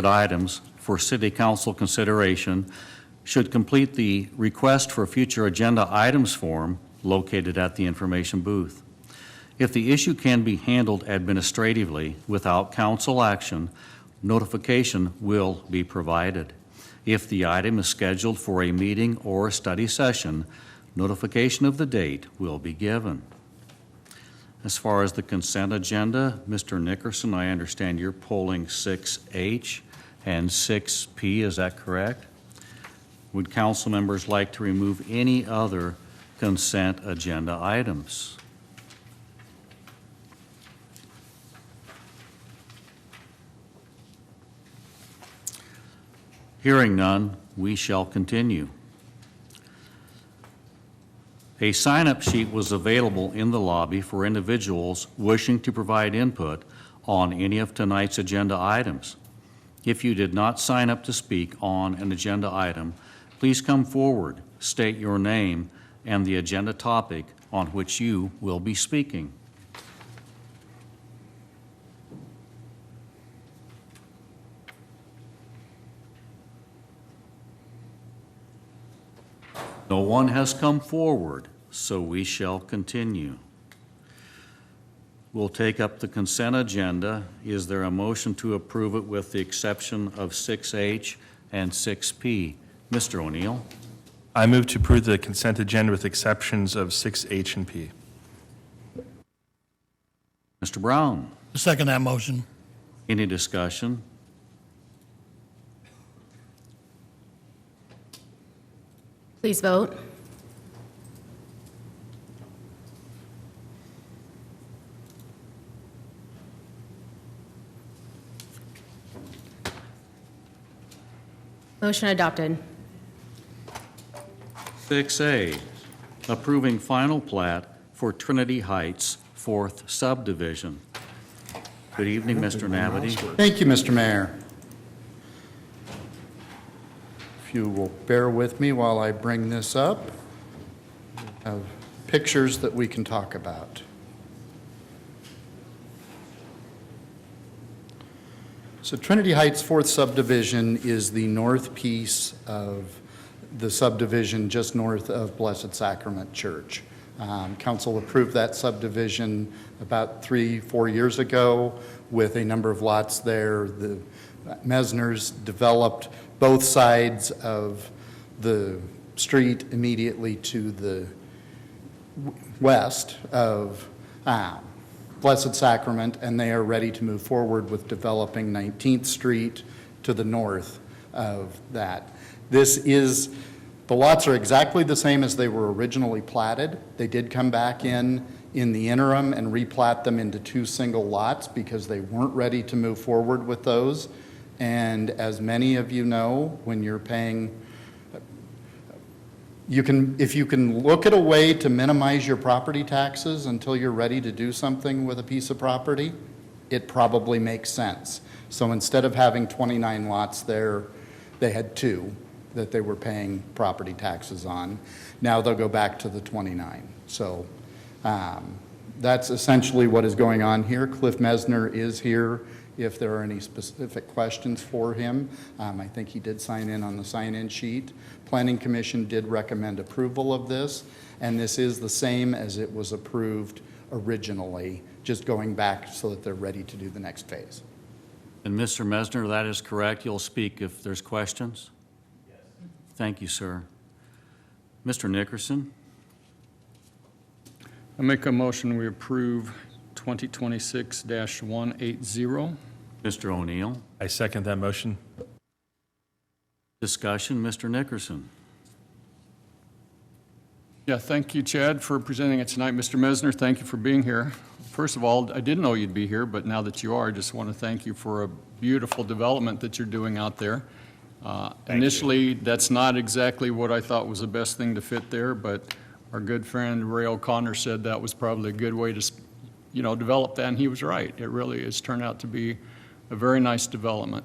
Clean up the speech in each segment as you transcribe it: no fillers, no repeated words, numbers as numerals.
items for City Council consideration should complete the Request for Future Agenda Items form located at the information booth. If the issue can be handled administratively without council action, notification will be provided. If the item is scheduled for a meeting or a study session, notification of the date will be given. As far as the consent agenda, Mr. Nickerson, I understand you're pulling 6H and 6P, is that correct? Would council members like to remove any other consent agenda items? Hearing none, we shall continue. A sign-up sheet was available in the lobby for individuals wishing to provide input on any of tonight's agenda items. If you did not sign up to speak on an agenda item, please come forward, state your name and the agenda topic on which you will be speaking. No one has come forward, so we shall continue. We'll take up the consent agenda. Is there a motion to approve it with the exception of 6H and 6P? Mr. O'Neill. I move to approve the consent agenda with exceptions of 6H and P. Mr. Brown. Second that motion. Any discussion? Please vote. Motion adopted. 6A, approving final plat for Trinity Heights 4th subdivision. Good evening, Mr. Navity. Thank you, Mr. Mayor. If you will bear with me while I bring this up, I have pictures that we can talk about. So Trinity Heights 4th subdivision is the north piece of the subdivision just north of Blessed Sacrament Church. Council approved that subdivision about 3-4 years ago with a number of lots there. The Mesners developed both sides of the street immediately to the west of Blessed Sacrament, and they are ready to move forward with developing 19th Street to the north of that. The lots are exactly the same as they were originally platted. They did come back in the interim and replat them into 2 single lots because they weren't ready to move forward with those. And as many of you know, when you're paying, if you can look at a way to minimize your property taxes until you're ready to do something with a piece of property, it probably makes sense. So instead of having 29 lots there, they had 2 that they were paying property taxes on. Now they'll go back to the 29. So that's essentially what is going on here. Cliff Mesner is here if there are any specific questions for him. I think he did sign in on the sign-in sheet. Planning Commission did recommend approval of this, and this is the same as it was approved originally, just going back so that they're ready to do the next phase. And Mr. Mesner, that is correct. You'll speak if there's questions? Yes. Thank you, sir. Mr. Nickerson. I make a motion we approve 2026-180. Mr. O'Neill. I second that motion. Discussion, Mr. Nickerson. Yeah, thank you, Chad, for presenting it tonight. Mr. Mesner, thank you for being here. First of all, I didn't know you'd be here, but now that you are, I just want to thank you for a beautiful development that you're doing out there. Initially, that's not exactly what I thought was the best thing to fit there, but our good friend Ray O'Connor said that was probably a good way to, develop that, and he was right. It really has turned out to be a very nice development.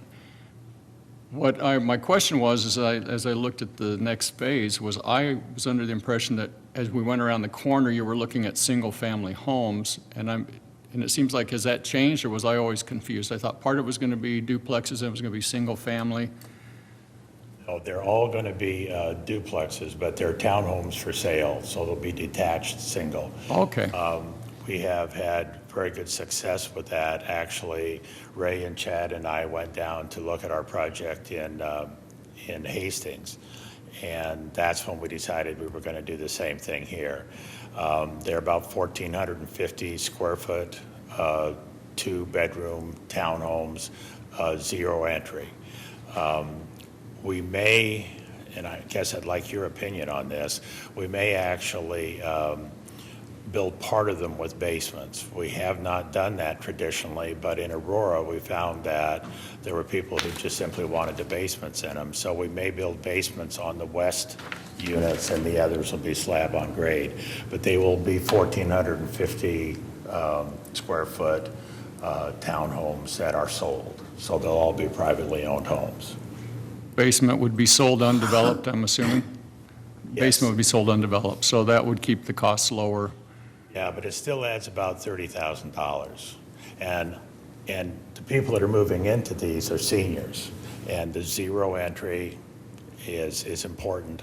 My question was, as I looked at the next phase, I was under the impression that as we went around the corner, you were looking at single-family homes, and And it seems like, has that changed, or was I always confused? I thought part of it was going to be duplexes and it was going to be single-family. Oh, they're all going to be duplexes, but they're townhomes for sale, so they'll be detached, single. Okay, We have had very good success with that. Actually, Ray and Chad and I went down to look at our project in Hastings, and that's when we decided we were going to do the same thing here. They're about 1,450 square foot, two-bedroom townhomes, zero entry. We may, and I guess I'd like your opinion on this, we may actually build part of them with basements. We have not done that traditionally, but in Aurora, we found that there were people who just simply wanted the basements in them. So we may build basements on the west units, and the others will be slab on grade. But they will be 1,450 square foot townhomes that are sold. So they'll all be privately owned homes. basement would be sold undeveloped, I'm assuming? Yes. Basement would be sold undeveloped, so that would keep the costs lower. Yeah, but it still adds about $30,000. And the people that are moving into these are seniors, and the zero entry is important.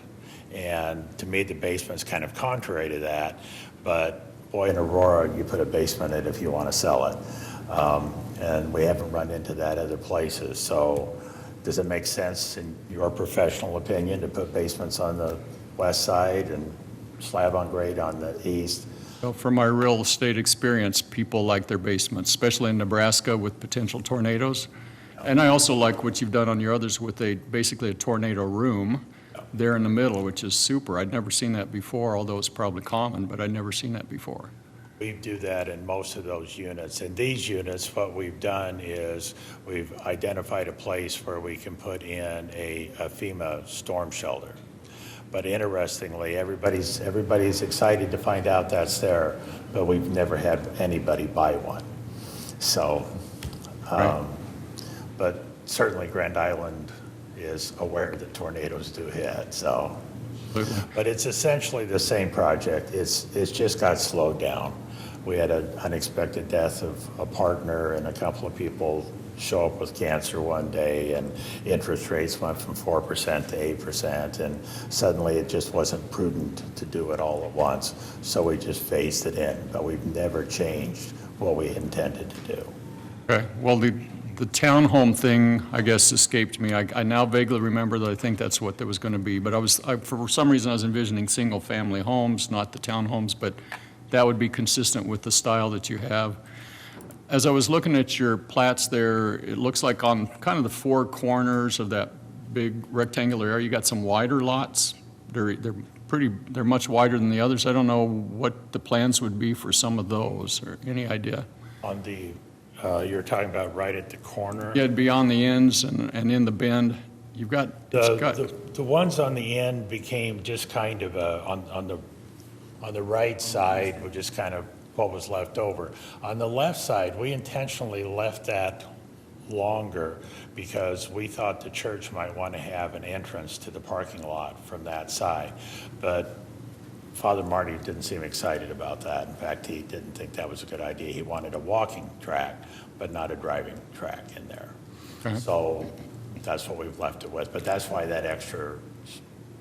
And to me, the basement's kind of contrary to that, but boy, in Aurora, you put a basement in if you want to sell it. And we haven't run into that other places. So does it make sense, in your professional opinion, to put basements on the west side and slab on grade on the east? Well, from my real estate experience, people like their basements, especially in Nebraska with potential tornadoes. And I also like what you've done on your others with basically a tornado room there in the middle, which is super. I'd never seen that before, although it's probably common, but I'd never seen that before. We do that in most of those units. In these units, what we've done is we've identified a place where we can put in a FEMA storm shelter. But interestingly, everybody's excited to find out that's there, but we've never had anybody buy one. So, Right. but certainly Grand Island is aware that tornadoes do hit, so. Absolutely. But it's essentially the same project. It's just got slowed down. We had an unexpected death of a partner, and a couple of people show up with cancer one day, and interest rates went from 4% to 8%, and suddenly it just wasn't prudent to do it all at once. So we just phased it in, but we've never changed what we intended to do. Okay, well, the townhome thing, I guess, escaped me. I now vaguely remember that I think that's what there was going to be, but for some reason, I was envisioning single-family homes, not the townhomes, but that would be consistent with the style that you have. As I was looking at your plats there, it looks like on kind of the four corners of that big rectangular area, you got some wider lots. They're much wider than the others. I don't know what the plans would be for some of those, or any idea? On the, you're talking about right at the corner? Yeah, it'd be on the ends and in the bend. You've got, The ones on the end became just kind of, on the right side, were just kind of what was left over. On the left side, we intentionally left that longer because we thought the church might want to have an entrance to the parking lot from that side. But Father Marty didn't seem excited about that. In fact, he didn't think that was a good idea. He wanted a walking track, but not a driving track in there. Okay. So that's what we've left it with, but that's why that extra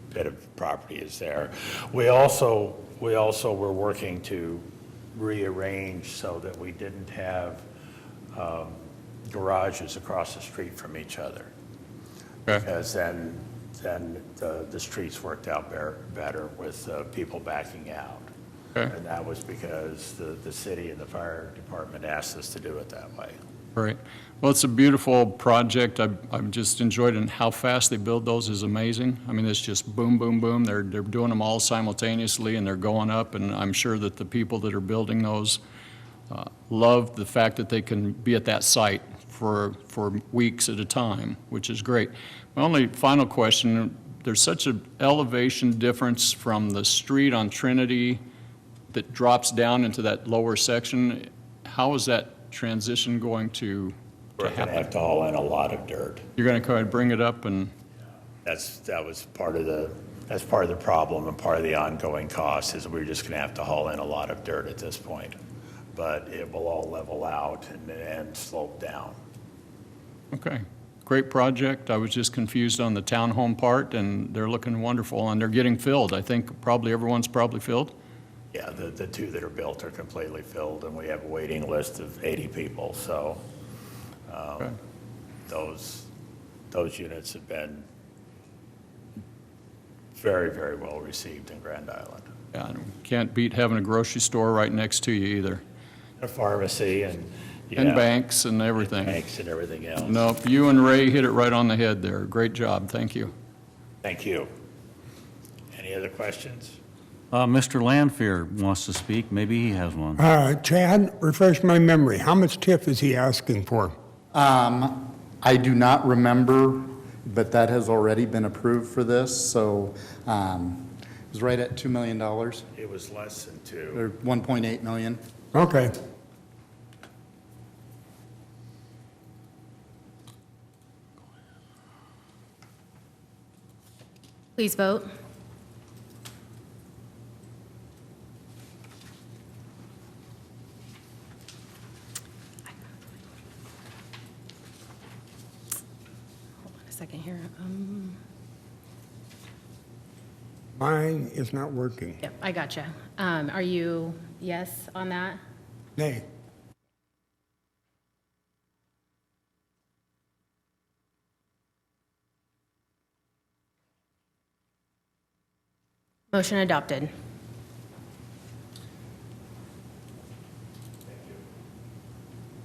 bit of property is there. We also were working to rearrange so that we didn't have garages across the street from each other. Okay. Because then the streets worked out better with people backing out. Okay. And that was because the city and the fire department asked us to do it that way. Right. Well, it's a beautiful project. I've just enjoyed it, and how fast they build those is amazing. I mean, it's just boom, boom, boom. They're doing them all simultaneously, and they're going up, and I'm sure that the people that are building those love the fact that they can be at that site for weeks at a time, which is great. My only final question, there's such an elevation difference from the street on Trinity that drops down into that lower section. How is that transition going to We're going to happen? have to haul in a lot of dirt. You're going to go ahead and bring it up and, That's part of the problem and part of the ongoing cost is we're just going to have to haul in a lot of dirt at this point. but it will all level out and slope down. Okay, great project. I was just confused on the townhome part, and they're looking wonderful, and they're getting filled. I think probably everyone's probably filled. Yeah, the two that are built are completely filled, and we have a waiting list of 80 people, so Okay. those units have been very, very well received in Grand Island. Yeah, and can't beat having a grocery store right next to you either, A pharmacy and, and banks and everything. banks and everything else. Nope, you and Ray hit it right on the head there. Great job, thank you. Thank you. Any other questions? Mr. Lanfear wants to speak. Maybe he has one. Chad, refresh my memory. How much TIF is he asking for? I do not remember, but that has already been approved for this, so it was right at $2 million, or It was less than two. 1.8 million. Okay. Please vote. Hold on a second here. Mine is not working. Yep, I gotcha. Are you yes on that? Nay. Motion adopted.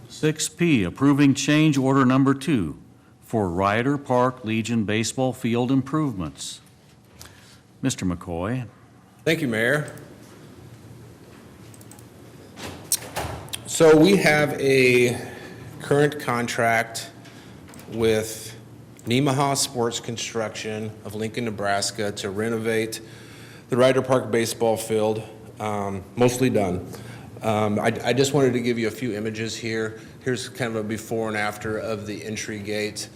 Six P, approving change order number 2 for Ryder Park Legion baseball field improvements. Mr. McCoy. Thank you, Mayor. So we have a current contract with Nemaha Sports Construction of Lincoln, Nebraska to renovate the Ryder Park baseball field, mostly done. I just wanted to give you a few images here. Here's kind of a before and after of the entry gate.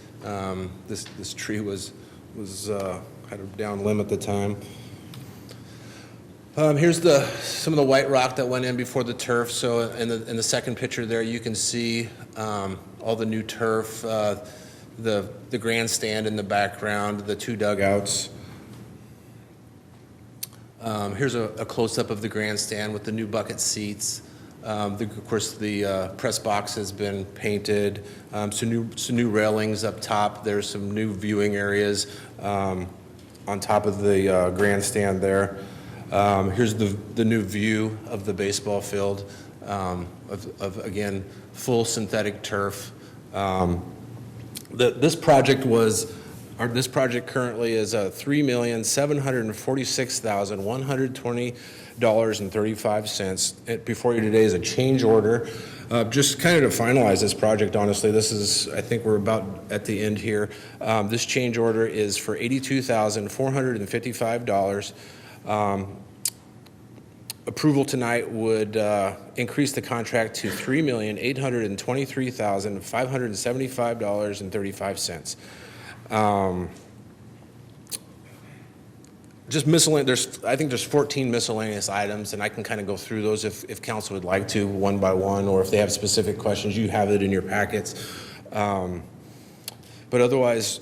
This tree was had a down limb at the time. Here's some of the white rock that went in before the turf. So in the second picture there, you can see all the new turf, the grandstand in the background, the two dugouts. Here's a close-up of the grandstand with the new bucket seats. Of course, the press box has been painted. Some new railings up top. There's some new viewing areas on top of the grandstand there. Here's the new view of the baseball field of again, full synthetic turf. This project currently is $3,746,120.35. Before you today is a change order. Just kind of to finalize this project, honestly, I think we're about at the end here. This change order is for $82,455. Approval tonight would increase the contract to $3,823,575.35. Just miscellaneous, I think there's 14 miscellaneous items, and I can kind of go through those if council would like to, one by one, or if they have specific questions, you have it in your packets. But otherwise,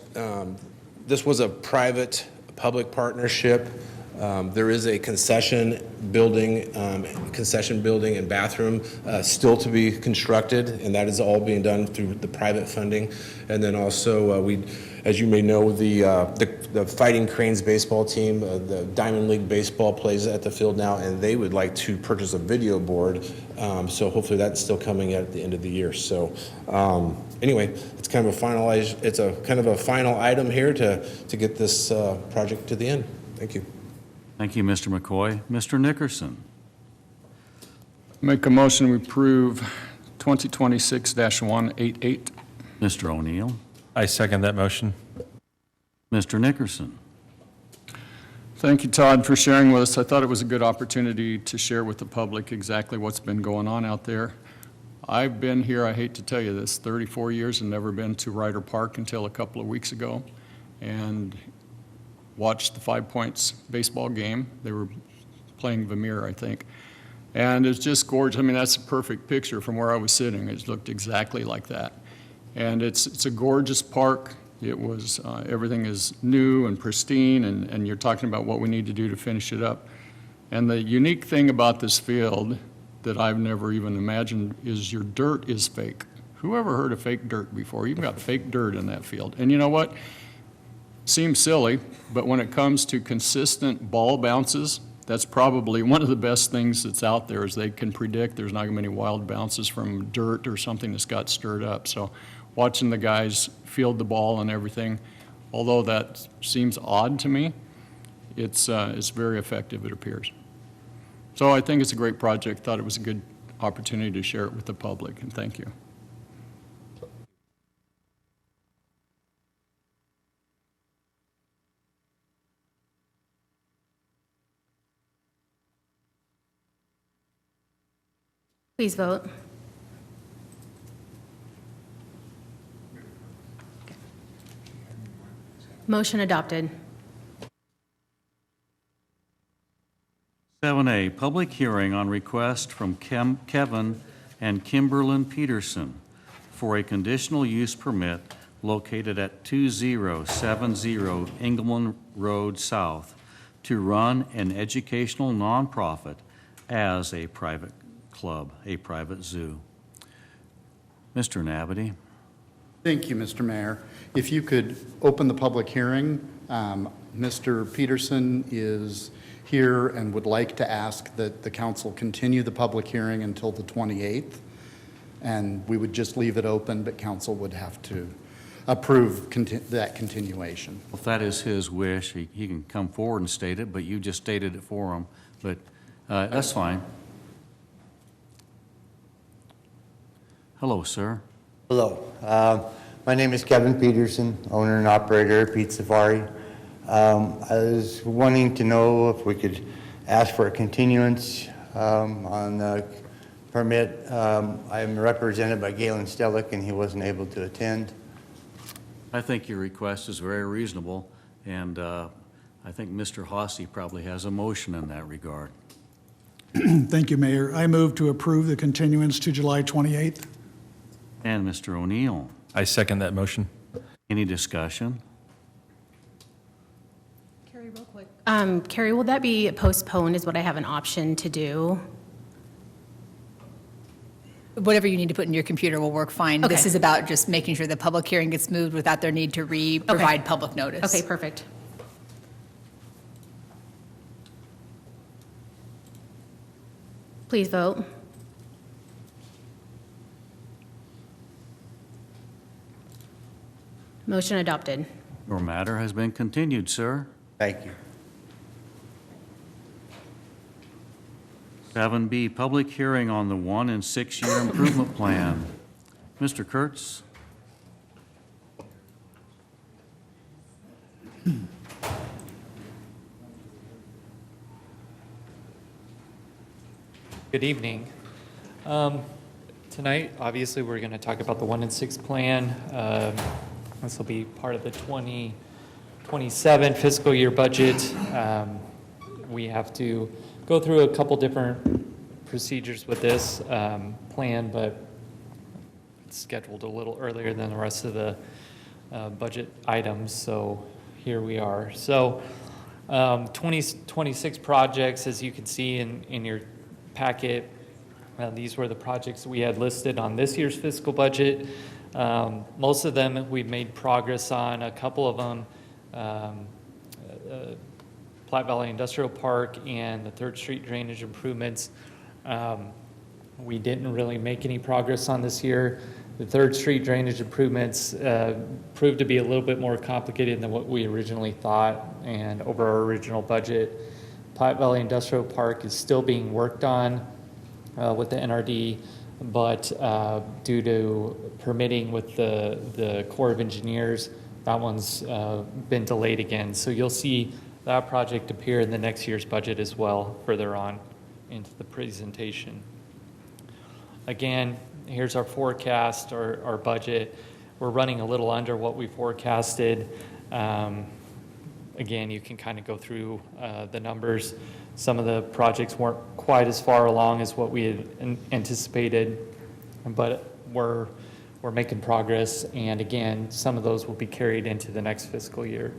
this was a private-public partnership. There is a concession building and bathroom still to be constructed, and that is all being done through the private funding. And then also, as you may know, the Fighting Cranes baseball team, the Diamond League baseball plays at the field now, and they would like to purchase a video board. So hopefully that's still coming at the end of the year. So anyway, it's kind of a final item here to get this project to the end. Thank you. Thank you, Mr. McCoy. Mr. Nickerson. Make a motion, we approve 2026-188. Mr. O'Neill. I second that motion. Mr. Nickerson. Thank you, Todd, for sharing with us. I thought it was a good opportunity to share with the public exactly what's been going on out there. I've been here, I hate to tell you this, 34 years and never been to Ryder Park until a couple of weeks ago, and watched the 5 Points baseball game. They were playing Vermeer, I think. And it's just gorgeous. I mean, that's a perfect picture from where I was sitting. It looked exactly like that. And it's a gorgeous park. It was, everything is new and pristine, and you're talking about what we need to do to finish it up. And the unique thing about this field that I've never even imagined is your dirt is fake. Who ever heard of fake dirt before? You've got fake dirt in that field. And you know what? Seems silly, but when it comes to consistent ball bounces, that's probably one of the best things that's out there, is they can predict there's not going to be any wild bounces from dirt or something that's got stirred up. So watching the guys field the ball and everything, although that seems odd to me, it's very effective, it appears. So I think it's a great project. Thought it was a good opportunity to share it with the public, and thank you. Please vote. Motion adopted. 7A, public hearing on request from Kevin and Kimberlyn Peterson for a conditional use permit located at 2070 Engelman Road South to run an educational nonprofit as a private club, a private zoo. Mr. Nabity. Thank you, Mr. Mayor. If you could open the public hearing. Mr. Peterson is here and would like to ask that the council continue the public hearing until the 28th. And we would just leave it open, but council would have to approve that continuation. If that is his wish, he can come forward and state it, but you just stated it for him. But that's fine. Hello, sir. Hello. My name is Kevin Peterson, owner and operator of Pete Safari. I was wanting to know if we could ask for a continuance on the permit. I'm represented by Galen Stellick, and he wasn't able to attend. I think your request is very reasonable, and I think Mr. Hossie probably has a motion in that regard. Thank you, Mayor. I move to approve the continuance to July 28th. And Mr. O'Neill. I second that motion. Any discussion? Carrie, real quick. Carrie, will that be postponed is what I have an option to do? Whatever you need to put in your computer will work fine. Okay. This is about just making sure the public hearing gets moved without their need to provide public notice. Okay, perfect. Please vote. Motion adopted. Your matter has been continued, sir. Thank you. 7B, public hearing on the 1- and 6-year improvement plan. Mr. Kurtz? Good evening. Tonight, obviously, we're going to talk about the 1 and 6 plan. This will be part of the 2027 fiscal year budget. We have to go through a couple different procedures with this plan, but it's scheduled a little earlier than the rest of the budget items, so here we are. So 26 projects, as you can see in your packet. These were the projects we had listed on this year's fiscal budget. Most of them we've made progress on. A couple of them, Platte Valley Industrial Park and the 3rd Street drainage improvements, we didn't really make any progress on this year. The 3rd Street drainage improvements proved to be a little bit more complicated than what we originally thought and over our original budget. Platte Valley Industrial Park is still being worked on with the NRD, but due to permitting with the Corps of Engineers, that one's been delayed again. So you'll see that project appear in the next year's budget as well, further on into the presentation. Again, here's our forecast, our budget. We're running a little under what we forecasted. Again, you can kind of go through the numbers. Some of the projects weren't quite as far along as what we had anticipated, but we're making progress. And again, some of those will be carried into the next fiscal year.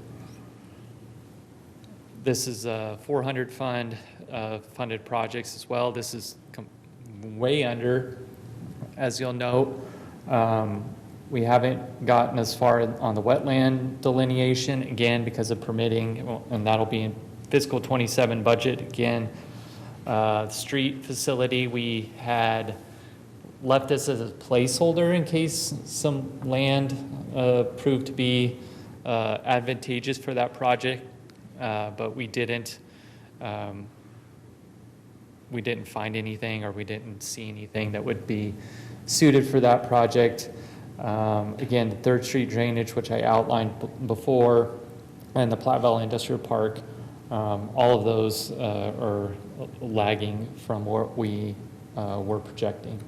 This is a 400 funded projects as well. This is way under, as you'll note. We haven't gotten as far on the wetland delineation, again, because of permitting, and that'll be in fiscal 27 budget. Again, street facility, we had left this as a placeholder in case some land proved to be advantageous for that project, but we didn't find anything, or we didn't see anything that would be suited for that project. Again, the 3rd Street drainage, which I outlined before, and the Platte Valley Industrial Park, all of those are lagging from what we were projecting.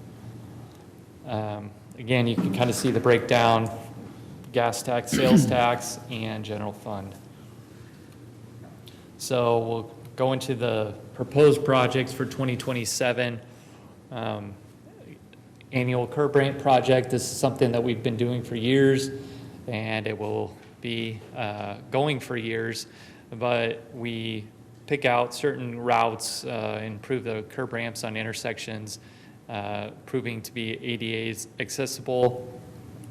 Again, you can kind of see the breakdown: gas tax, sales tax, and general fund. So we'll go into the proposed projects for 2027. Annual curb ramp project. This is something that we've been doing for years, and it will be going for years, but we pick out certain routes, improve the curb ramps on intersections, proving to be ADA accessible.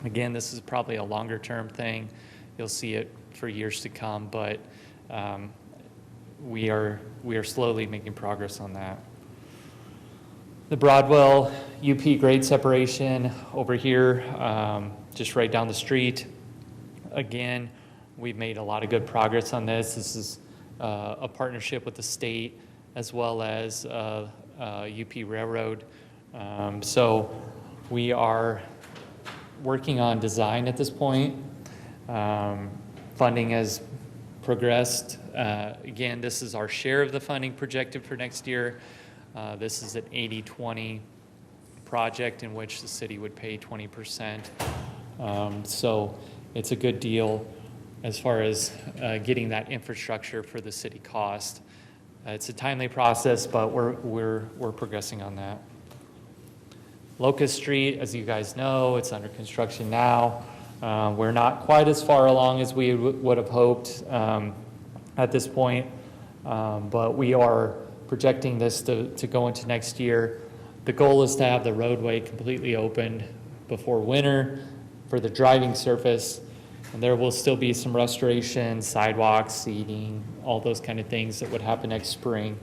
Again, this is probably a longer term thing. You'll see it for years to come, but we are slowly making progress on that. The Broadwell UP grade separation over here, just right down the street. Again, we've made a lot of good progress on this. This is a partnership with the state as well as UP Railroad. So we are working on design at this point. Funding has progressed. Again, this is our share of the funding projected for next year. This is an 80-20 project in which the city would pay 20%. So it's a good deal as far as getting that infrastructure for the city cost. It's a timely process, but we're progressing on that. Locust Street, as you guys know, it's under construction now. We're not quite as far along as we would have hoped at this point, but we are projecting this to go into next year. The goal is to have the roadway completely opened before winter for the driving surface, and there will still be some restoration, sidewalks, seating, all those kind of things that would happen next spring.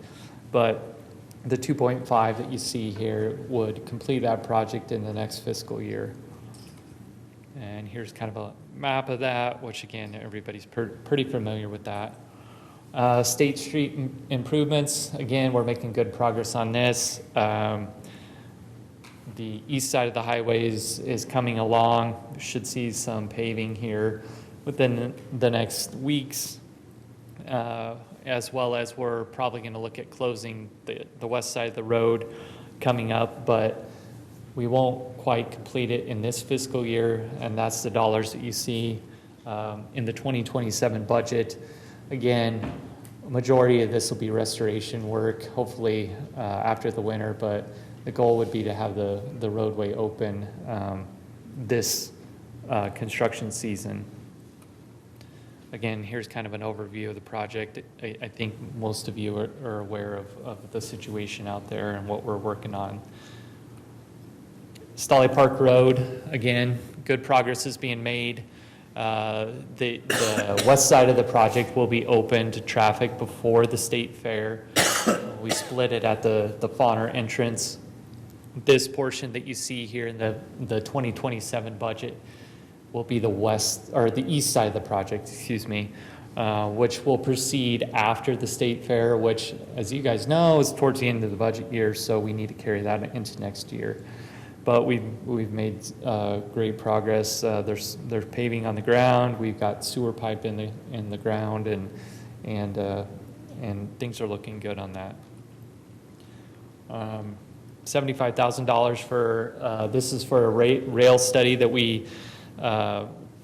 But the 2.5 that you see here would complete that project in the next fiscal year. And here's kind of a map of that, which again, everybody's pretty familiar with that. State Street improvements, again, we're making good progress on this. The east side of the highway is coming along. We should see some paving here within the next weeks, as well as we're probably going to look at closing the west side of the road coming up, but we won't quite complete it in this fiscal year, and that's the dollars that you see in the 2027 budget. Again, a majority of this will be restoration work, hopefully after the winter, but the goal would be to have the roadway open this construction season. Again, here's kind of an overview of the project. I think most of you are aware of the situation out there and what we're working on. Stolly Park Road, again, good progress is being made. The west side of the project will be open to traffic before the state fair. We split it at the Fauner entrance. This portion that you see here in the 2027 budget will be the west, or the east side of the project, excuse me, which will proceed after the state fair, which, as you guys know, is towards the end of the budget year, so we need to carry that into next year. But we've made great progress. There's paving on the ground. We've got sewer pipe in the ground, and things are looking good on that. $75,000 for this is for a rail study that we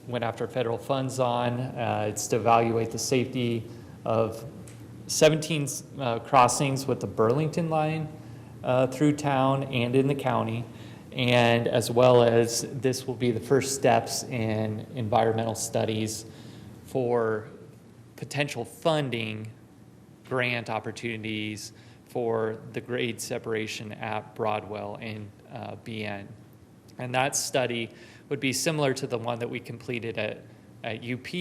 went after federal funds on. It's to evaluate the safety of 17 crossings with the Burlington line through town and in the county. And as well as this will be the first steps in environmental studies for potential funding grant opportunities for the grade separation at Broadwell and BN. And that study would be similar to the one that we completed at UP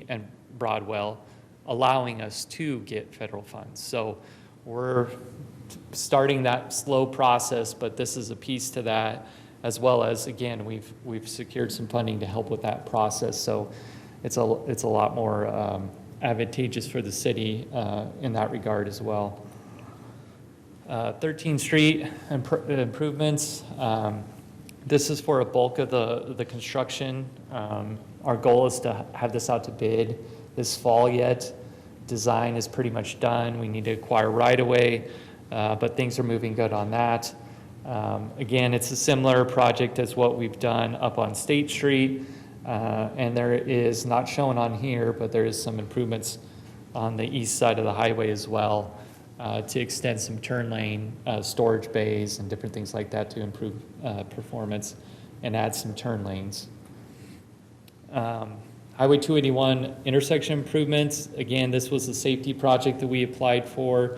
and Broadwell, allowing us to get federal funds. So we're starting that slow process, but this is a piece to that, as well as, again, we've secured some funding to help with that process. So it's a lot more advantageous for the city in that regard as well. 13th Street improvements. This is for a bulk of the construction. Our goal is to have this out to bid this fall yet. Design is pretty much done. We need to acquire right-of-way, but things are moving good on that. Again, it's a similar project as what we've done up on State Street, and there is, not shown on here, but there is some improvements on the east side of the highway as well to extend some turn lane, storage bays, and different things like that to improve performance and add some turn lanes. Highway 281 intersection improvements. Again, this was a safety project that we applied for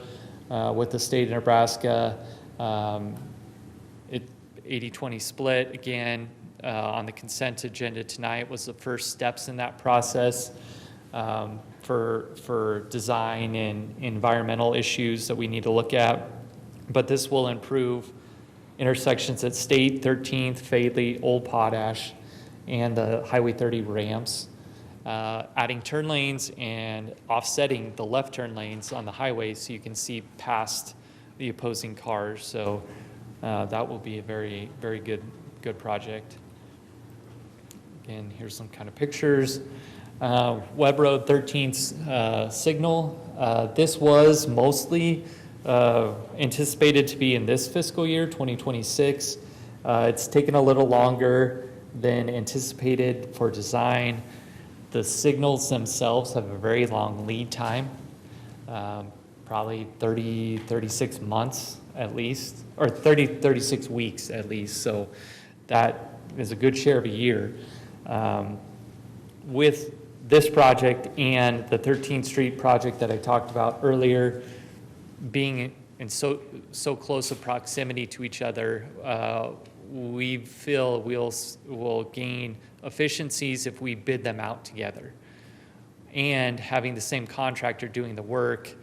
with the state of Nebraska. 80-20 split, again, on the consent agenda tonight was the first steps in that process for design and environmental issues that we need to look at. But this will improve intersections at State, 13th, Fadley, Old Potash, and the Highway 30 ramps. Adding turn lanes and offsetting the left turn lanes on the highway so you can see past the opposing cars. So that will be a very, very good project. Again, here's some kind of pictures. Webb Road 13th signal. This was mostly anticipated to be in this fiscal year, 2026. It's taken a little longer than anticipated for design. The signals themselves have a very long lead time, probably 36 months at least, or 36 weeks at least. So that is a good share of a year. With this project and the 13th Street project that I talked about earlier, being in so close a proximity to each other, we feel we'll gain efficiencies if we bid them out together. And having the same contractor doing the work,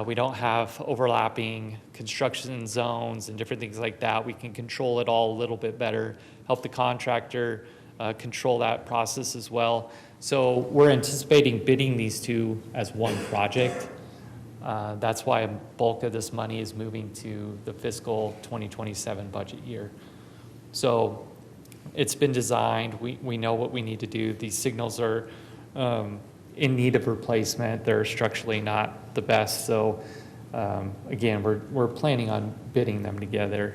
we don't have overlapping construction zones and different things like that. We can control it all a little bit better, help the contractor control that process as well. So we're anticipating bidding these two as one project. That's why a bulk of this money is moving to the fiscal 2027 budget year. So it's been designed. We know what we need to do. These signals are in need of replacement. They're structurally not the best. So again, we're planning on bidding them together.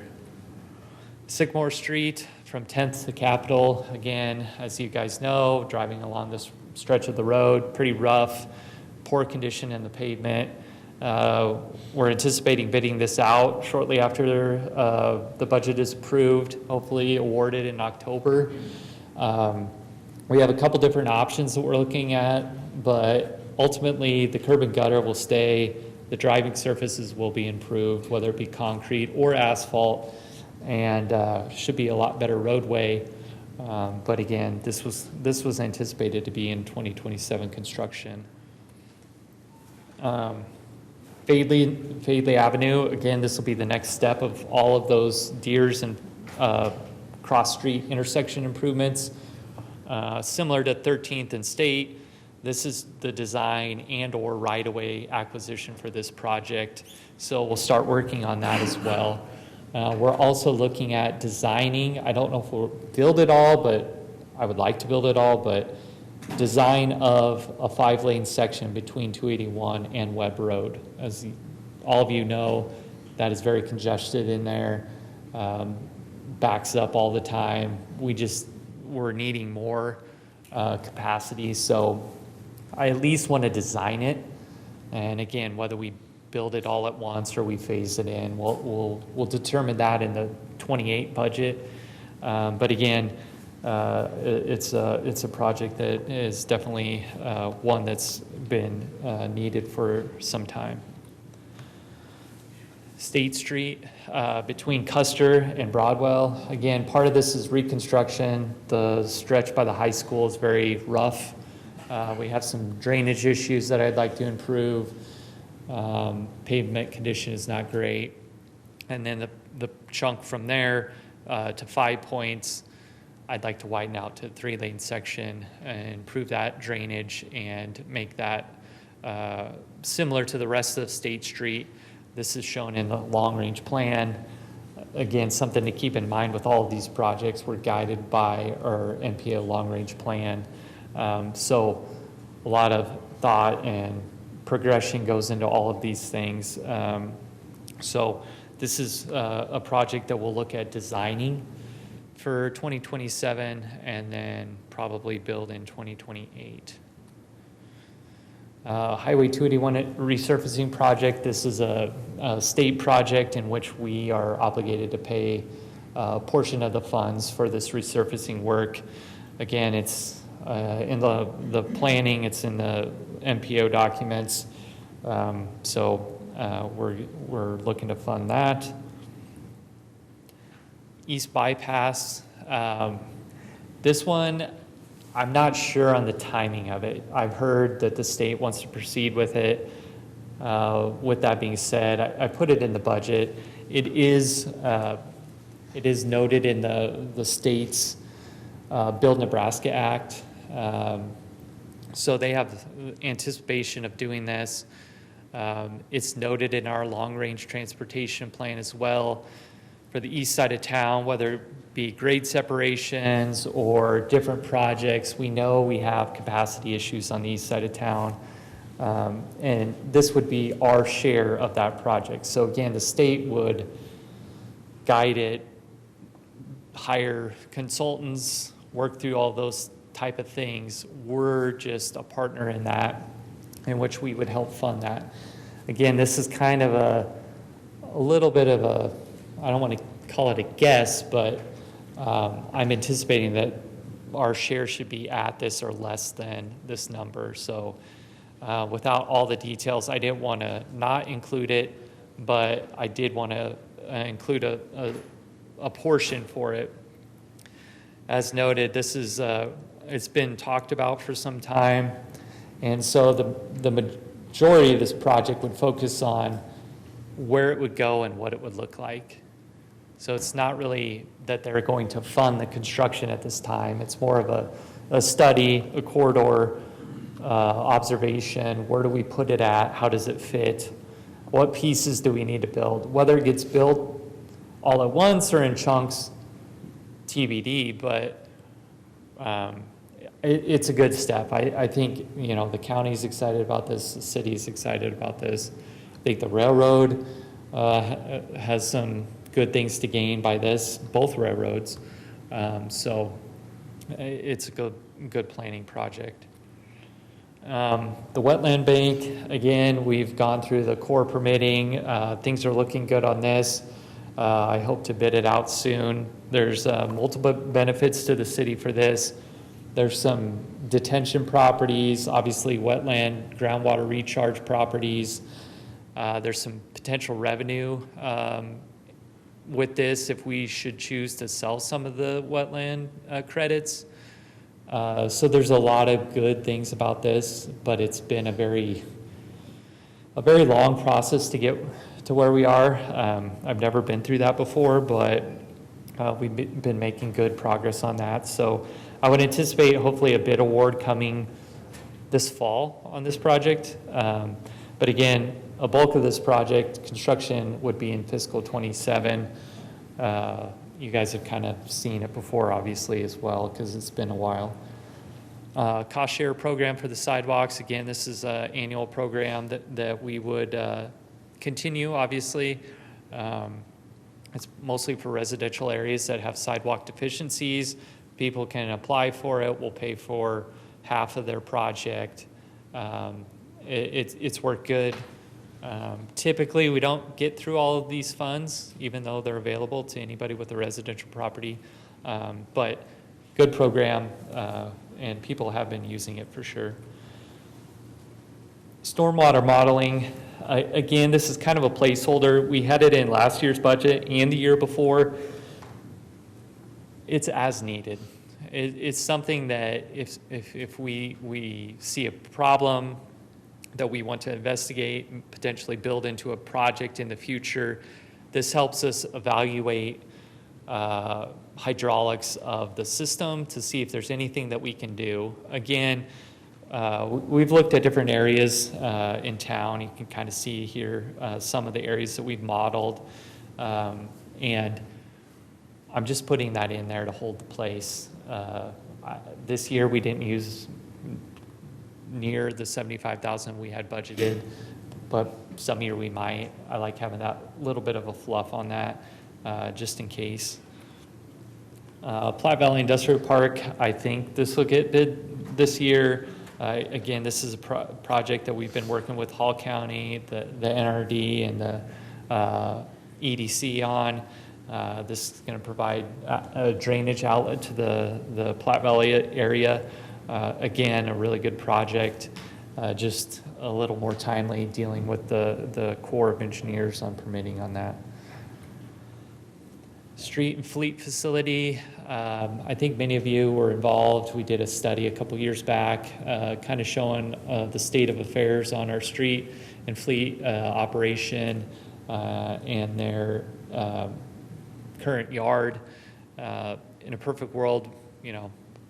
Sycamore Street from 10th to Capitol. Again, as you guys know, driving along this stretch of the road, pretty rough, poor condition in the pavement. We're anticipating bidding this out shortly after the budget is approved, hopefully awarded in October. We have a couple different options that we're looking at, but ultimately the curb and gutter will stay. The driving surfaces will be improved, whether it be concrete or asphalt, and should be a lot better roadway. But again, this was anticipated to be in 2027 construction. Fadley Avenue, again, this will be the next step of all of those Deers and cross-street intersection improvements. Similar to 13th and State, this is the design and or right-of-way acquisition for this project. So we'll start working on that as well. We're also looking at designing, I don't know if we'll build it all, but I would like to build it all, but design of a 5-lane section between 281 and Webb Road. As all of you know, that is very congested in there, backs up all the time. We're needing more capacity. So I at least want to design it. And again, whether we build it all at once or we phase it in, we'll determine that in the 28 budget. But again, it's a project that is definitely one that's been needed for some time. State Street between Custer and Broadwell. Again, part of this is reconstruction. The stretch by the high school is very rough. We have some drainage issues that I'd like to improve. Pavement condition is not great. And then the chunk from there to 5 Points, I'd like to widen out to a 3-lane section and improve that drainage and make that similar to the rest of State Street. This is shown in the long-range plan. Again, something to keep in mind with all of these projects. We're guided by our NPO long-range plan. So a lot of thought and progression goes into all of these things. So this is a project that we'll look at designing for 2027 and then probably build in 2028. Highway 281 resurfacing project. This is a state project in which we are obligated to pay a portion of the funds for this resurfacing work. Again, it's in the planning, it's in the NPO documents. So we're looking to fund that. East Bypass. This one, I'm not sure on the timing of it. I've heard that the state wants to proceed with it. With that being said, I put it in the budget. It is noted in the state's Build Nebraska Act. So they have anticipation of doing this. It's noted in our long-range transportation plan as well for the east side of town, whether it be grade separations or different projects. We know we have capacity issues on the east side of town. And this would be our share of that project. So again, the state would guide it, hire consultants, work through all those type of things. We're just a partner in that, in which we would help fund that. Again, this is kind of a little bit of a, I don't want to call it a guess, but I'm anticipating that our share should be at this or less than this number. So without all the details, I didn't want to not include it, but I did want to include a portion for it. As noted, this is it's been talked about for some time, and so the majority of this project would focus on where it would go and what it would look like. So it's not really that they're going to fund the construction at this time. It's more of a study, a corridor observation. Where do we put it at? How does it fit? What pieces do we need to build? Whether it gets built all at once or in chunks, TBD, but it's a good step. I think, the county's excited about this, the city's excited about this. I think the railroad has some good things to gain by this, both railroads. So it's a good planning project. The wetland bank, again, we've gone through the core permitting. Things are looking good on this. I hope to bid it out soon. There's multiple benefits to the city for this. There's some detention properties, obviously wetland, groundwater recharge properties. There's some potential revenue with this if we should choose to sell some of the wetland credits. So there's a lot of good things about this, but it's been a very long process to get to where we are. I've never been through that before, but we've been making good progress on that. So I would anticipate hopefully a bid award coming this fall on this project. But again, a bulk of this project, construction, would be in fiscal 27. You guys have kind of seen it before, obviously, as well, because it's been a while. Cost share program for the sidewalks. Again, this is an annual program that we would continue, obviously. It's mostly for residential areas that have sidewalk deficiencies. People can apply for it. We'll pay for half of their project. It's worked good. Typically, we don't get through all of these funds, even though they're available to anybody with a residential property. But good program, and people have been using it for sure. Stormwater modeling, again, this is kind of a placeholder. We had it in last year's budget and the year before. It's as needed. It's something that if we see a problem that we want to investigate and potentially build into a project in the future, this helps us evaluate hydraulics of the system to see if there's anything that we can do. Again, we've looked at different areas in town. You can kind of see here some of the areas that we've modeled. And I'm just putting that in there to hold the place. This year we didn't use near the $75,000 we had budgeted, but some year we might. I like having that little bit of a fluff on that just in case. Platte Valley Industrial Park, I think this will get bid this year. Again, this is a project that we've been working with Hall County, the NRD, and the EDC on. This is going to provide a drainage outlet to the Platte Valley area. Again, a really good project, just a little more timely dealing with the Corps of Engineers on permitting on that. Street and fleet facility, I think many of you were involved. We did a study a couple years back, kind of showing the state of affairs on our street and fleet operation and their current yard. In a perfect world,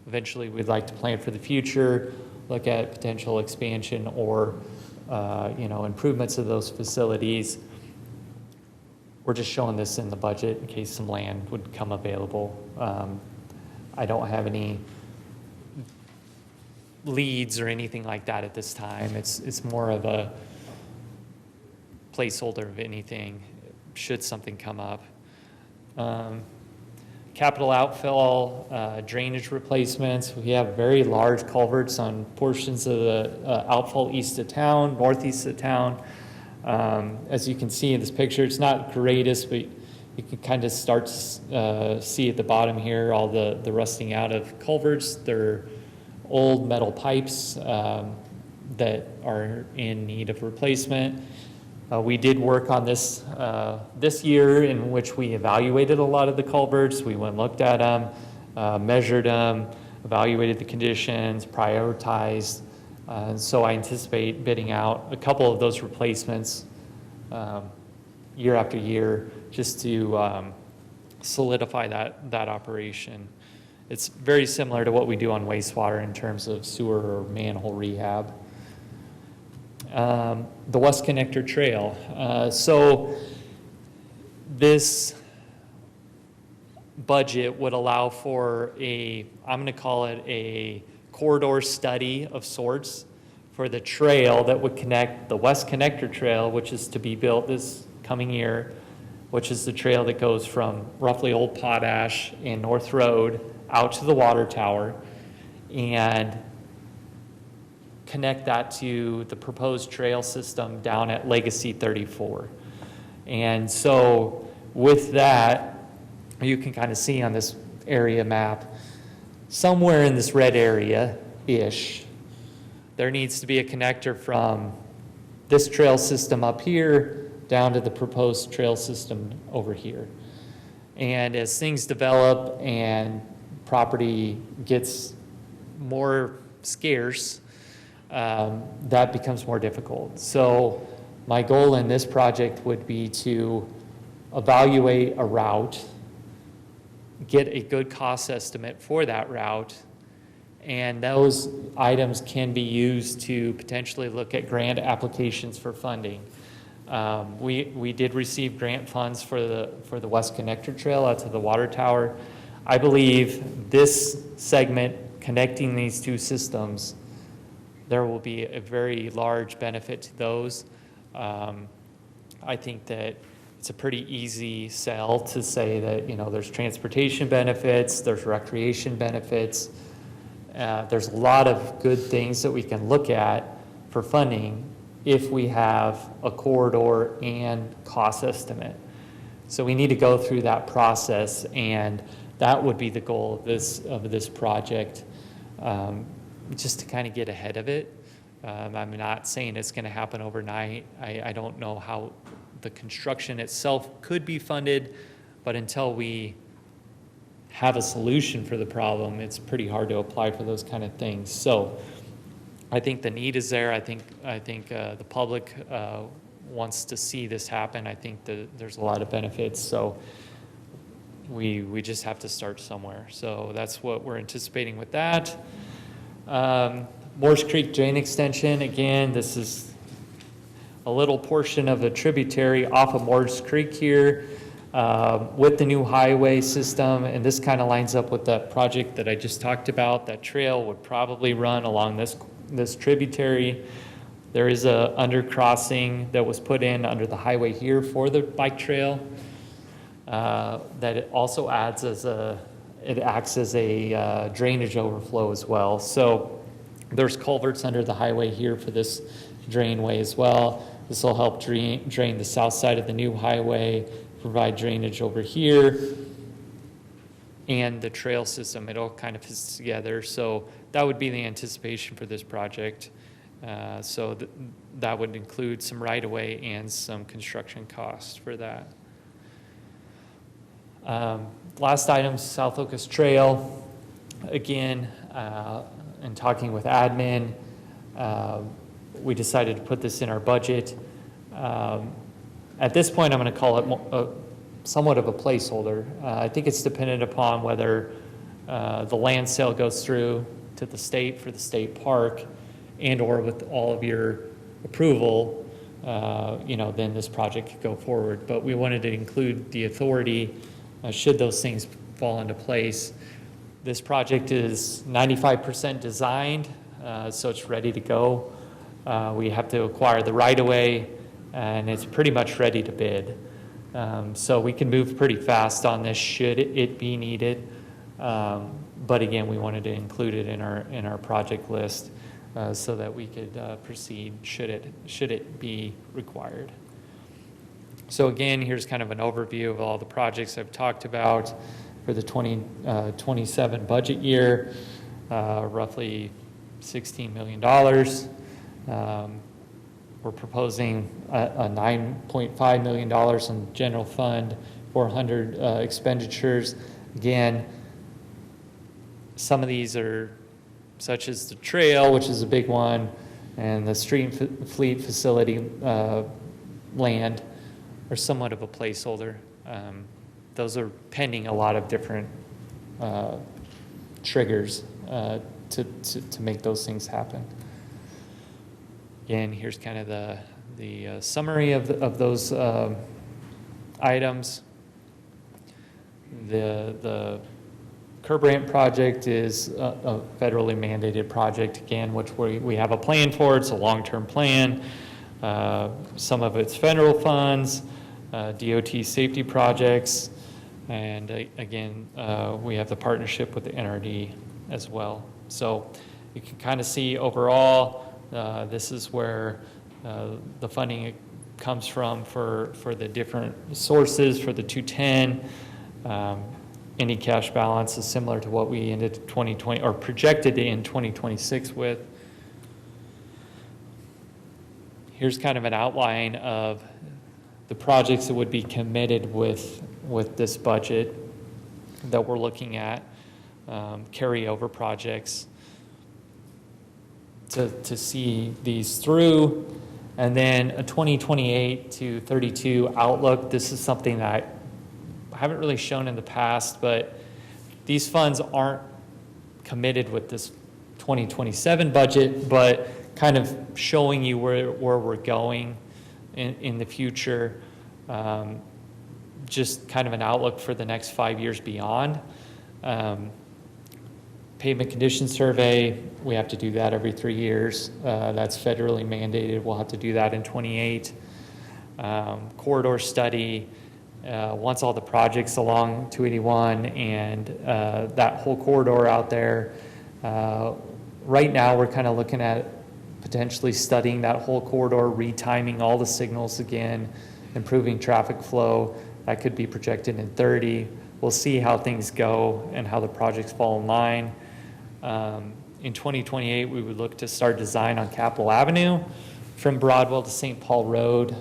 eventually we'd like to plan for the future, look at potential expansion or, improvements of those facilities. We're just showing this in the budget in case some land would come available. I don't have any leads or anything like that at this time. It's more of a placeholder of anything should something come up. Capital outfall, drainage replacements. We have very large culverts on portions of the outfall east of town, northeast of town. As you can see in this picture, it's not greatest, but you can kind of start to see at the bottom here all the rusting out of culverts. They're old metal pipes that are in need of replacement. We did work on this this year, in which we evaluated a lot of the culverts. We went and looked at them, measured them, evaluated the conditions, prioritized. So I anticipate bidding out a couple of those replacements year after year, just to solidify that operation. It's very similar to what we do on wastewater in terms of sewer or manhole rehab. The West Connector Trail. So this budget would allow for I'm going to call it a corridor study of sorts for the trail that would connect the West Connector Trail, which is to be built this coming year, which is the trail that goes from roughly Old Potash and North Road out to the water tower, and connect that to the proposed trail system down at Legacy 34. And so with that, you can kind of see on this area map, somewhere in this red area-ish, there needs to be a connector from this trail system up here down to the proposed trail system over here. And as things develop and property gets more scarce, that becomes more difficult. So my goal in this project would be to evaluate a route, get a good cost estimate for that route, and those items can be used to potentially look at grant applications for funding. We did receive grant funds for the West Connector Trail out to the water tower. I believe this segment connecting these two systems, there will be a very large benefit to those. I think that it's a pretty easy sell to say that, there's transportation benefits, there's recreation benefits. There's a lot of good things that we can look at for funding if we have a corridor and cost estimate. So we need to go through that process, and that would be the goal of this project, just to kind of get ahead of it. I'm not saying it's going to happen overnight. I don't know how the construction itself could be funded, but until we have a solution for the problem, it's pretty hard to apply for those kind of things. So I think the need is there. I think the public wants to see this happen. I think that there's a lot of benefits. So we just have to start somewhere. So that's what we're anticipating with that. Morse Creek Drain Extension, again, this is a little portion of a tributary off of Morse Creek here with the new highway system, and this kind of lines up with that project that I just talked about. That trail would probably run along this tributary. There is a undercrossing that was put in under the highway here for the bike trail that it also acts as a drainage overflow as well. So there's culverts under the highway here for this drainway as well. This will help drain the south side of the new highway, provide drainage over here, and the trail system. It all kind of fits together. So that would be the anticipation for this project. So that would include some right-of-way and some construction costs for that. Last item, South Locust Trail. Again, in talking with admin, we decided to put this in our budget. At this point, I'm going to call it somewhat of a placeholder. I think it's dependent upon whether the land sale goes through to the state for the state park, and or with all of your approval, then this project could go forward. But we wanted to include the authority should those things fall into place. This project is 95% designed, so it's ready to go. We have to acquire the right-of-way, and it's pretty much ready to bid. So we can move pretty fast on this should it be needed. But again, we wanted to include it in our project list so that we could proceed should it be required. So again, here's kind of an overview of all the projects I've talked about for the 2027 budget year, roughly $16 million. We're proposing a $9.5 million in general fund, 400 expenditures. Again, some of these are such as the trail, which is a big one, and the street fleet facility land are somewhat of a placeholder. Those are pending a lot of different triggers to make those things happen. Again, here's kind of the summary of those items. The curb ramp project is a federally mandated project, again, which we have a plan for. It's a long-term plan. Some of it's federal funds, DOT safety projects, and again, we have the partnership with the NRD as well. So you can kind of see overall, this is where the funding comes from for the different sources for the 210. Any cash balance is similar to what we ended 2020 or projected to end 2026 with. Here's kind of an outline of the projects that would be committed with this budget that we're looking at, carryover projects to see these through. And then a 2028 to 32 outlook. This is something that I haven't really shown in the past, but these funds aren't committed with this 2027 budget, but kind of showing you where we're going in the future. Just kind of an outlook for the next 5 years beyond. Pavement condition survey, we have to do that every 3 years. That's federally mandated. We'll have to do that in 28. corridor study, once all the projects along 281 and that whole corridor out there. Right now, we're kind of looking at potentially studying that whole corridor, retiming all the signals again, improving traffic flow. That could be projected in 30. We'll see how things go and how the projects fall in line. In 2028, we would look to start design on Capitol Avenue from Broadwell to St. Paul Road.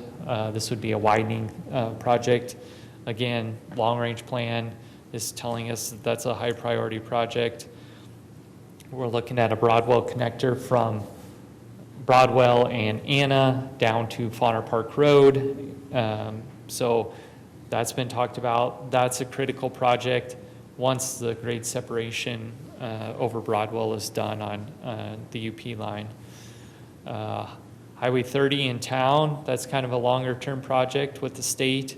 This would be a widening project. Again, long-range plan is telling us that that's a high priority project. We're looking at a Broadwell connector from Broadwell and Anna down to Fauner Park Road. So that's been talked about. That's a critical project once the grade separation over Broadwell is done on the UP line. Highway 30 in town, that's kind of a longer term project with the state.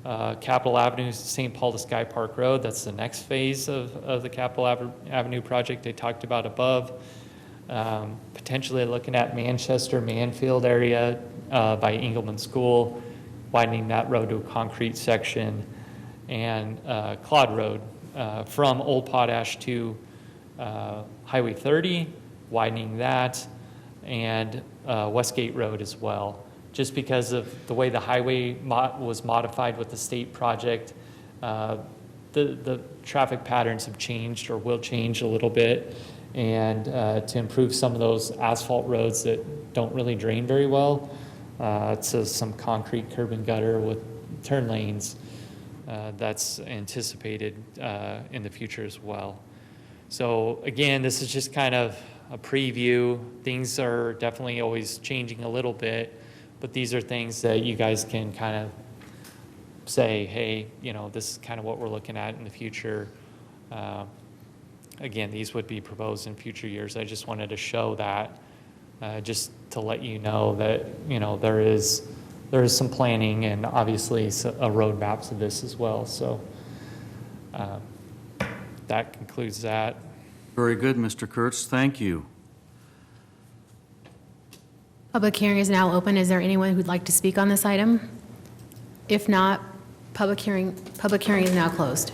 Capitol Avenue, St. Paul to Sky Park Road, that's the next phase of the Capitol Avenue project they talked about above. Potentially looking at Manchester, Manfield area by Engelman School, widening that road to a concrete section, and Claude Road from Old Potash to Highway 30, widening that, and Westgate Road as well. Just because of the way the highway was modified with the state project, the traffic patterns have changed or will change a little bit. And to improve some of those asphalt roads that don't really drain very well, to some concrete curb and gutter with turn lanes, that's anticipated in the future as well. So again, this is just kind of a preview. Things are definitely always changing a little bit, but these are things that you guys can kind of say, hey, you know, this is kind of what we're looking at in the future. Again, these would be proposed in future years. I just wanted to show that, just to let you know that, you know, there is some planning and obviously a roadmap to this as well. So that concludes that. Very good, Mr. Kurtz. Thank you. Public hearing is now open. Is there anyone who'd like to speak on this item? If not, public hearing is now closed.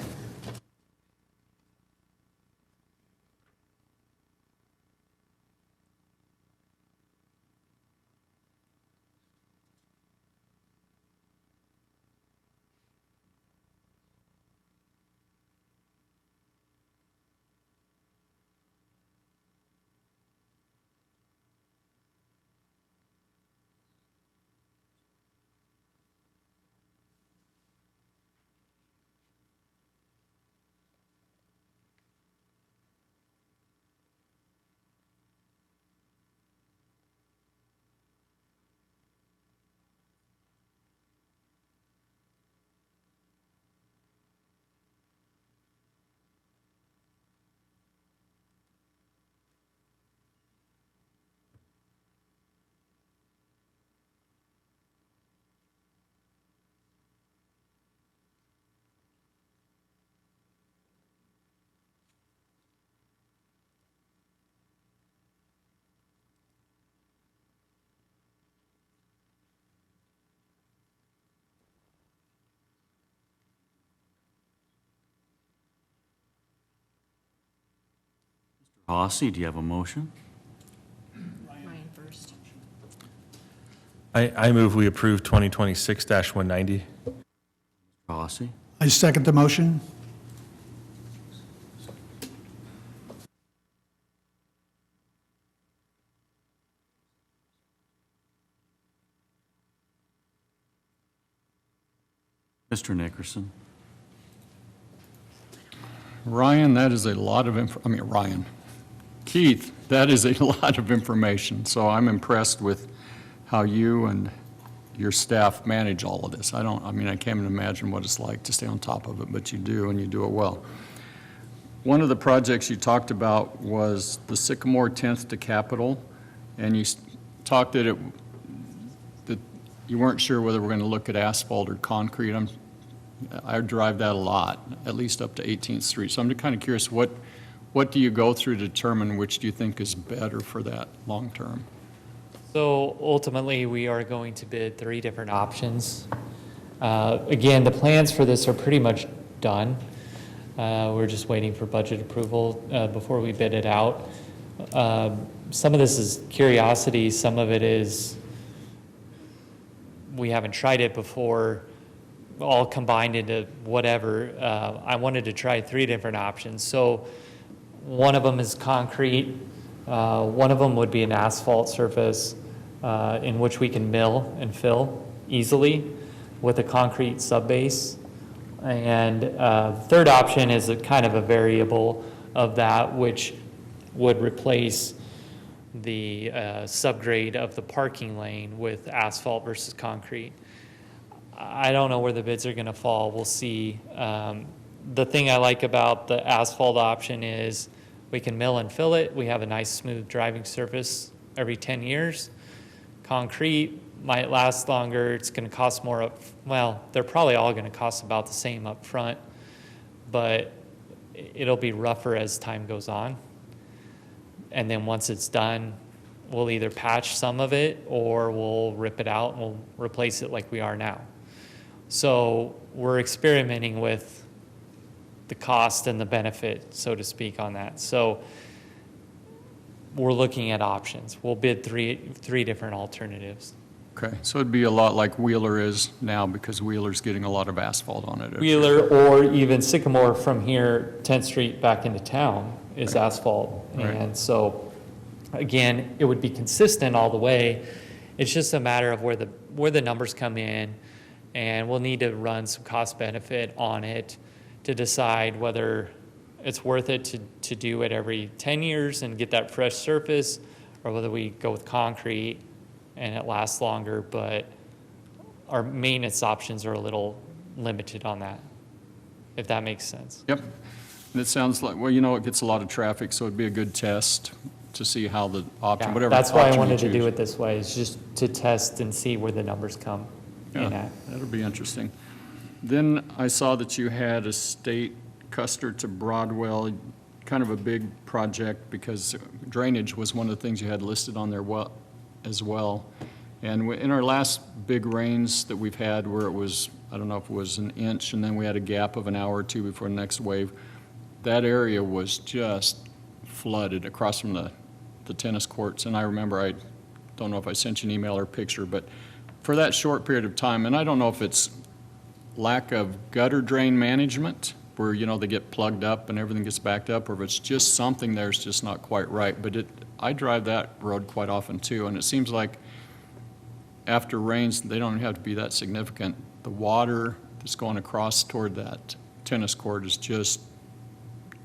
Hossie, do you have a motion? Ryan first. I move we approve 2026-190. Hossie? I second the motion. Mr. Nickerson? Ryan, that is a lot of Ryan. Keith, that is a lot of information. So I'm impressed with how you and your staff manage all of this. I can't even imagine what it's like to stay on top of it, but you do, and you do it well. One of the projects you talked about was the Sycamore 10th to Capitol, and you talked that you weren't sure whether we're going to look at asphalt or concrete. I drive that a lot, at least up to 18th Street. So I'm kind of curious, what do you go through to determine which do you think is better for that long term? So ultimately, we are going to bid 3 different options. Again, the plans for this are pretty much done. We're just waiting for budget approval before we bid it out. Some of this is curiosity, some of it is we haven't tried it before, all combined into whatever. I wanted to try 3 different options. So one of them is concrete. One of them would be an asphalt surface in which we can mill and fill easily with a concrete subbase. And third option is a kind of a variable of that, which would replace the subgrade of the parking lane with asphalt versus concrete. I don't know where the bids are going to fall. We'll see. The thing I like about the asphalt option is we can mill and fill it. We have a nice smooth driving surface every 10 years. Concrete might last longer. It's going to cost more up. Well, they're probably all going to cost about the same up front, but it'll be rougher as time goes on. And then once it's done, we'll either patch some of it or we'll rip it out and we'll replace it like we are now. So we're experimenting with the cost and the benefit, so to speak, on that. So we're looking at options. We'll bid three different alternatives. Okay, so it'd be a lot like Wheeler is now, because Wheeler's getting a lot of asphalt on it. Wheeler or even Sycamore from here, 10th Street back into town is asphalt. Right. And so, again, it would be consistent all the way. It's just a matter of where the numbers come in, and we'll need to run some cost benefit on it to decide whether it's worth it to do it every 10 years and get that fresh surface, or whether we go with concrete and it lasts longer, but our maintenance options are a little limited on that, if that makes sense. Yep. And it sounds like, well, it gets a lot of traffic, so it'd be a good test to see how the option, Yeah, whatever that's why I option you wanted to do choose. it this way, is just to test and see where the numbers come in Yeah, at. that'll be interesting. Then I saw that you had a state Custer to Broadwell, kind of a big project, because drainage was one of the things you had listed on there as well. And in our last big rains that we've had, where it was, I don't know if it was an inch, and then we had a gap of an hour or two before the next wave, that area was just flooded across from the tennis courts. And I remember, I don't know if I sent you an email or picture, but for that short period of time, and I don't know if it's lack of gutter drain management, where, they get plugged up and everything gets backed up, or if it's just something there's just not quite right. But I drive that road quite often too, and it seems like after rains, they don't have to be that significant. The water that's going across toward that tennis court is just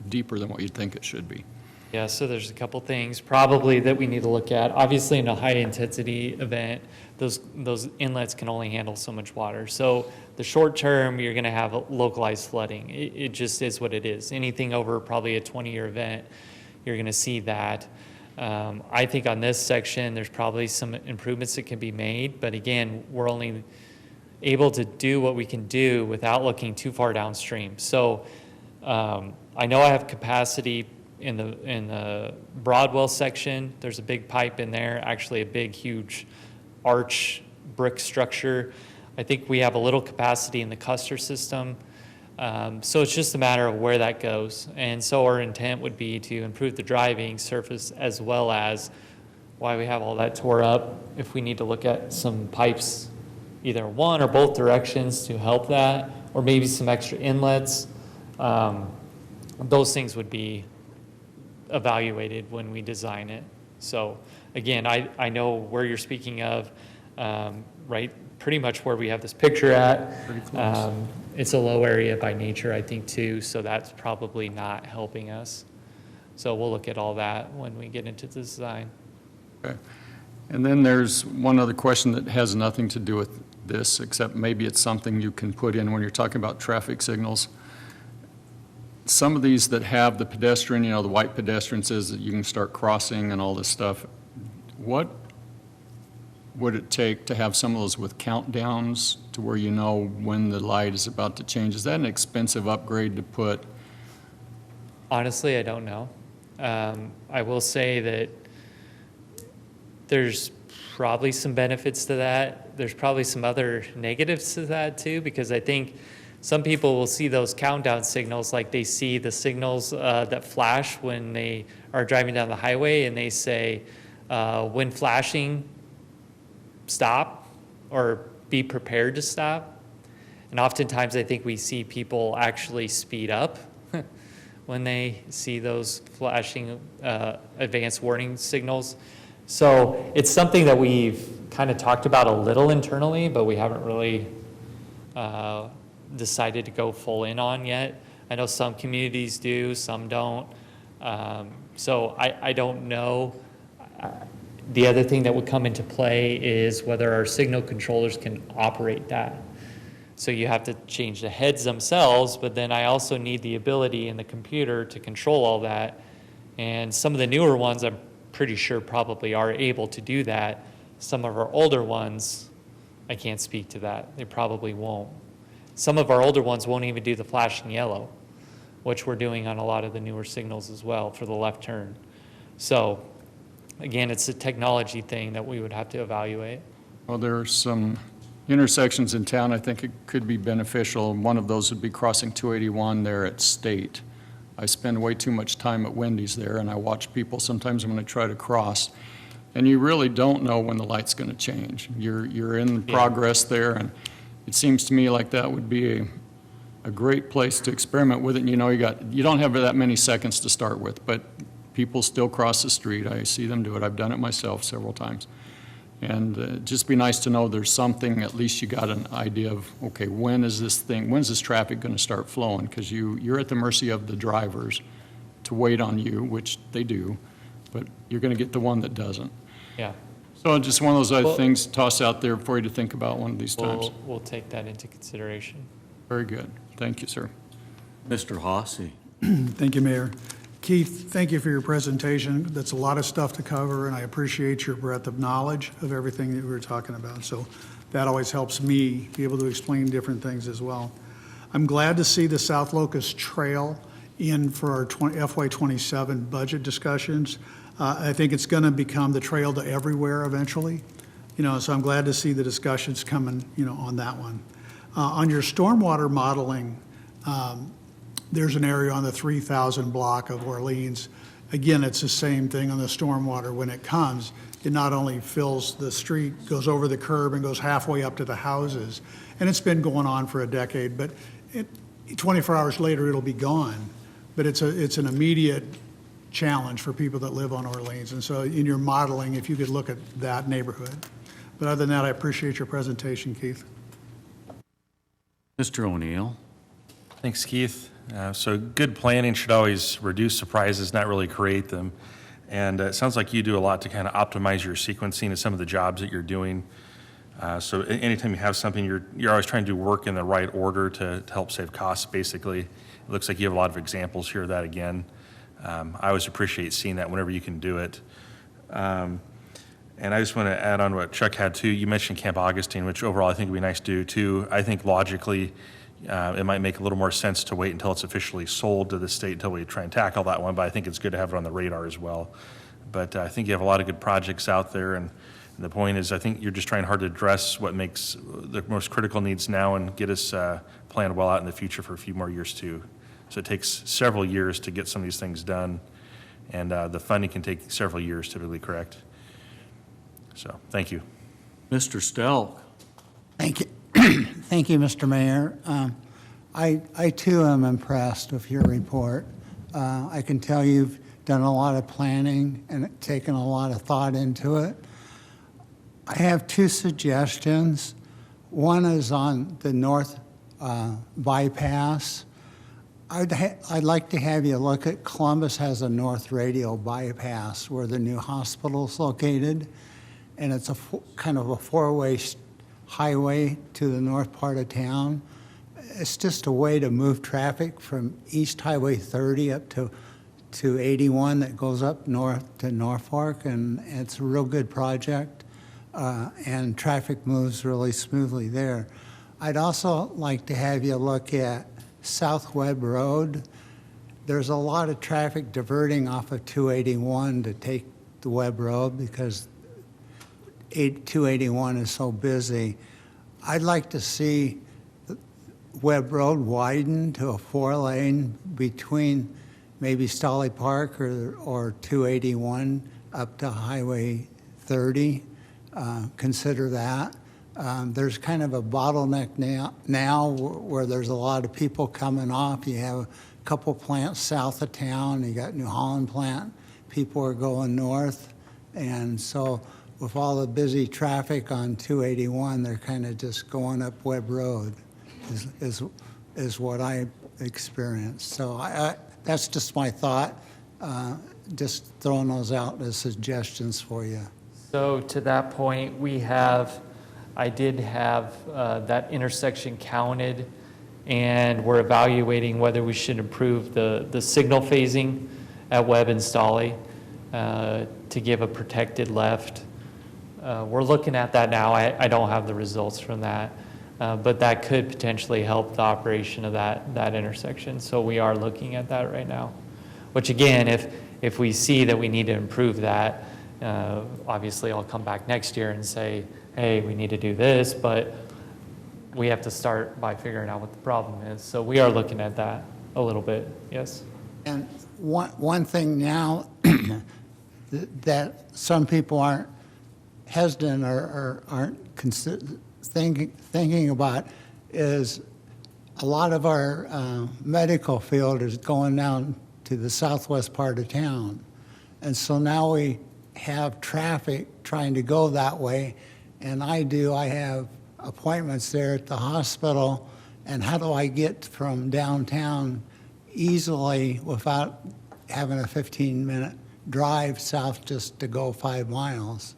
deeper than what you'd think it should be. Yeah, so there's a couple things probably that we need to look at. Obviously, in a high-intensity event, those inlets can only handle so much water. So the short term, you're going to have localized flooding. It just is what it is. Anything over probably a 20-year event, you're going to see that. I think on this section, there's probably some improvements that can be made. But again, we're only able to do what we can do without looking too far downstream. So I know I have capacity in the Broadwell section. There's a big pipe in there, actually a big, huge arch brick structure. I think we have a little capacity in the Custer system. So it's just a matter of where that goes. And so our intent would be to improve the driving surface, as well as why we have all that tore up. If we need to look at some pipes, either one or both directions to help that, or maybe some extra inlets, those things would be evaluated when we design it. So again, I know where you're speaking of, right? Pretty much where we have this picture at. Pretty close. It's a low area by nature, I think, too, so that's probably not helping us. So we'll look at all that when we get into the design. Okay. And then there's one other question that has nothing to do with this, except maybe it's something you can put in when you're talking about traffic signals. Some of these that have the pedestrian, the white pedestrian says that you can start crossing and all this stuff. What would it take to have some of those with countdowns to where you know when the light is about to change? Is that an expensive upgrade to put? Honestly, I don't know. I will say that there's probably some benefits to that. There's probably some other negatives to that too, because I think some people will see those countdown signals, like they see the signals that flash when they are driving down the highway, and they say, when flashing, stop, or be prepared to stop. And oftentimes I think we see people actually speed up when they see those flashing advanced warning signals. So it's something that we've kind of talked about a little internally, but we haven't really decided to go full in on yet. I know some communities do, some don't. So I don't know. The other thing that would come into play is whether our signal controllers can operate that. So you have to change the heads themselves, but then I also need the ability in the computer to control all that. And some of the newer ones, I'm pretty sure probably are able to do that. Some of our older ones, I can't speak to that. They probably won't. Some of our older ones won't even do the flashing yellow, which we're doing on a lot of the newer signals as well for the left turn. So again, it's a technology thing that we would have to evaluate. Well, there are some intersections in town I think it could be beneficial. One of those would be crossing 281 there at State. I spend way too much time at Wendy's there, and I watch people sometimes when I try to cross, and you really don't know when the light's going to change. You're in progress there, and it seems to me like that would be a great place to experiment with it. And you don't have that many seconds to start with, but people still cross the street. I see them do it. I've done it myself several times. And it'd just be nice to know there's something, at least you got an idea of, okay, when's this traffic going to start flowing? Because you're at the mercy of the drivers to wait on you, which they do, but you're going to get the one that doesn't. Yeah. So just one of those other things to toss out there for you to think about one of these times. We'll take that into consideration. Very good. Thank you, sir. Mr. Hossie. Thank you, Mayor. Keith, thank you for your presentation. That's a lot of stuff to cover, and I appreciate your breadth of knowledge of everything that we were talking about. So that always helps me be able to explain different things as well. I'm glad to see the South Locust Trail in for our FY27 budget discussions. I think it's going to become the trail to everywhere eventually. So I'm glad to see the discussions coming, on that one. On your stormwater modeling, there's an area on the 3000 block of Orleans. Again, it's the same thing on the stormwater. When it comes, it not only fills the street, goes over the curb and goes halfway up to the houses. And it's been going on for a decade, but 24 hours later, it'll be gone. But it's an immediate challenge for people that live on Orleans. And so in your modeling, if you could look at that neighborhood. But other than that, I appreciate your presentation, Keith. Mr. O'Neill. Thanks, Keith. So good planning should always reduce surprises, not really create them. And it sounds like you do a lot to kind of optimize your sequencing of some of the jobs that you're doing. So anytime you have something, you're always trying to do work in the right order to help save costs, basically. It looks like you have a lot of examples here of that again. I always appreciate seeing that whenever you can do it. And I just want to add on what Chuck had too. You mentioned Camp Augustine, which overall I think would be nice to do too. I think logically, it might make a little more sense to wait until it's officially sold to the state until we try and tackle that one, but I think it's good to have it on the radar as well. But I think you have a lot of good projects out there, and the point is I think you're just trying hard to address what makes the most critical needs now and get us planned well out in the future for a few more years too. So it takes several years to get some of these things done, and the funding can take several years typically, correct? So thank you. Mr. Stelk. Thank you. Thank you, Mr. Mayor. I too am impressed with your report. I can tell you've done a lot of planning and taken a lot of thought into it. I have two suggestions. One is on the north bypass. I'd like to have you look at Columbus has a north radial bypass where the new hospital is located, and it's a kind of a four-way highway to the north part of town. It's just a way to move traffic from East Highway 30 up to 81 that goes up north to Norfolk, and it's a real good project, and traffic moves really smoothly there. I'd also like to have you look at South Webb Road. There's a lot of traffic diverting off of 281 to take the Webb Road because 281 is so busy. I'd like to see Webb Road widened to a 4-lane between maybe Stolly Park or 281 up to Highway 30. Consider that. There's kind of a bottleneck now where there's a lot of people coming off. You have a couple plants south of town. You got New Holland plant. People are going north. And so with all the busy traffic on 281, they're kind of just going up Webb Road is what I experienced. So that's just my thought. Just throwing those out as suggestions for you. So to that point, I did have that intersection counted, and we're evaluating whether we should improve the signal phasing at Webb and Stolly to give a protected left. We're looking at that now. I don't have the results from that, but that could potentially help the operation of that intersection. So we are looking at that right now, which again, if we see that we need to improve that, obviously I'll come back next year and say, hey, we need to do this, but we have to start by figuring out what the problem is. So we are looking at that a little bit, yes. And one thing now that some people aren't hesitant or aren't thinking about is a lot of our medical field is going down to the southwest part of town. And so now we have traffic trying to go that way. And I have appointments there at the hospital. And how do I get from downtown easily without having a 15-minute drive south just to go 5 miles?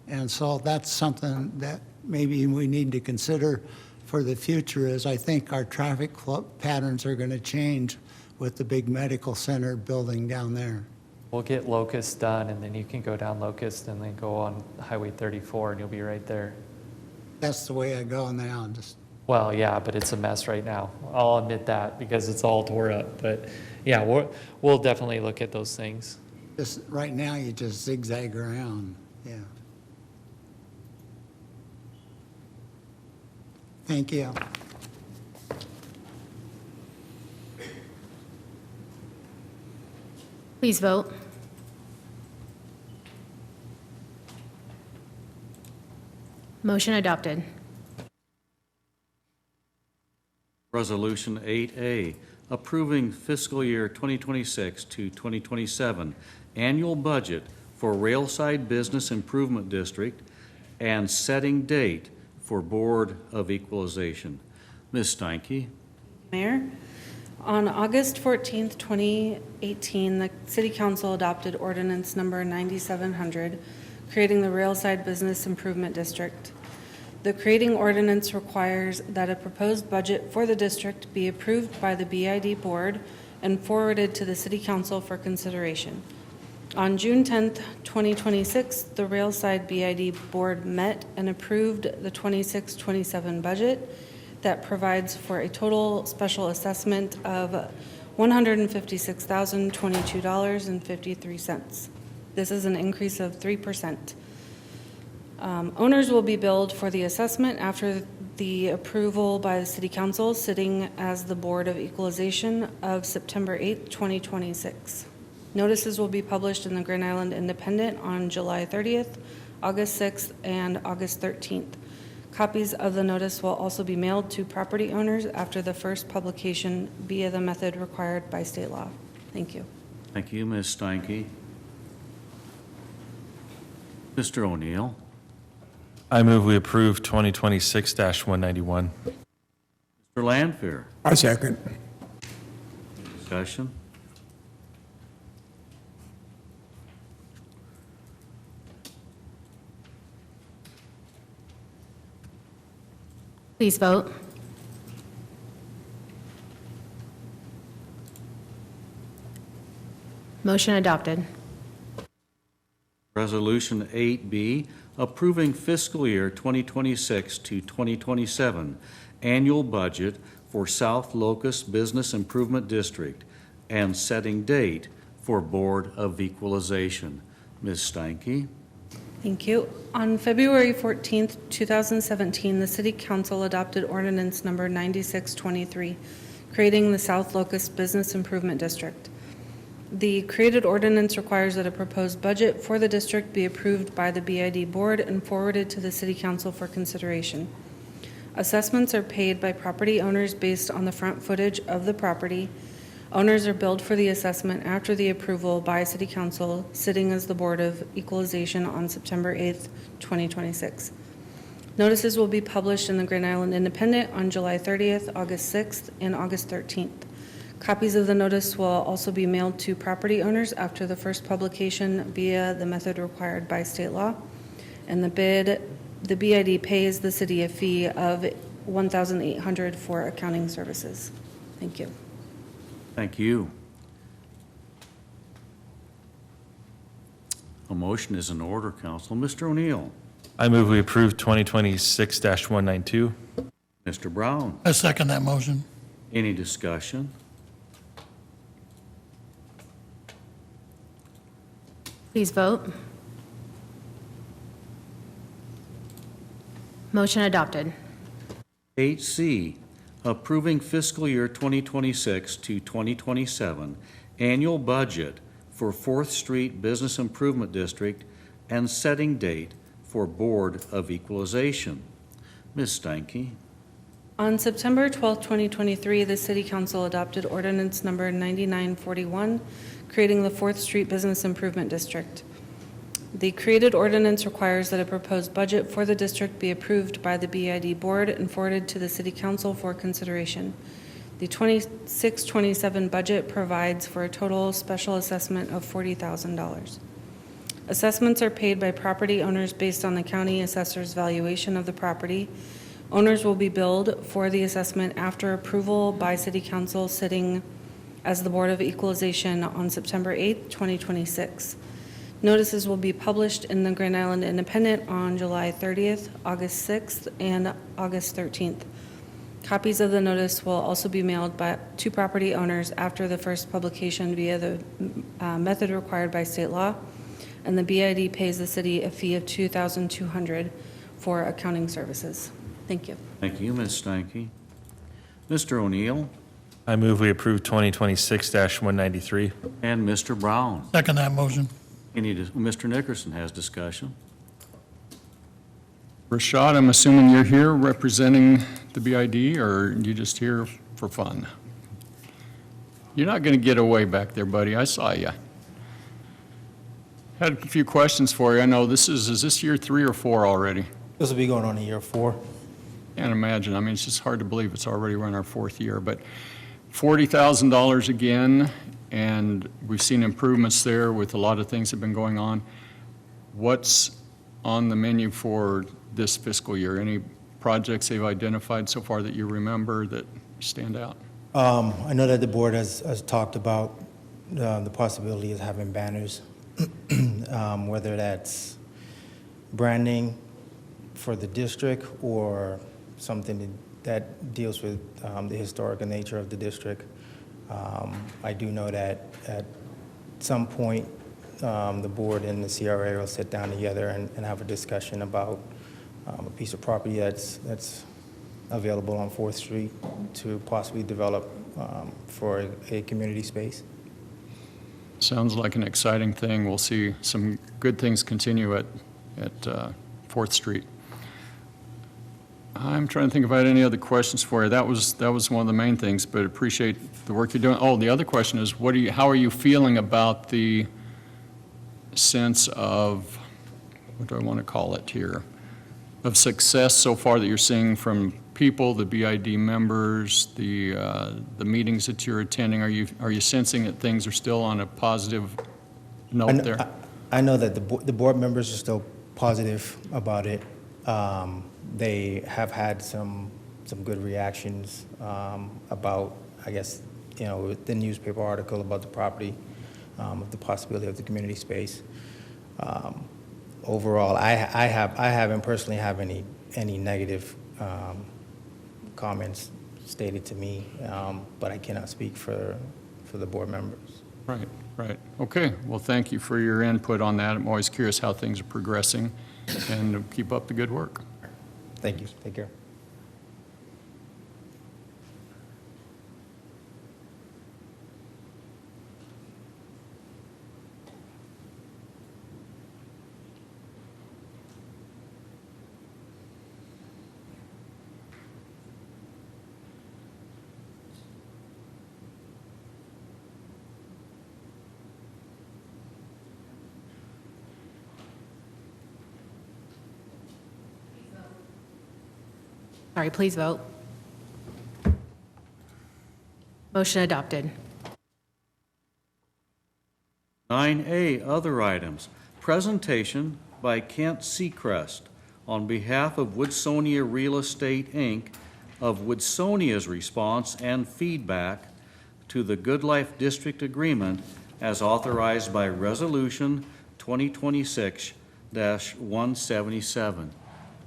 And so that's something that maybe we need to consider for the future, is I think our traffic patterns are going to change with the big medical center building down there. We'll get Locust done, and then you can go down Locust and then go on Highway 34, and you'll be right there. That's the way I go now. Well, yeah, but it's a mess right now. I'll admit that because it's all tore up. But yeah, we'll definitely look at those things. Just right now, you just zigzag around. Yeah. Thank you. Please vote. Motion adopted. Resolution 8A, approving fiscal year 2026 to 2027 annual budget for Railside Business Improvement District and setting date for Board of Equalization. Ms. Steinke. Mayor, on August 14th, 2018, the City Council adopted ordinance number 9700, creating the Railside Business Improvement District. The creating ordinance requires that a proposed budget for the district be approved by the BID Board and forwarded to the City Council for consideration. On June 10th, 2026, the Railside BID Board met and approved the 26-27 budget that provides for a total special assessment of $156,022.53. This is an increase of 3%. Owners will be billed for the assessment after the approval by the City Council, sitting as the Board of Equalization of September 8th, 2026. Notices will be published in the Grand Island Independent on July 30th, August 6th, and August 13th. Copies of the notice will also be mailed to property owners after the first publication via the method required by state law. Thank you. Thank you, Ms. Steinke. Mr. O'Neill. I move we approve 2026-191. Mr. Lanfair. I second. Discussion? Please vote. Motion adopted. Resolution 8B, approving fiscal year 2026 to 2027 annual budget for South Locust Business Improvement District and setting date for Board of Equalization. Ms. Steinke. Thank you. On February 14th, 2017, the City Council adopted ordinance number 9623, creating the South Locust Business Improvement District. The created ordinance requires that a proposed budget for the district be approved by the BID board and forwarded to the City Council for consideration. Assessments are paid by property owners based on the front footage of the property. Owners are billed for the assessment after the approval by City Council, sitting as the Board of Equalization on September 8th, 2026. Notices will be published in the Grand Island Independent on July 30th, August 6th, and August 13th. Copies of the notice will also be mailed to property owners after the first publication via the method required by state law. And the BID pays the city a fee of $1,800 for accounting services. Thank you. Thank you. A motion is in order, Council. Mr. O'Neill. I move we approve 2026-192. Mr. Brown. I second that motion. Any discussion? Please vote. Motion adopted. 8C, approving fiscal year 2026 to 2027 annual budget for 4th Street Business Improvement District and setting date for Board of Equalization. Ms. Steinke. On September 12, 2023, the City Council adopted ordinance number 9941, creating the 4th Street Business Improvement District. The created ordinance requires that a proposed budget for the district be approved by the BID board and forwarded to the City Council for consideration. The 26-27 budget provides for a total special assessment of $40,000. Assessments are paid by property owners based on the county assessor's valuation of the property. Owners will be billed for the assessment after approval by City Council, sitting as the Board of Equalization on September 8, 2026. Notices will be published in the Grand Island Independent on July 30th, August 6th, and August 13th. Copies of the notice will also be mailed to property owners after the first publication via the method required by state law, and the BID pays the city a fee of $2,200 for accounting services. Thank you. Thank you, Ms. Steinke. Mr. O'Neill. I move we approve 2026-193. And Mr. Brown. Second that motion. Mr. Nickerson has discussion. Rashad, I'm assuming you're here representing the BID, or are you just here for fun? You're not going to get away back there, buddy. I saw you. Had a few questions for you. I know is this year 3 or 4 already? This will be going on to year 4. Can't imagine. I mean, it's just hard to believe it's already run our 4th year, but $40,000 again, and we've seen improvements there with a lot of things that have been going on. What's on the menu for this fiscal year? Any projects they've identified so far that you remember that stand out? I know that the board has talked about the possibility of having banners, whether that's branding for the district or something that deals with the historical nature of the district. I do know that at some point, the board and the CRA will sit down together and have a discussion about a piece of property that's available on 4th Street to possibly develop for a community space. Sounds like an exciting thing. We'll see some good things continue at 4th Street. I'm trying to think if I had any other questions for you. That was one of the main things, but appreciate the work you're doing. Oh, the other question is, how are you feeling about the sense of, what do I want to call it here, of success so far that you're seeing from people, the BID members, the meetings that you're attending? Are you sensing that things are still on a positive note there? I know that the board members are still positive about it. They have had some good reactions about, I guess, the newspaper article about the property, of the possibility of the community space. Overall, I haven't personally have any negative comments stated to me, but I cannot speak for the board members. Right. Right. Okay. Well, thank you for your input on that. I'm always curious how things are progressing, and keep up the good work. Thank you. Take care. Sorry, please vote. Motion adopted. 9A, other items. Presentation by Kent Seacrest on behalf of Woodsonia Real Estate, Inc., of Woodsonia's response and feedback to the Good Life District Agreement as authorized by Resolution 2026-177. Mr.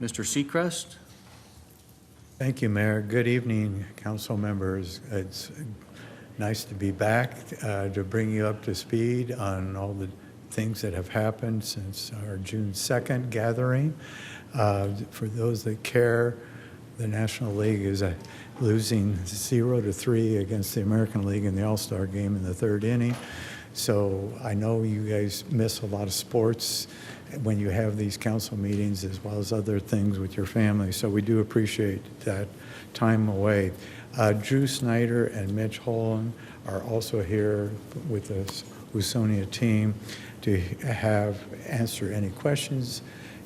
Seacrest? Thank you, Mayor. Good evening, council members. It's nice to be back to bring you up to speed on all the things that have happened since our June 2nd gathering. For those that care, the National League is losing 0-3 against the American League in the All-Star game in the third inning. So I know you guys miss a lot of sports when you have these council meetings as well as other things with your family. So we do appreciate that time away. Drew Snyder and Mitch Holland are also here with the Woodsonia team to answer any questions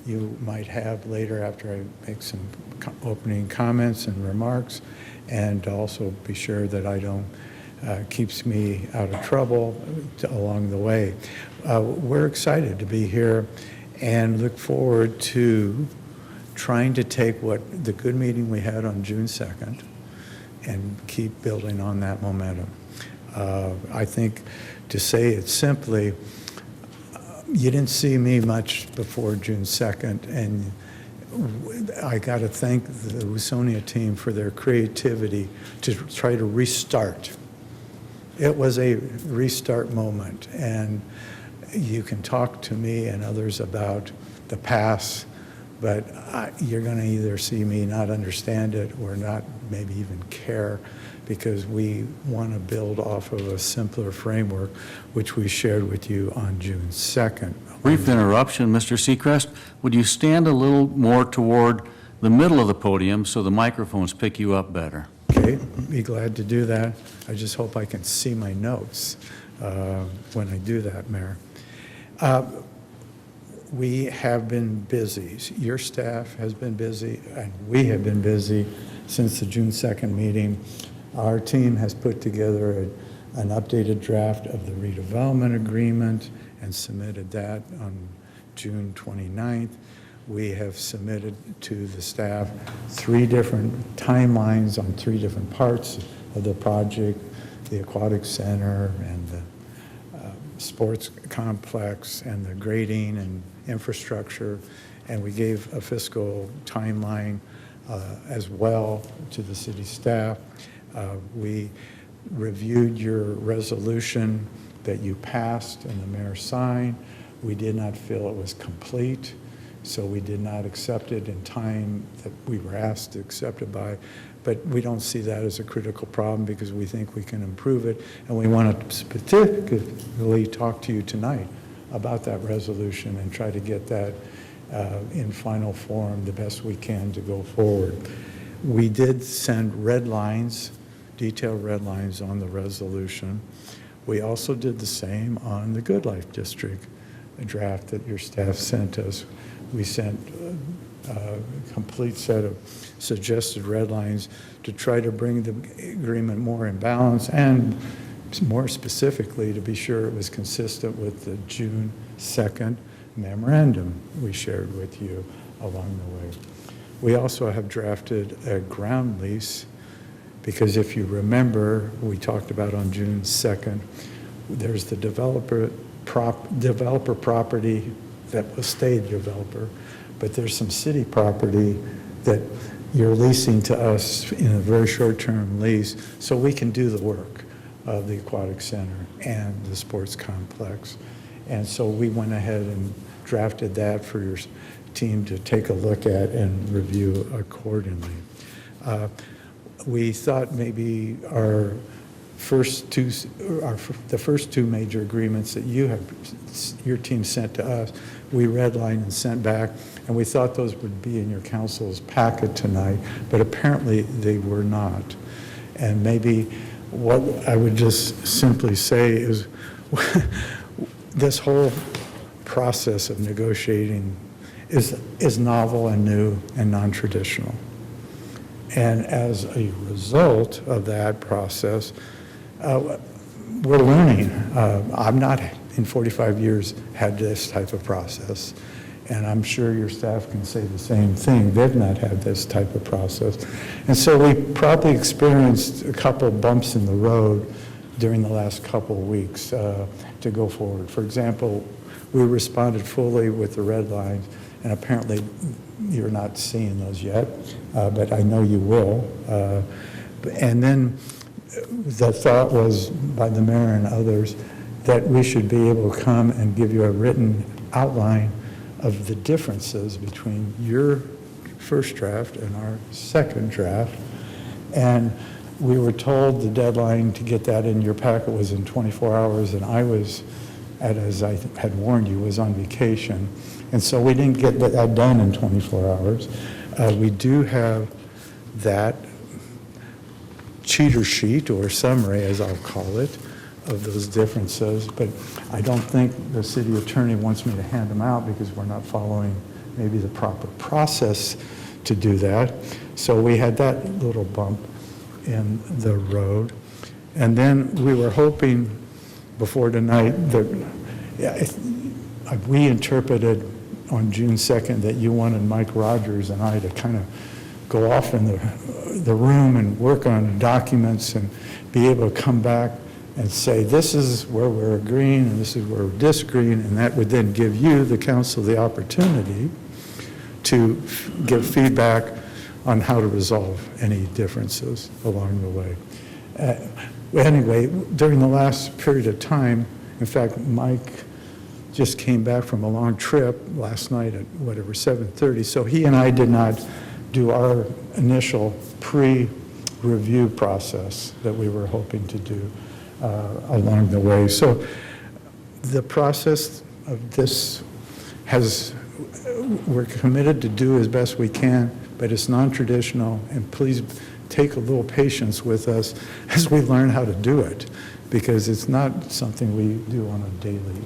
you might have later after I make some opening comments and remarks, and also be sure that I don't keeps me out of trouble along the way. We're excited to be here and look forward to trying to take what the good meeting we had on June 2nd and keep building on that momentum. I think, to say it simply, you didn't see me much before June 2nd, and I got to thank the Woodsonia team for their creativity to try to restart. It was a restart moment, and you can talk to me and others about the past, but you're going to either see me not understand it or not maybe even care, because we want to build off of a simpler framework, which we shared with you on June 2nd. Brief interruption, Mr. Seacrest. Would you stand a little more toward the middle of the podium so the microphones pick you up better? Okay, be glad to do that. I just hope I can see my notes when I do that, Mayor. We have been busy. Your staff has been busy, and we have been busy since the June 2nd meeting. Our team has put together an updated draft of the redevelopment agreement and submitted that on June 29th. We have submitted to the staff 3 different timelines on 3 different parts of the project, the aquatic center and the sports complex and the grading and infrastructure, and we gave a fiscal timeline as well to the city staff. We reviewed your resolution that you passed and the mayor signed. We did not feel it was complete, so we did not accept it in time that we were asked to accept it by. But we don't see that as a critical problem because we think we can improve it, and we want to specifically talk to you tonight about that resolution and try to get that in final form the best we can to go forward. We did send red lines, detailed red lines on the resolution. We also did the same on the Good Life District, a draft that your staff sent us. We sent a complete set of suggested red lines to try to bring the agreement more in balance, and more specifically to be sure it was consistent with the June 2nd memorandum we shared with you along the way. We also have drafted a ground lease, because if you remember, we talked about on June 2nd, there's the developer property that will stay developer, but there's some city property that you're leasing to us in a very short-term lease so we can do the work. of the aquatic center and the sports complex. And so we went ahead and drafted that for your team to take a look at and review accordingly. We thought maybe the first two major agreements that your team sent to us, we redlined and sent back, and we thought those would be in your council's packet tonight, but apparently they were not. And maybe what I would just simply say is this whole process of negotiating is novel and new and non-traditional. And as a result of that process, we're learning. I'm not, in 45 years, had this type of process. And I'm sure your staff can say the same thing. They've not had this type of process. And so we probably experienced a couple bumps in the road during the last couple of weeks to go forward. For example, we responded fully with the red lines, and apparently you're not seeing those yet, but I know you will. And then the thought was by the mayor and others that we should be able to come and give you a written outline of the differences between your first draft and our second draft. And we were told the deadline to get that in your packet was in 24 hours, and I was, as I had warned you, was on vacation. And so we didn't get that done in 24 hours. We do have that cheater sheet, or summary, as I'll call it, of those differences, but I don't think the city attorney wants me to hand them out because we're not following maybe the proper process to do that. So we had that little bump in the road. And then we were hoping before tonight that we interpreted on June 2nd that you wanted Mike Rogers and I to kind of go off in the room and work on documents and be able to come back and say, this is where we're agreeing and this is where we're disagreeing, and that would then give you, the council, the opportunity to give feedback on how to resolve any differences along the way. Anyway, during the last period of time, in fact, Mike just came back from a long trip last night at whatever, 7:30, so he and I did not do our initial pre-review process that we were hoping to do along the way. So the process of this we're committed to do as best we can, but it's non-traditional, and please take a little patience with us as we learn how to do it, because it's not something we do on a daily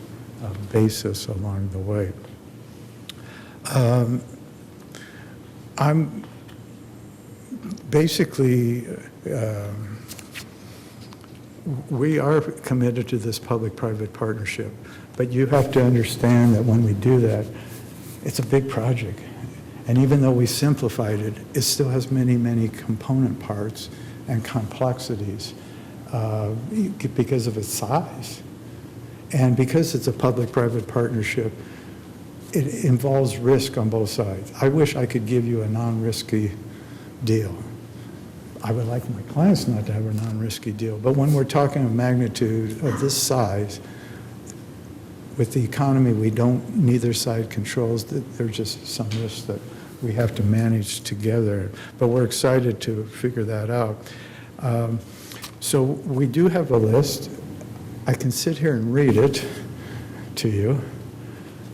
basis along the way. I'm basically, we are committed to this public-private partnership, but you have to understand that when we do that, it's a big project. And even though we simplified it, it still has many, many component parts and complexities because of its size. And because it's a public-private partnership, it involves risk on both sides. I wish I could give you a non-risky deal. I would like my clients not to have a non-risky deal, but when we're talking of magnitude of this size, with the economy neither side controls, there's just some risks that we have to manage together, but we're excited to figure that out. So we do have a list. I can sit here and read it to you.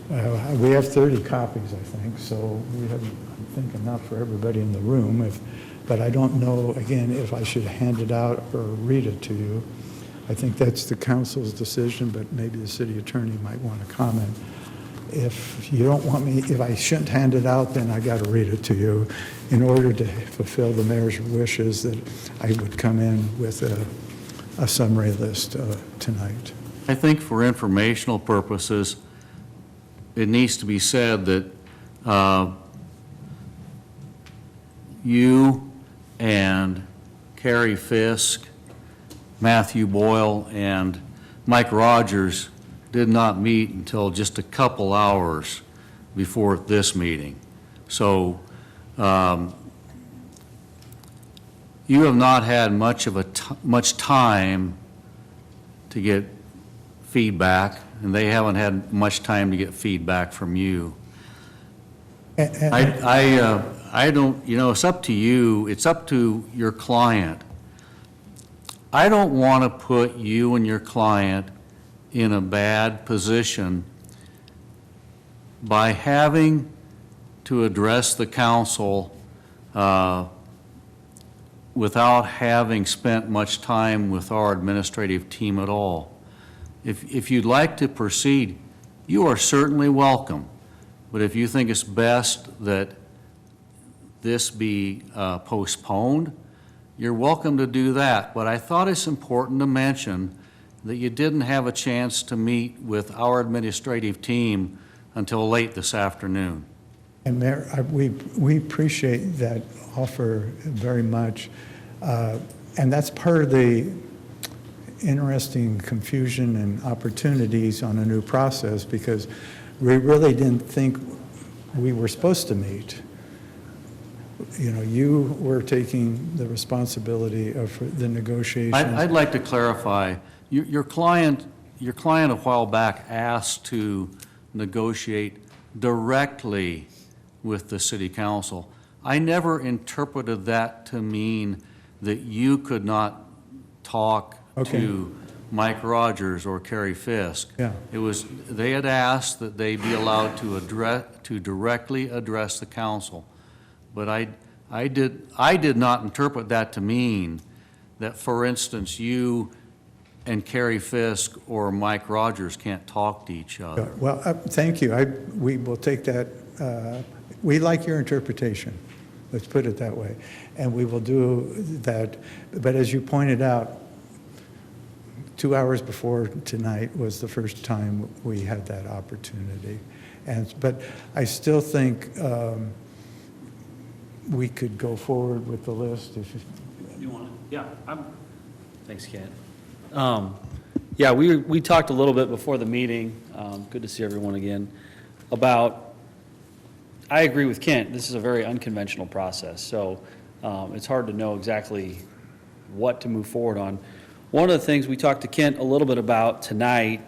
We have 30 copies, I think, so we have, I think, enough for everybody in the room. But I don't know, again, if I should hand it out or read it to you. I think that's the council's decision, but maybe the city attorney might want to comment. If you don't want me, if I shouldn't hand it out, then I got to read it to you in order to fulfill the mayor's wishes that I would come in with a summary list tonight. I think for informational purposes, it needs to be said that you and Carrie Fisk, Matthew Boyle, and Mike Rogers did not meet until just a couple hours before this meeting. So you have not had much time to get feedback, and they haven't had much time to get feedback from you. I don't, it's up to you, it's up to your client. I don't want to put you and your client in a bad position by having to address the council without having spent much time with our administrative team at all. If you'd like to proceed, you are certainly welcome. But if you think it's best that this be postponed, you're welcome to do that. But I thought it's important to mention that you didn't have a chance to meet with our administrative team until late this afternoon. And Mayor, we appreciate that offer very much. And that's part of the interesting confusion and opportunities on a new process, because we really didn't think we were supposed to meet. You were taking the responsibility of the negotiations. I'd like to clarify, your client a while back asked to negotiate directly with the city council. I never interpreted that to mean that you could not talk to Mike Rogers or Kerry Fisk. Yeah. They had asked that they be allowed to directly address the council. But I did not interpret that to mean that, for instance, you and Kerry Fisk or Mike Rogers can't talk to each other. Well, thank you. We will take that. We like your interpretation. Let's put it that way. And we will do that. But as you pointed out, 2 hours before tonight was the first time we had that opportunity. But I still think we could go forward with the list if you want to. Yeah, thanks, Kent. Yeah, we talked a little bit before the meeting. Good to see everyone again. I agree with Kent. This is a very unconventional process, so it's hard to know exactly what to move forward on. One of the things we talked to Kent a little bit about tonight,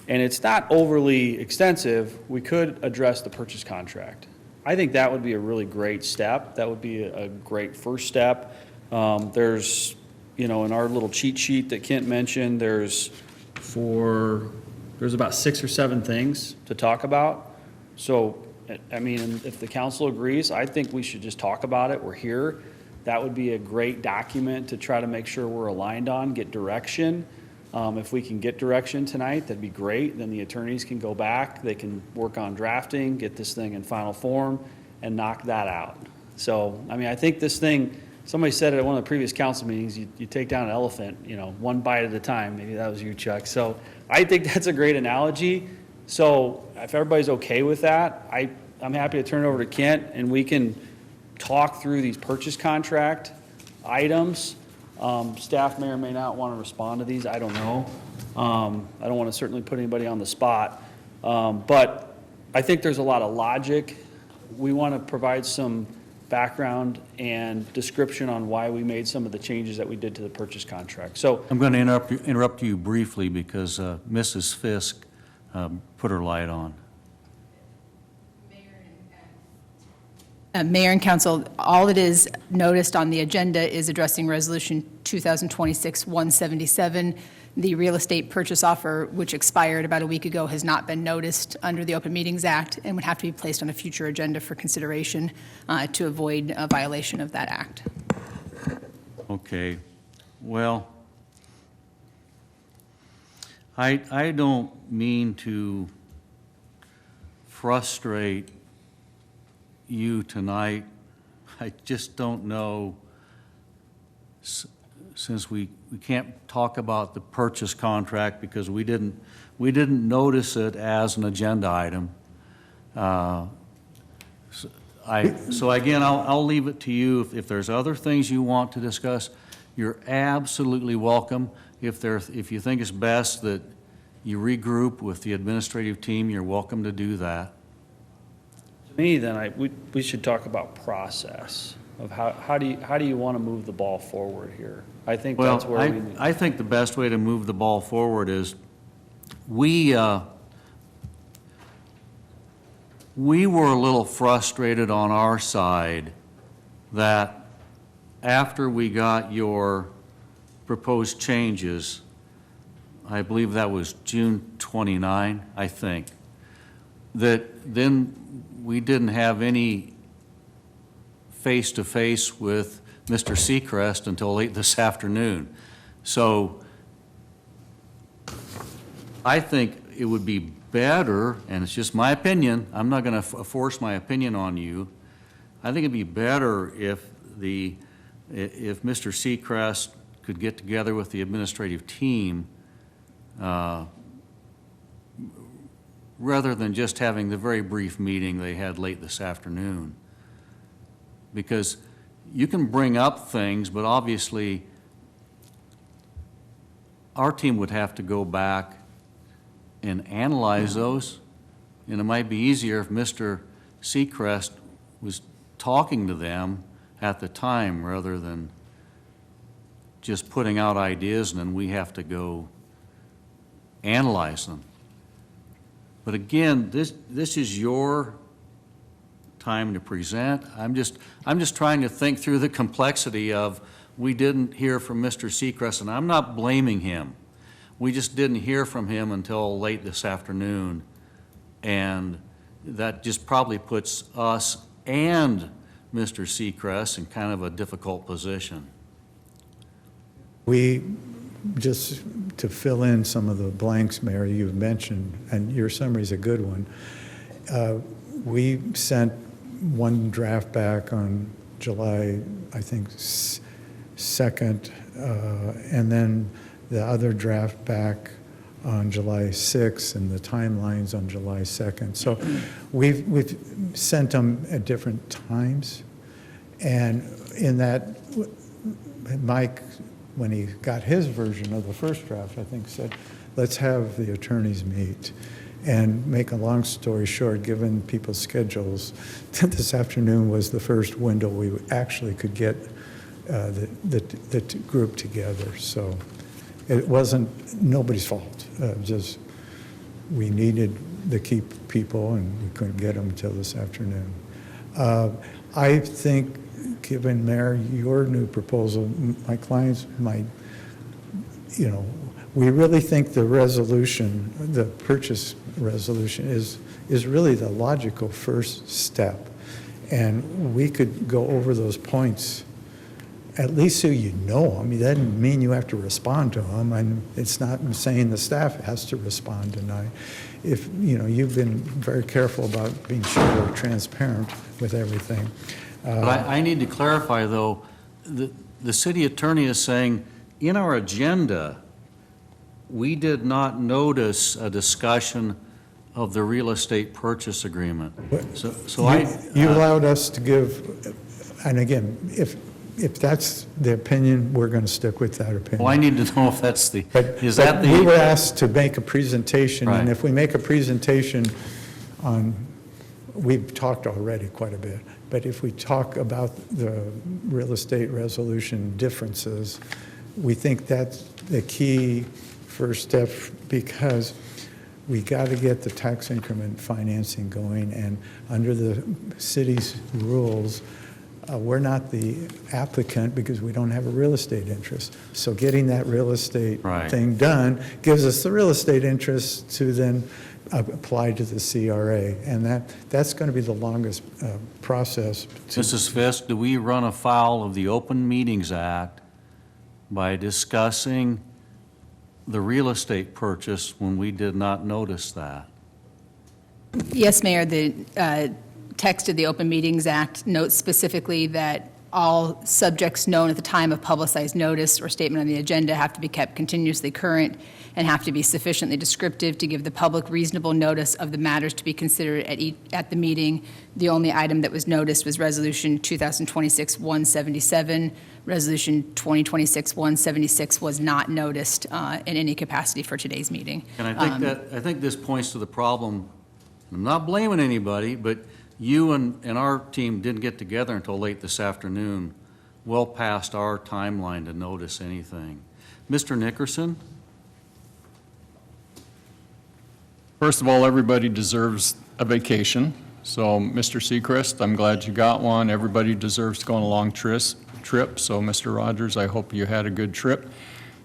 and it's not overly extensive, we could address the purchase contract. I think that would be a really great step. That would be a great first step. There's, in our little cheat sheet that Kent mentioned, there's about 6 or 7 things to talk about. So, I mean, if the council agrees, I think we should just talk about it. We're here. That would be a great document to try to make sure we're aligned on, get direction. If we can get direction tonight, that'd be great. Then the attorneys can go back. They can work on drafting, get this thing in final form, and knock that out. So, I mean, I think this thing, somebody said it at one of the previous council meetings, you take down an elephant, one bite at a time. Maybe that was you, Chuck. So I think that's a great analogy. So if everybody's okay with that, I'm happy to turn it over to Kent, and we can talk through these purchase contract items. Staff may or may not want to respond to these. I don't know. I don't want to certainly put anybody on the spot. But I think there's a lot of logic. We want to provide some background and description on why we made some of the changes that we did to the purchase contract. So I'm going to interrupt you briefly because Mrs. Fisk put her light on. Mayor and Council, all that is noticed on the agenda is addressing Resolution 2026-177. The real estate purchase offer, which expired about a week ago, has not been noticed under the Open Meetings Act and would have to be placed on a future agenda for consideration to avoid a violation of that act. Okay. Well, I don't mean to frustrate you tonight. I just don't know, since we can't talk about the purchase contract because we didn't notice it as an agenda item. So again, I'll leave it to you. If there's other things you want to discuss, you're absolutely welcome. If you think it's best that you regroup with the administrative team, you're welcome to do that. to me, then we should talk about process. of how do you want to move the ball forward here? I think Well, that's where we need. I think the best way to move the ball forward is we were a little frustrated on our side that after we got your proposed changes, I believe that was June 29, I think, that then we didn't have any face-to-face with Mr. Seacrest until late this afternoon. So I think it would be better, and it's just my opinion, I'm not going to force my opinion on you. I think it'd be better if Mr. Seacrest could get together with the administrative team rather than just having the very brief meeting they had late this afternoon. Because you can bring up things, but obviously our team would have to go back and analyze those, and it might be easier if Mr. Seacrest was talking to them at the time rather than just putting out ideas and then we have to go analyze them. But again, this is your time to present. I'm just trying to think through the complexity of we didn't hear from Mr. Seacrest, and I'm not blaming him. We just didn't hear from him until late this afternoon, and that just probably puts us and Mr. Seacrest in kind of a difficult position. We, just to fill in some of the blanks, Mayor, you've mentioned, and your summary is a good one, we sent one draft back on July, I think, 2nd, and then the other draft back on July 6th, and the timelines on July 2nd. So we've sent them at different times, and in that, Mike, when he got his version of the first draft, I think said, let's have the attorneys meet. And make a long story short, given people's schedules, this afternoon was the first window we actually could get the group together. So it wasn't nobody's fault. Just we needed the key people, and we couldn't get them until this afternoon. I think, given, Mayor, your new proposal, my clients might, we really think the resolution, the purchase resolution is really the logical first step. And we could go over those points, at least so you know them. It doesn't mean you have to respond to them, and it's not saying the staff has to respond tonight. If, you've been very careful about being sure we're transparent with everything. But I need to clarify, though, the city attorney is saying, in our agenda, we did not notice a discussion of the real estate purchase agreement. You allowed us to give, and again, if that's the opinion, we're going to stick with that opinion. Well, I need to know if that's the, We were asked to make a presentation, Right. and if we make a presentation on, we've talked already quite a bit, but if we talk about the real estate resolution differences, we think that's the key first step, because we got to get the tax increment financing going, and under the city's rules, we're not the applicant because we don't have a real estate interest. So getting that real estate thing done gives us the real estate interest to then apply to the CRA, and that's going to be the longest process. Mrs. Fisk, do we run afoul of the Open Meetings Act by discussing the real estate purchase when we did not notice that? Yes, Mayor, the text of the Open Meetings Act notes specifically that all subjects known at the time of publicized notice or statement on the agenda have to be kept continuously current and have to be sufficiently descriptive to give the public reasonable notice of the matters to be considered at the meeting. The only item that was noticed was Resolution 2026-177. Resolution 2026-176 was not noticed in any capacity for today's meeting. And I think this points to the problem. I'm not blaming anybody, but You and our team didn't get together until late this afternoon, well past our timeline to notice anything. Mr. Nickerson? First of all, everybody deserves a vacation. So, Mr. Seacrest, I'm glad you got one. Everybody deserves to go on a long trip. So, Mr. Rogers, I hope you had a good trip.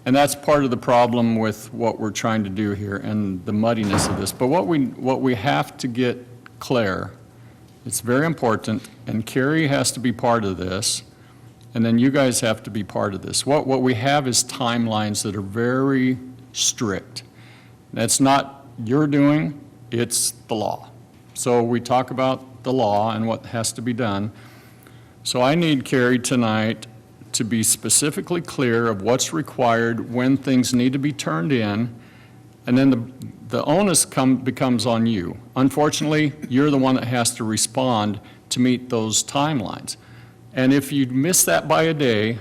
And that's part of the problem with what we're trying to do here and the muddiness of this. But what we have to get clear, it's very important, and Carrie has to be part of this, and then you guys have to be part of this. What we have is timelines that are very strict. That's not your doing, it's the law. So we talk about the law and what has to be done. So I need Carrie tonight to be specifically clear of what's required, when things need to be turned in, and then the onus becomes on you. Unfortunately, you're the one that has to respond to meet those timelines. And if you miss that by a day,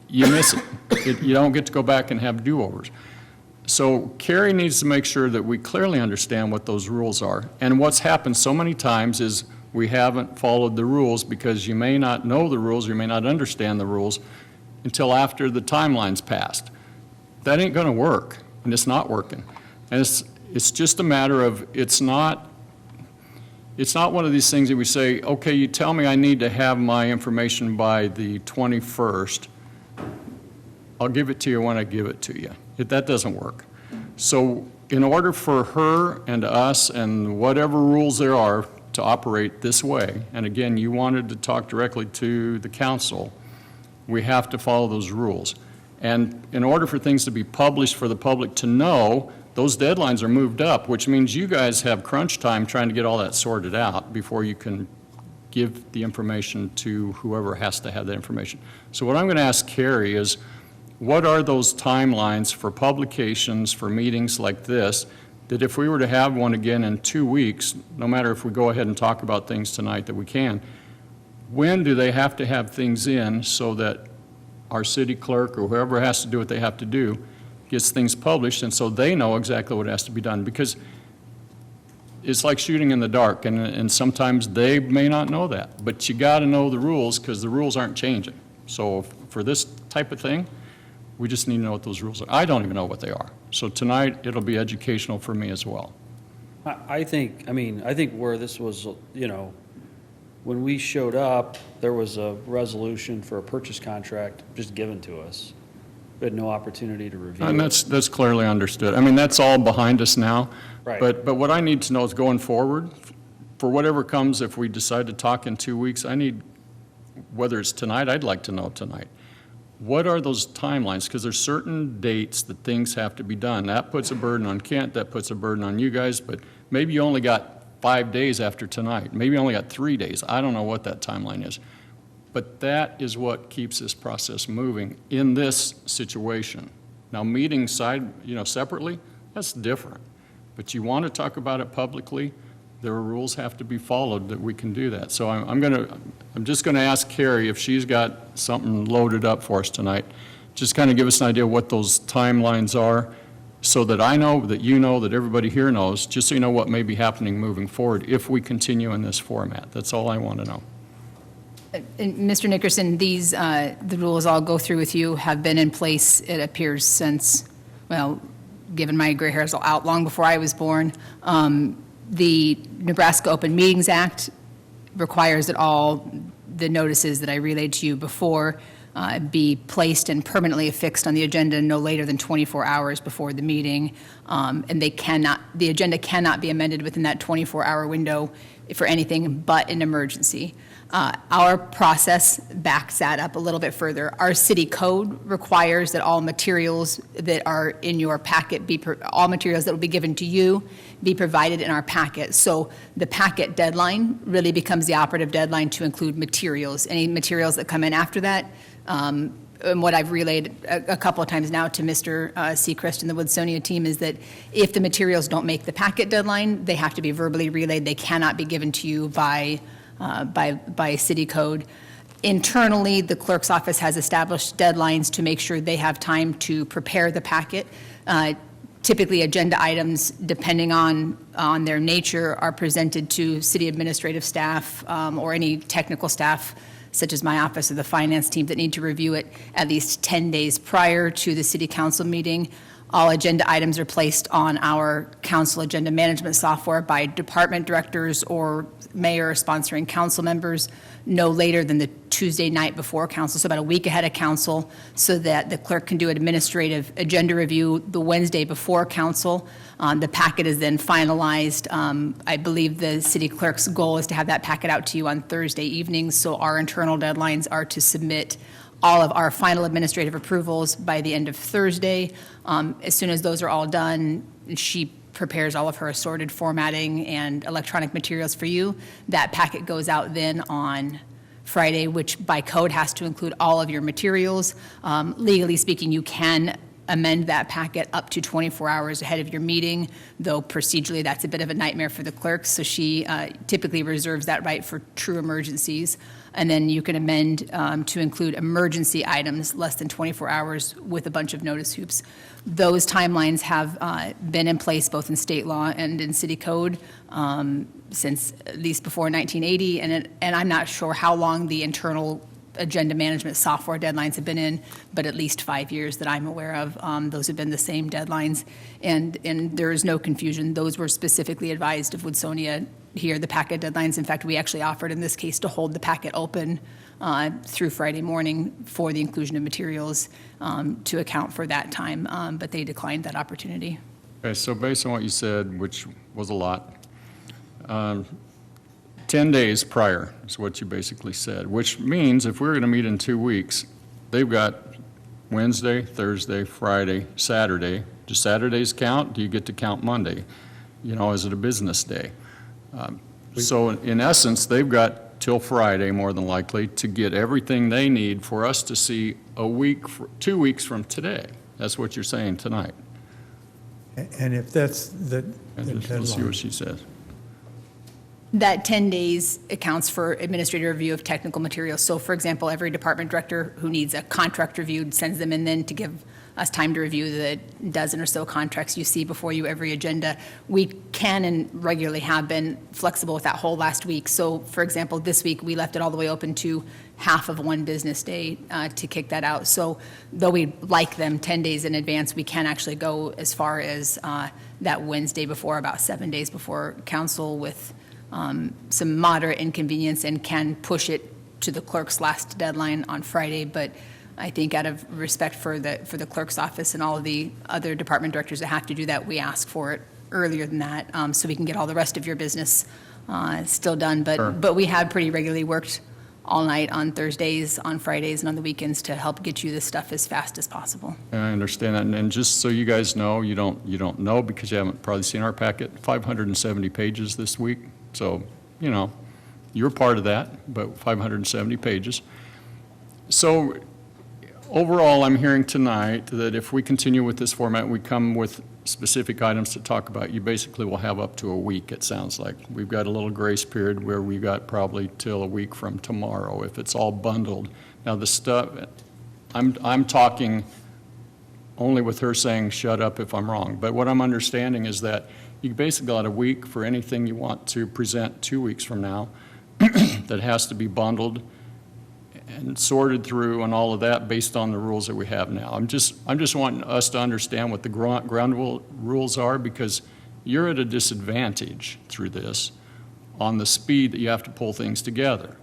you miss it. You don't get to go back and have do-overs. So Carrie needs to make sure that we clearly understand what those rules are. And what's happened so many times is we haven't followed the rules because you may not know the rules, you may not understand the rules until after the timeline's passed. That ain't gonna work, and it's not working. And it's just a matter of, it's not one of these things that we say, okay, you tell me I need to have my information by the 21st. I'll give it to you when I give it to you. That doesn't work. So in order for her and us and whatever rules there are to operate this way, and again, you wanted to talk directly to the council, we have to follow those rules. And in order for things to be published for the public to know, those deadlines are moved up, which means you guys have crunch time trying to get all that sorted out before you can give the information to whoever has to have that information. So what I'm going to ask Carrie is, what are those timelines for publications, for meetings like this, that if we were to have one again in 2 weeks, no matter if we go ahead and talk about things tonight that we can, when do they have to have things in so that our city clerk or whoever has to do what they have to do gets things published, and so they know exactly what has to be done? Because it's like shooting in the dark, and sometimes they may not know that, but you got to know the rules because the rules aren't changing. So for this type of thing, we just need to know what those rules are. I don't even know what they are. So tonight, it'll be educational for me as well. I think where this was, when we showed up, there was a resolution for a purchase contract just given to us. We had no opportunity to review And it. that's clearly understood. I mean, that's all behind us now. Right. But what I need to know is going forward, for whatever comes, if we decide to talk in 2 weeks, I need, whether it's tonight, I'd like to know tonight. What are those timelines? Because there's certain dates that things have to be done. That puts a burden on Kent, that puts a burden on you guys, but maybe you only got 5 days after tonight. Maybe you only got 3 days. I don't know what that timeline is. But that is what keeps this process moving in this situation. Now, meeting separately, that's different. But you want to talk about it publicly, there are rules have to be followed that we can do that. So I'm just going to ask Carrie if she's got something loaded up for us tonight. Just kind of give us an idea of what those timelines are so that I know, that you know, that everybody here knows, just so you know what may be happening moving forward if we continue in this format. That's all I want to know. And Mr. Nickerson, the rules I'll go through with you have been in place, it appears, since, well, given my gray hairs out long before I was born. The Nebraska Open Meetings Act requires that all the notices that I relayed to you before be placed and permanently affixed on the agenda no later than 24 hours before the meeting. And the agenda cannot be amended within that 24-hour window for anything but an emergency. Our process backs that up a little bit further. Our city code requires that all materials that are in your packet all materials that will be given to you be provided in our packet. So the packet deadline really becomes the operative deadline to include materials. Any materials that come in after that, and what I've relayed a couple of times now to Mr. Seacrest and the Woodsonia team is that if the materials don't make the packet deadline, they have to be verbally relayed. They cannot be given to you by city code. Internally, the clerk's office has established deadlines to make sure they have time to prepare the packet. typically, agenda items, depending on their nature, are presented to city administrative staff or any technical staff, such as my office or the finance team, that need to review it at least 10 days prior to the city council meeting. All agenda items are placed on our council agenda management software by department directors or mayor sponsoring council members no later than the Tuesday night before council, so about a week ahead of council, so that the clerk can do an administrative agenda review the Wednesday before council. The packet is then finalized. I believe the city clerk's goal is to have that packet out to you on Thursday evenings, so our internal deadlines are to submit all of our final administrative approvals by the end of Thursday. As soon as those are all done, she prepares all of her assorted formatting and electronic materials for you. That packet goes out then on Friday, which by code has to include all of your materials. Legally speaking, you can amend that packet up to 24 hours ahead of your meeting, though procedurally that's a bit of a nightmare for the clerk, so she typically reserves that right for true emergencies. And then you can amend to include emergency items less than 24 hours with a bunch of notice hoops. Those timelines have been in place both in state law and in city code since at least before 1980, and I'm not sure how long the internal agenda management software deadlines have been in, but at least 5 years that I'm aware of. Those have been the same deadlines, and there is no confusion. Those were specifically advised of Woodsonia here, the packet deadlines. In fact, we actually offered in this case to hold the packet open through Friday morning for the inclusion of materials to account for that time, but they declined that opportunity. Okay, so based on what you said, which was a lot, 10 days prior is what you basically said, which means if we're going to meet in 2 weeks, they've got Wednesday, Thursday, Friday, Saturday. Do Saturdays count? Do you get to count Monday? You know, is it a business day? So in essence, they've got till Friday, more than likely, to get everything they need for us to see 2 weeks from today. That's what you're saying tonight. And if that's the Let's see deadline, what she says. That 10 days accounts for administrative review of technical materials. So for example, every department director who needs a contract reviewed sends them in then to give us time to review the dozen or so contracts you see before you every agenda. We can and regularly have been flexible with that whole last week. So for example, this week we left it all the way open to half of one business day to kick that out. So though we like them 10 days in advance, we can actually go as far as that Wednesday before, about 7 days before council, with some moderate inconvenience, and can push it to the clerk's last deadline on Friday. But I think out of respect for the clerk's office and all of the other department directors that have to do that, we ask for it earlier than that, so we can get all the rest of your business still done. But Sure. But we have pretty regularly worked all night on Thursdays, on Fridays, and on the weekends to help get you this stuff as fast as possible. And I understand that, and just so you guys know, you don't know because you haven't probably seen our packet, 570 pages this week. So, you know, you're part of that, but 570 pages. So overall, I'm hearing tonight that if we continue with this format, we come with specific items to talk about, you basically will have up to a week, it sounds like. We've got a little grace period where we've got probably till a week from tomorrow if it's all bundled. Now the stuff, I'm talking only with her saying shut up if I'm wrong, but what I'm understanding is that you basically got a week for anything you want to present 2 weeks from now that has to be bundled and sorted through and all of that based on the rules that we have now. I'm just wanting us to understand what the ground rules are, because you're at a disadvantage through this on the speed that you have to pull things together.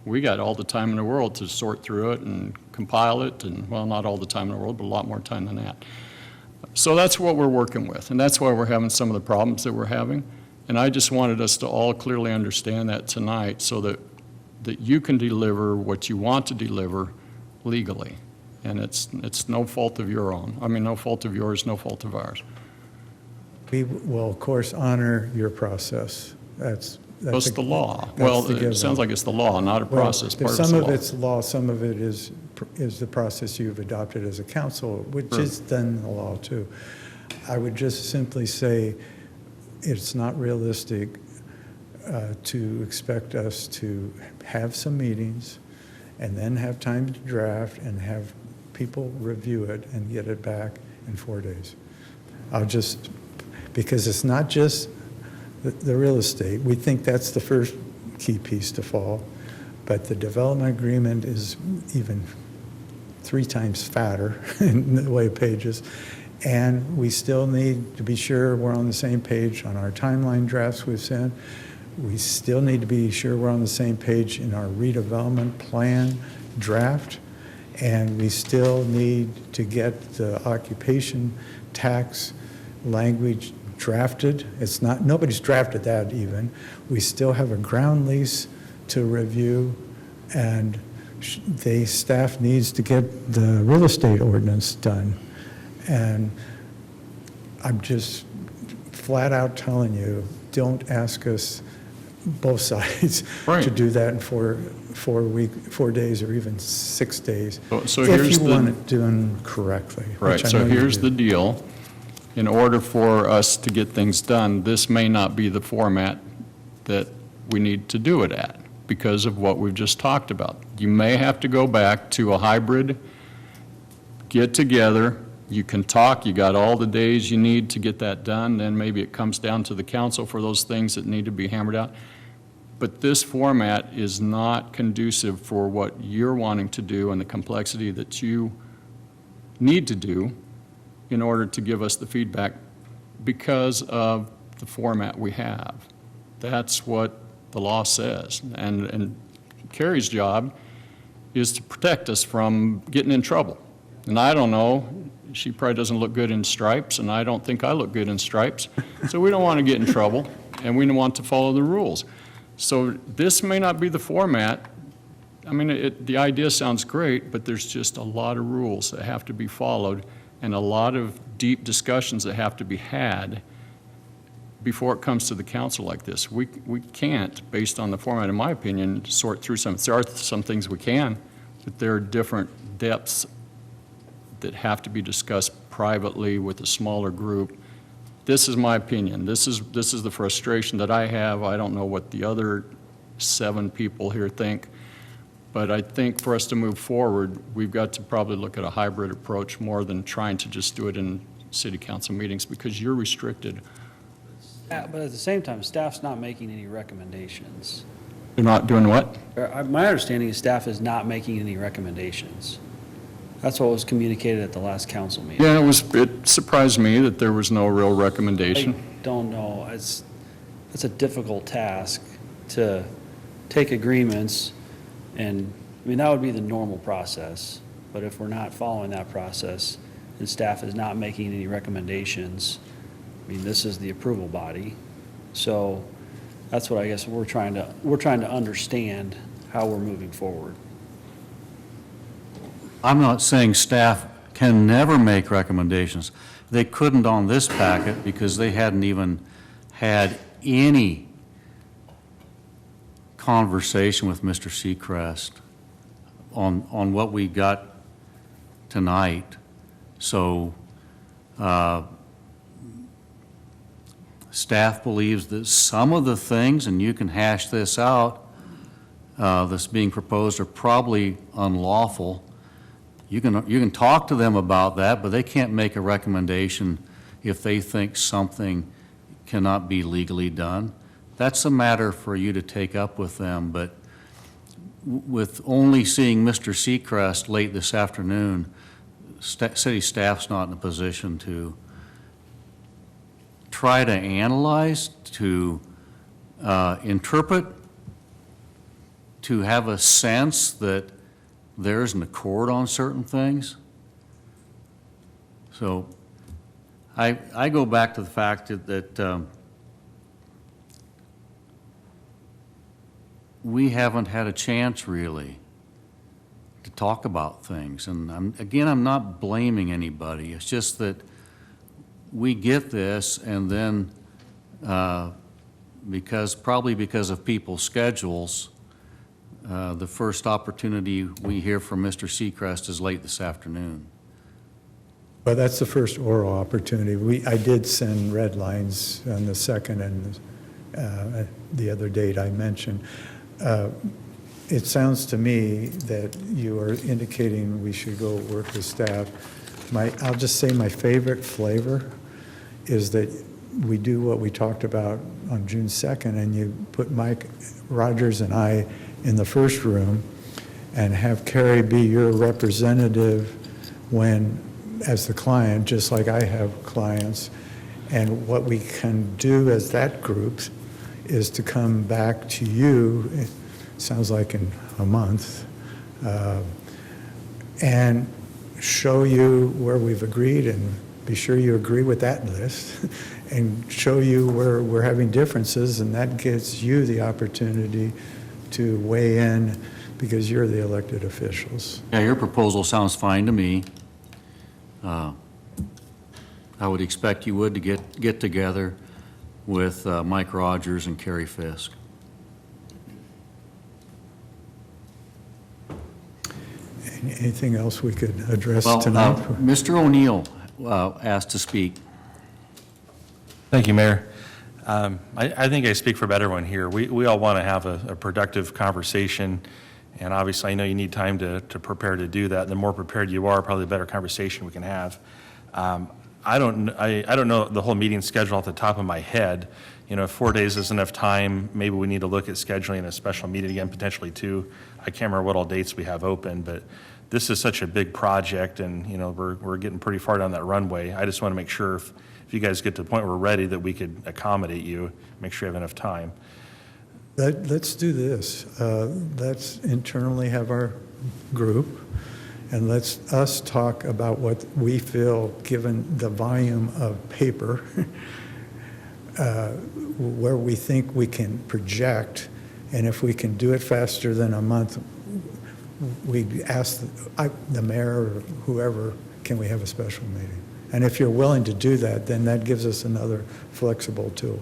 We got all the time in the world to sort through it and compile it, and well, not all the time in the world, but a lot more time than that. So that's what we're working with, and that's why we're having some of the problems that we're having. And I just wanted us to all clearly understand that tonight, so that you can deliver what you want to deliver legally. And it's no fault of your own. I mean, no fault of yours, no fault of ours. we will, of course, honor your process. That's What's the law? that's Well, the it given. sounds like it's the law, not a Well, process. Part of some it's of law. it's law, some of it is the process you've adopted as a council, which Sure. is then the law too. I would just simply say it's not realistic to expect us to have some meetings and then have time to draft and have people review it and get it back in 4 days. because it's not just the real estate. We think that's the first key piece to fall, but the development agreement is even 3 times fatter in the way of pages. And we still need to be sure we're on the same page on our timeline drafts we've sent. We still need to be sure we're on the same page in our redevelopment plan draft. And we still need to get the occupation tax language drafted. It's not, nobody's drafted that even. We still have a ground lease to review, and staff needs to get the real estate ordinance done. And I'm just flat out telling you, don't ask us, both sides, to do that in 4 days or even 6 days, So if here's you want it done correctly. Right, so here's the deal. In order for us to get things done, this may not be the format that we need to do it at because of what we've just talked about. You may have to go back to a hybrid, get together, you can talk, you got all the days you need to get that done, then maybe it comes down to the council for those things that need to be hammered out. But this format is not conducive for what you're wanting to do and the complexity that you need to do in order to give us the feedback because of the format we have. That's what the law says. And Carrie's job is to protect us from getting in trouble. And I don't know, she probably doesn't look good in stripes, and I don't think I look good in stripes. So we don't want to get in trouble, and we want to follow the rules. So this may not be the format. I mean, the idea sounds great, but there's just a lot of rules that have to be followed and a lot of deep discussions that have to be had before it comes to the council like this. We can't, based on the format, in my opinion, sort through some. There are some things we can, but there are different depths that have to be discussed privately with a smaller group. This is my opinion. This is the frustration that I have. I don't know what the other 7 people here think, but I think for us to move forward, we've got to probably look at a hybrid approach more than trying to just do it in city council meetings because you're restricted. But at the same time, staff's not making any recommendations. You're not doing what? My understanding is staff is not making any recommendations. That's what was communicated at the last council meeting. Yeah, it surprised me that there was no real recommendation. I don't know. It's a difficult task to take agreements, and, I mean, that would be the normal process. But if we're not following that process and staff is not making any recommendations, I mean, this is the approval body. So that's what I guess we're trying to understand how we're moving forward. I'm not saying staff can never make recommendations. They couldn't on this packet because they hadn't even had any conversation with Mr. Seacrest on what we got tonight. So staff believes that some of the things, and you can hash this out, that's being proposed are probably unlawful. You can talk to them about that, but they can't make a recommendation if they think something cannot be legally done. That's a matter for you to take up with them, but with only seeing Mr. Seacrest late this afternoon, city staff's not in a position to try to analyze, to interpret, to have a sense that there's an accord on certain things. So I go back to the fact that we haven't had a chance really to talk about things. And I'm not blaming anybody. It's just that we get this and then probably because of people's schedules, the first opportunity we hear from Mr. Seacrest is late this afternoon. But that's the first oral opportunity. I did send red lines on the second and the other date I mentioned. It sounds to me that you are indicating we should go work with staff. I'll just say my favorite flavor is that we do what we talked about on June 2nd, and you put Mike Rogers and I in the first room and have Carrie be your representative as the client, just like I have clients. And what we can do as that group is to come back to you, it sounds like in a month, and show you where we've agreed and be sure you agree with that list and show you where we're having differences, and that gives you the opportunity to weigh in because you're the elected officials. Yeah, your proposal sounds fine to me. I would expect you would to get together with Mike Rogers and Carrie Fisk. Anything else we could address Well, tonight? Mr. O'Neill asked to speak. Thank you, Mayor. I think I speak for everyone here. We all want to have a productive conversation, and obviously I know you need time to prepare to do that. The more prepared you are, probably the better conversation we can have. I don't know the whole meeting schedule off the top of my head. You know, if 4 days is enough time, maybe we need to look at scheduling a special meeting again, potentially two. I can't remember what all dates we have open, but this is such a big project, and you know we're getting pretty far down that runway. I just want to make sure if you guys get to the point where we're ready, that we could accommodate you, make sure you have enough time. Let's do this. Let's internally have our group, and let's us talk about what we feel, given the volume of paper, where we think we can project, and if we can do it faster than a month, we ask the mayor or whoever, can we have a special meeting? And if you're willing to do that, then that gives us another flexible tool.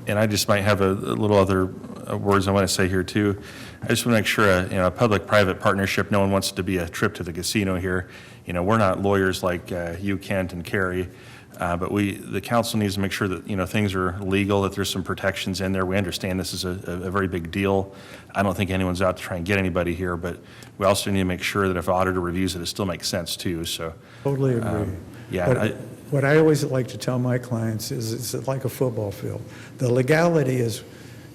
And I just might have a little other words I want to say here too. I just want to make sure a public-private partnership, no one wants it to be a trip to the casino here. You know, we're not lawyers like you, Kent, and Carrie, but the council needs to make sure that, things are legal, that there's some protections in there. We understand this is a very big deal. I don't think anyone's out to try and get anybody here, but we also need to make sure that if auditor reviews it still makes sense too, so. Totally agree. Yeah. What I always like to tell my clients is it's like a football field. The legality is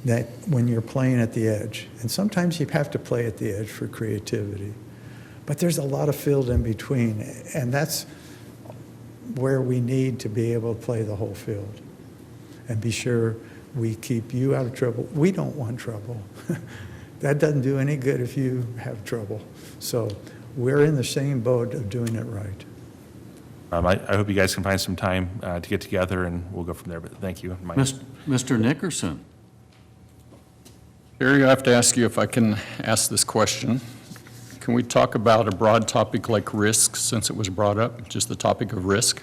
that when you're playing at the edge, and sometimes you have to play at the edge for creativity, but there's a lot of field in between, and that's where we need to be able to play the whole field and be sure we keep you out of trouble. We don't want trouble. That doesn't do any good if you have trouble. So we're in the same boat of doing it right. I hope you guys can find some time to get together, and we'll go from there, but thank you. Mr. Nickerson. Barry, I have to ask you if I can ask this question. Can we talk about a broad topic like risk, since it was brought up, just the topic of risk?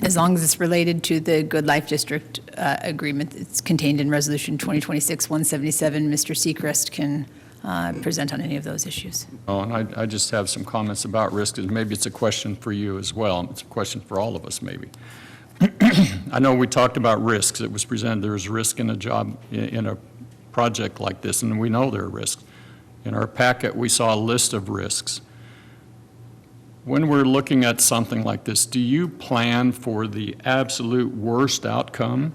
As long as it's related to the Good Life District agreement, it's contained in Resolution 2026-177. Mr. Seacrest can present on any of those issues. Oh, and I just have some comments about risk, and maybe it's a question for you as well. It's a question for all of us, maybe. I know we talked about risks. It was presented there's risk in a job, in a project like this, and we know there are risks. In our packet, we saw a list of risks. When we're looking at something like this, do you plan for the absolute worst outcome,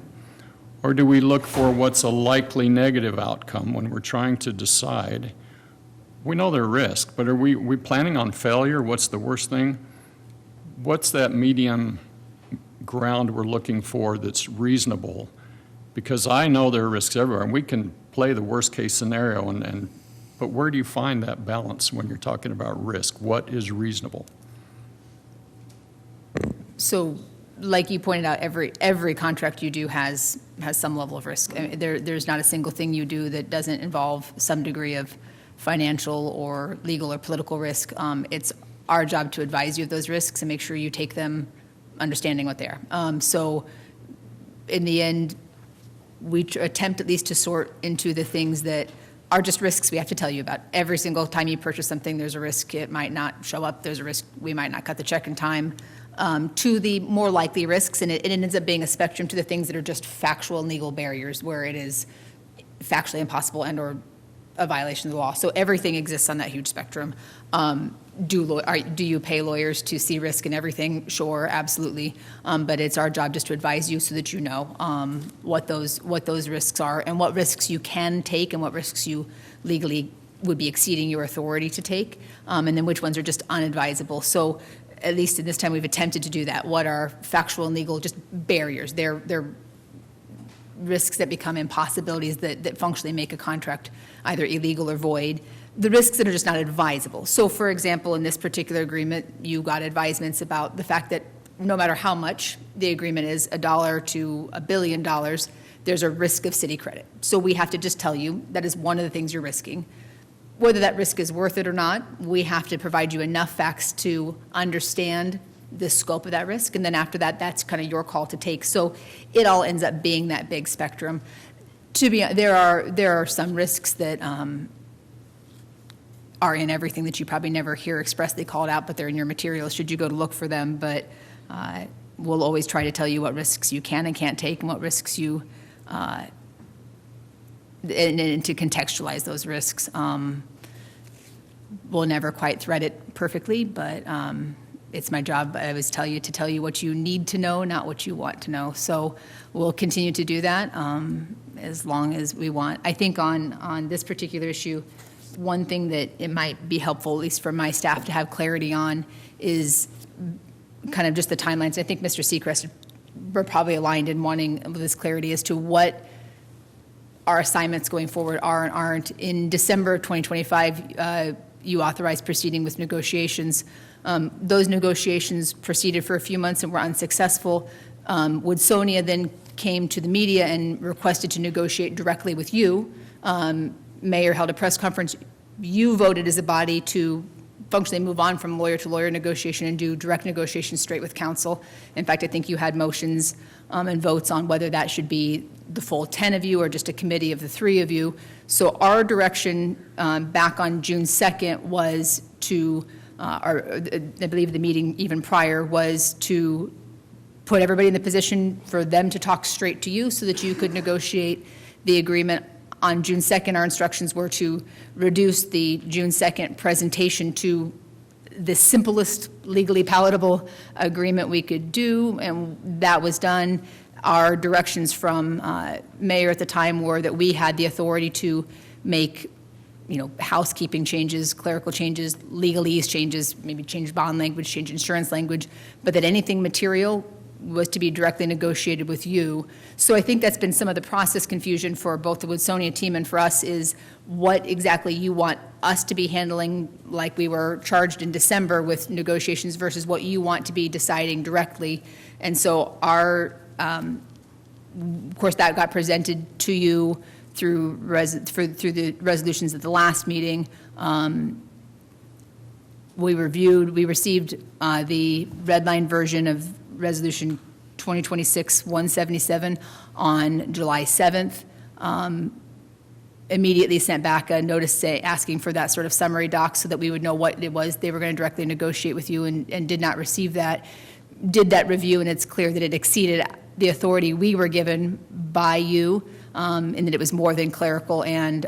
or do we look for what's a likely negative outcome when we're trying to decide? We know there are risks, but are we planning on failure? What's the worst thing? What's that medium ground we're looking for that's reasonable? Because I know there are risks everywhere, and we can play the worst case scenario, but where do you find that balance when you're talking about risk? What is reasonable? So, like you pointed out, every contract you do has some level of risk. I mean, there's not a single thing you do that doesn't involve some degree of financial or legal or political risk. It's our job to advise you of those risks and make sure you take them understanding what they are. So, in the end, we attempt at least to sort into the things that are just risks we have to tell you about. Every single time you purchase something, there's a risk it might not show up. There's a risk we might not cut the check in time. To the more likely risks, and it ends up being a spectrum to the things that are just factual and legal barriers where it is factually impossible and or a violation of the law. So everything exists on that huge spectrum. do you pay lawyers to see risk and everything? Sure, absolutely. But it's our job just to advise you so that you know what those risks are and what risks you can take and what risks you legally would be exceeding your authority to take, and then which ones are just unadvisable. So at least in this time, we've attempted to do that. What are factual and legal just barriers? They're risks that become impossibilities that functionally make a contract either illegal or void. The risks that are just not advisable. So for example, in this particular agreement, you got advisements about the fact that no matter how much the agreement is, $1 to $1 billion, there's a risk of city credit. So we have to just tell you that is one of the things you're risking. Whether that risk is worth it or not, we have to provide you enough facts to understand the scope of that risk, and then after that, that's kind of your call to take. So it all ends up being that big spectrum. There are some risks that are in everything that you probably never hear expressly called out, but they're in your materials should you go to look for them. But we'll always try to tell you what risks you can and can't take and what risks you and to contextualize those risks. We'll never quite thread it perfectly, but it's my job, I always tell you, to tell you what you need to know, not what you want to know. So we'll continue to do that as long as we want. I think on this particular issue, one thing that it might be helpful, at least for my staff, to have clarity on is kind of just the timelines. I think Mr. Seacrest, we're probably aligned in wanting this clarity as to what our assignments going forward are and aren't. In December of 2025, you authorized proceeding with negotiations. Those negotiations proceeded for a few months and were unsuccessful. Woodsonia then came to the media and requested to negotiate directly with you. Mayor held a press conference. You voted as a body to functionally move on from lawyer to lawyer negotiation and do direct negotiation straight with counsel. In fact, I think you had motions and votes on whether that should be the full 10 of you or just a committee of the 3 of you. So our direction back on June 2nd was to, or I believe the meeting even prior, was to put everybody in the position for them to talk straight to you so that you could negotiate the agreement. On June 2nd, our instructions were to reduce the June 2nd presentation to the simplest legally palatable agreement we could do, and that was done. Our directions from Mayor at the time were that we had the authority to make, housekeeping changes, clerical changes, legalese changes, maybe change bond language, change insurance language, but that anything material was to be directly negotiated with you. So I think that's been some of the process confusion for both the Woodsonia team and for us, is what exactly you want us to be handling, like we were charged in December with negotiations, versus what you want to be deciding directly. And so of course, that got presented to you through the resolutions at the last meeting. We received the red line version of Resolution 2026-177 on July 7th. Immediately sent back a notice asking for that sort of summary doc so that we would know what it was they were going to directly negotiate with you, and did not receive that. Did that review, and it's clear that it exceeded the authority we were given by you, and that it was more than clerical and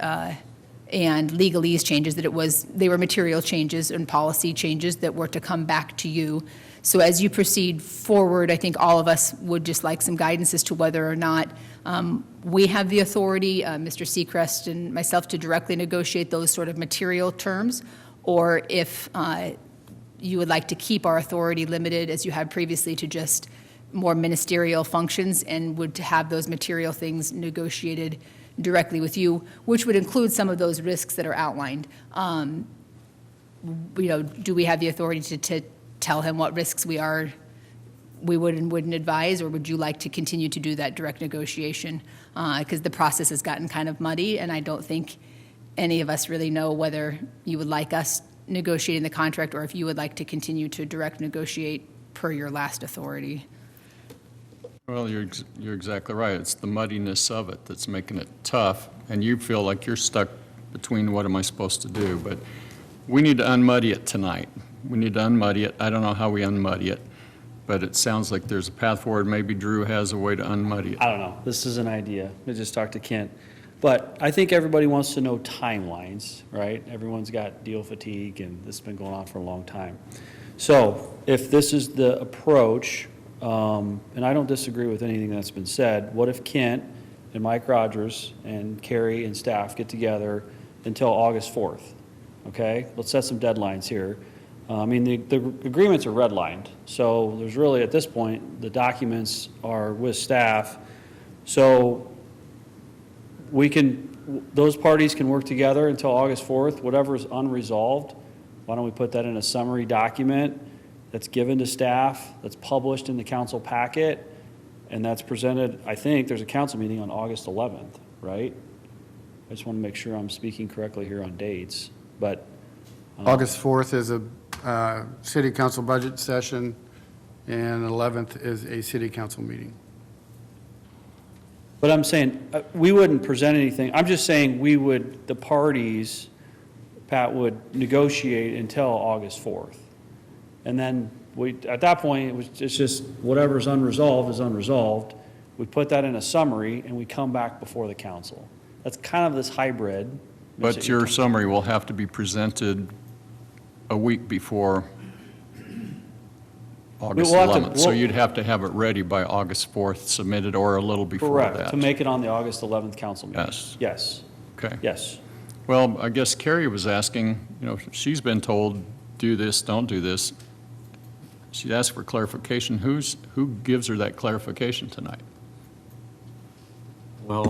legalese changes, that they were material changes and policy changes that were to come back to you. So as you proceed forward, I think all of us would just like some guidance as to whether or not we have the authority, Mr. Seacrest and myself, to directly negotiate those sort of material terms, or if you would like to keep our authority limited, as you had previously, to just more ministerial functions, and would to have those material things negotiated directly with you, which would include some of those risks that are outlined. Do we have the authority to tell him what risks we would and wouldn't advise, or would you like to continue to do that direct negotiation? Because the process has gotten kind of muddy, and I don't think any of us really know whether you would like us negotiating the contract, or if you would like to continue to direct negotiate per your last authority. Well, you're exactly right. It's the muddiness of it that's making it tough, and you feel like you're stuck between what am I supposed to do. But we need to unmuddy it tonight. We need to unmuddy it. I don't know how we unmuddy it, but it sounds like there's a path forward. Maybe Drew has a way to unmuddy it. I don't know. This is an idea. I just talked to Kent. But I think everybody wants to know timelines, right? Everyone's got deal fatigue, and this has been going on for a long time. So if this is the approach, and I don't disagree with anything that's been said, what if Kent and Mike Rogers and Carrie and staff get together until August 4th? Okay, let's set some deadlines here. I mean, the agreements are redlined, so there's really, at this point, the documents are with staff. So those parties can work together until August 4th. Whatever is unresolved, why don't we put that in a summary document that's given to staff, that's published in the council packet, and that's presented, I think, there's a council meeting on August 11th, right? I just want to make sure I'm speaking correctly here on dates, but. August 4th is a city council budget session, and 11th is a city council meeting. But I'm saying, we wouldn't present anything. I'm just saying the parties, Pat, would negotiate until August 4th. And then at that point, it's just whatever's unresolved is unresolved. We put that in a summary and we come back before the council. That's kind of this hybrid. But your summary will have to be presented a week before August 11th. So you'd have to have it ready by August 4th, submitted, or a little before that. Correct, to make it on the August 11th council meeting. Yes. Yes. Okay. Yes. Well, I guess Carrie was asking, she's been told, do this, don't do this. She asked for clarification. Who gives her that clarification tonight? Well,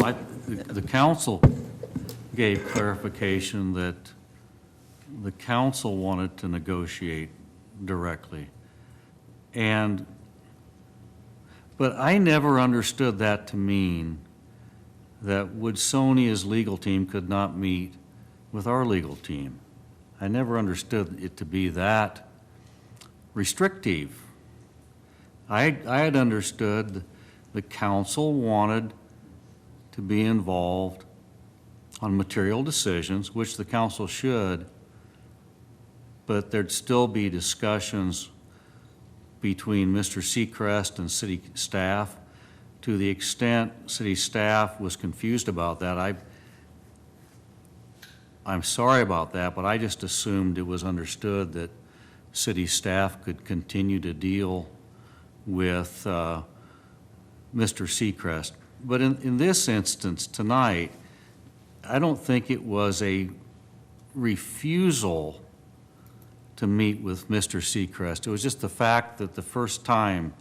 the council gave clarification that the council wanted to negotiate directly. But I never understood that to mean that Woodsonia's legal team could not meet with our legal team. I never understood it to be that restrictive. I had understood the council wanted to be involved on material decisions, which the council should, but there'd still be discussions between Mr. Seacrest and city staff. To the extent city staff was confused about that, I'm sorry about that, but I just assumed it was understood that city staff could continue to deal with Mr. Seacrest. But in this instance tonight, I don't think it was a refusal to meet with Mr. Seacrest. It was just the fact that the first time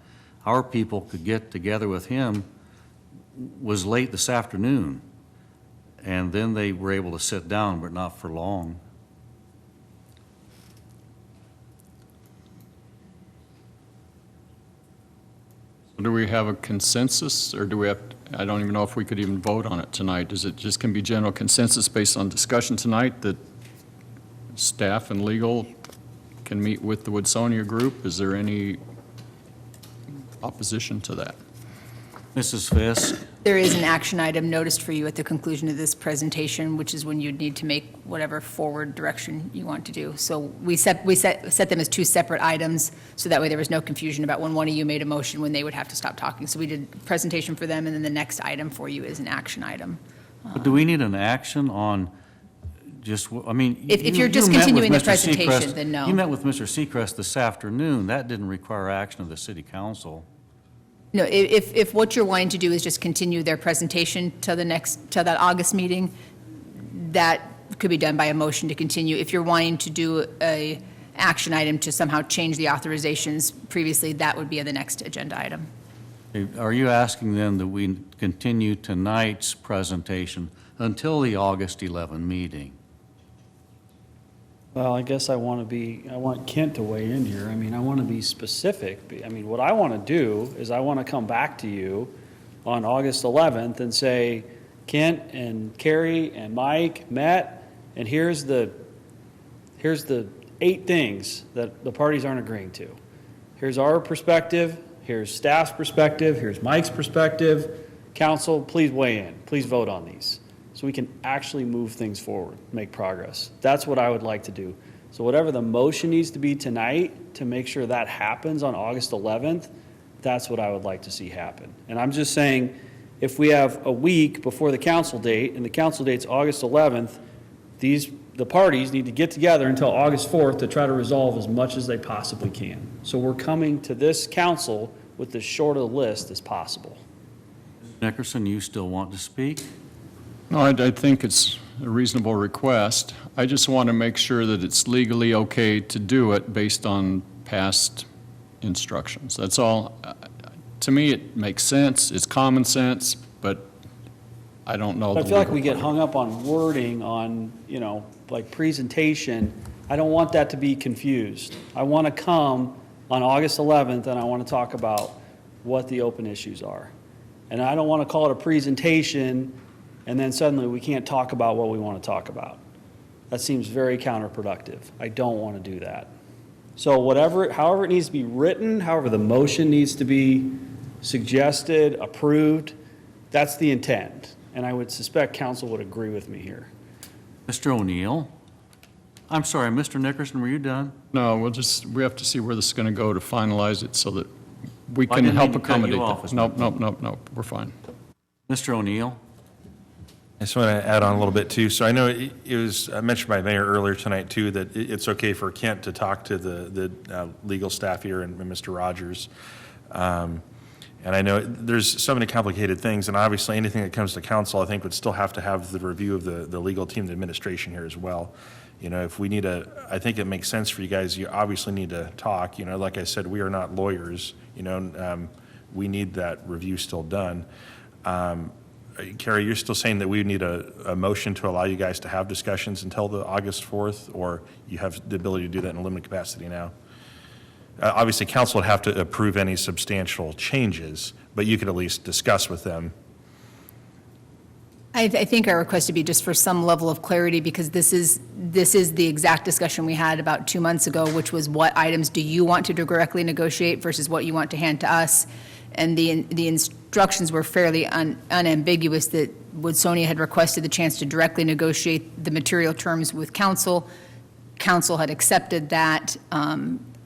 our people could get together with him was late this afternoon. And then they were able to sit down, but not for long. Do we have a consensus, or do we have, I don't even know if we could even vote on it tonight. Does it just can be general consensus based on discussion tonight that staff and legal can meet with the Woodsonia group? Is there any opposition to that? Mrs. Fisk? There is an action item noticed for you at the conclusion of this presentation, which is when you'd need to make whatever forward direction you want to do. So we set them as two separate items, so that way there was no confusion about when one of you made a motion, when they would have to stop talking. So we did a presentation for them, and then the next item for you is an action item. But do we need an action on just, I mean. If you're just continuing the presentation, then no. You met with Mr. Seacrest this afternoon. That didn't require action of the city council. No, if what you're wanting to do is just continue their presentation till that August meeting, that could be done by a motion to continue. If you're wanting to do a action item to somehow change the authorizations previously, that would be the next agenda item. Are you asking then that we continue tonight's presentation until the August 11 meeting? Well, I guess I want Kent to weigh in here. I mean, I want to be specific. I mean, what I want to do is I want to come back to you on August 11th and say, Kent and Carrie and Mike met, and here's the 8 things that the parties aren't agreeing to. Here's our perspective, here's staff's perspective, here's Mike's perspective. Council, please weigh in. Please vote on these, so we can actually move things forward, make progress. That's what I would like to do. So whatever the motion needs to be tonight to make sure that happens on August 11th, that's what I would like to see happen. And I'm just saying, if we have a week before the council date, and the council date's August 11th, the parties need to get together until August 4th to try to resolve as much as they possibly can. So we're coming to this council with as short a list as possible. Nickerson, you still want to speak? No, I think it's a reasonable request. I just want to make sure that it's legally okay to do it based on past instructions. That's all. To me, it makes sense, it's common sense, but I don't know. I feel like we get hung up on wording, on, like presentation. I don't want that to be confused. I want to come on August 11th and I want to talk about what the open issues are. And I don't want to call it a presentation and then suddenly we can't talk about what we want to talk about. That seems very counterproductive. I don't want to do that. So however it needs to be written, however the motion needs to be suggested, approved, that's the intent. And I would suspect council would agree with me here. Mr. O'Neill? I'm sorry, Mr. Nickerson, were you done? No, we have to see where this is going to go to finalize it so that we I can didn't help mean to cut you accommodate off, that. Nope, we're fine. Mr. O'Neill? I just want to add on a little bit too. So I know it was mentioned by Mayor earlier tonight too, that it's okay for Kent to talk to the legal staff here and Mr. Rogers. And I know there's so many complicated things, and obviously anything that comes to council, I think would still have to have the review of the legal team, the administration here as well. If we need I think it makes sense for you guys, you obviously need to talk. Like I said, we are not lawyers, we need that review still done. Carrie, you're still saying that we need a motion to allow you guys to have discussions until the August 4th, or you have the ability to do that in a limited capacity now? Obviously, council would have to approve any substantial changes, but you could at least discuss with them. I think our request would be just for some level of clarity, because this is the exact discussion we had about 2 months ago, which was what items do you want to directly negotiate versus what you want to hand to us. And the instructions were fairly unambiguous that Woodsonia had requested the chance to directly negotiate the material terms with council. Council had accepted that.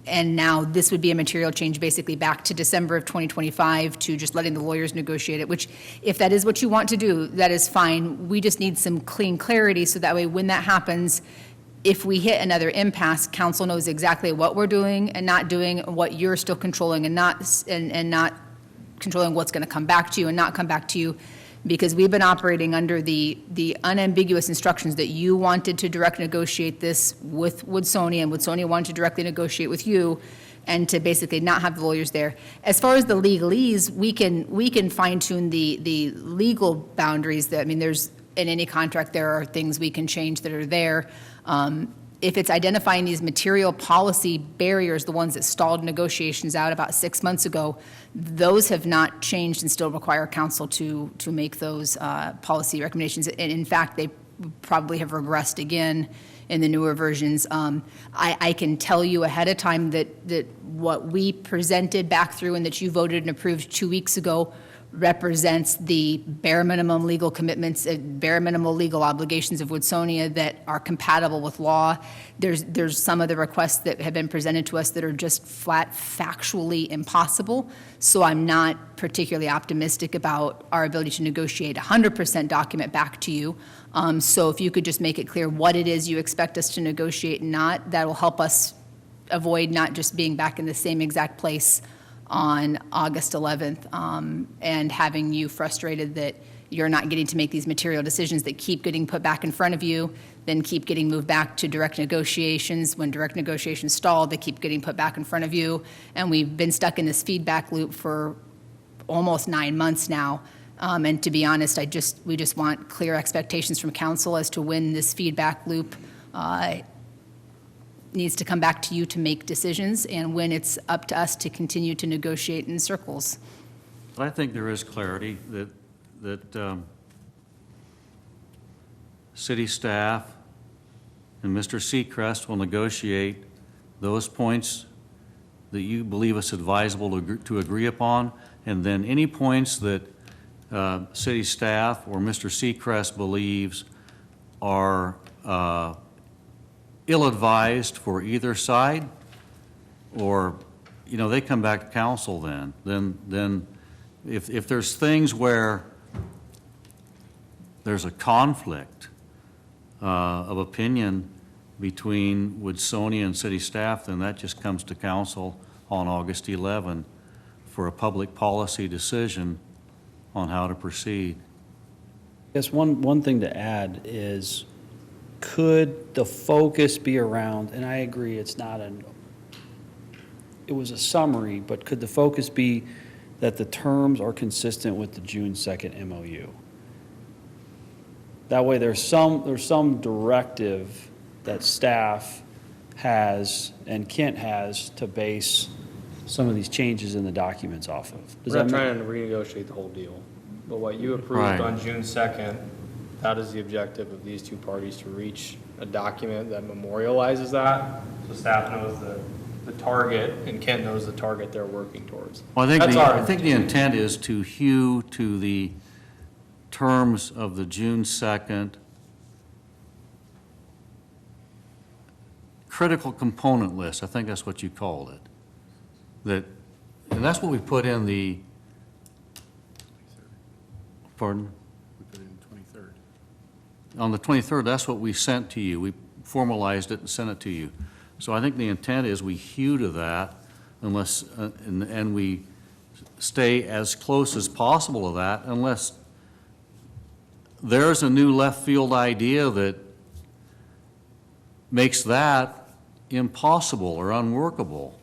And now this would be a material change basically back to December of 2025 to just letting the lawyers negotiate it, which if that is what you want to do, that is fine. We just need some clean clarity so that way when that happens, if we hit another impasse, council knows exactly what we're doing and not doing, what you're still controlling and not controlling what's going to come back to you and not come back to you. Because we've been operating under the unambiguous instructions that you wanted to direct negotiate this with Woodsonia, and Woodsonia wanted to directly negotiate with you, and to basically not have the lawyers there. As far as the legalese, we can fine tune the legal boundaries. There's in any contract there are things we can change that are there. If it's identifying these material policy barriers, the ones that stalled negotiations out about 6 months ago, those have not changed and still require council to make those policy recommendations. And in fact, they probably have regressed again in the newer versions. I can tell you ahead of time that what we presented back through and that you voted and approved 2 weeks ago represents the bare minimum legal commitments, bare minimum legal obligations of Woodsonia that are compatible with law. There's some of the requests that have been presented to us that are just flat factually impossible. So I'm not particularly optimistic about our ability to negotiate 100% document back to you. So if you could just make it clear what it is you expect us to negotiate and not, that'll help us avoid not just being back in the same exact place on August 11th and having you frustrated that you're not getting to make these material decisions that keep getting put back in front of you, then keep getting moved back to direct negotiations. When direct negotiations stall, they keep getting put back in front of you. And we've been stuck in this feedback loop for almost 9 months now. And to be honest, we just want clear expectations from council as to when this feedback loop needs to come back to you to make decisions, and when it's up to us to continue to negotiate in circles. I think there is clarity that city staff and Mr. Seacrest will negotiate those points that you believe it's advisable to agree upon, and then any points that city staff or Mr. Seacrest believes are ill-advised for either side, or, they come back to council then if there's things where there's a conflict of opinion between Woodsonia and city staff, then that just comes to council on August 11 for a public policy decision on how to proceed. I guess one thing to add is, could the focus be around, and I agree it's not it was a summary, but could the focus be that the terms are consistent with the June 2nd MOU? That way there's some directive that staff has and Kent has to base some of these changes in the documents off of. Does We're not that trying to renegotiate the whole deal, but what you approved Right. on June 2nd, that is the objective of these two parties, to reach a document that memorializes that, so staff knows the target, and Kent knows the target they're working towards. Well, I That's think the intent is to hew to the terms of the June 2nd critical component list. I think that's what you called it. And that's what we put in the, pardon? We put it in 23rd. On the 23rd, that's what we sent to you. We formalized it and sent it to you. So I think the intent is we hew to that unless, and we stay as close as possible to that unless there's a new left field idea that makes that impossible or unworkable.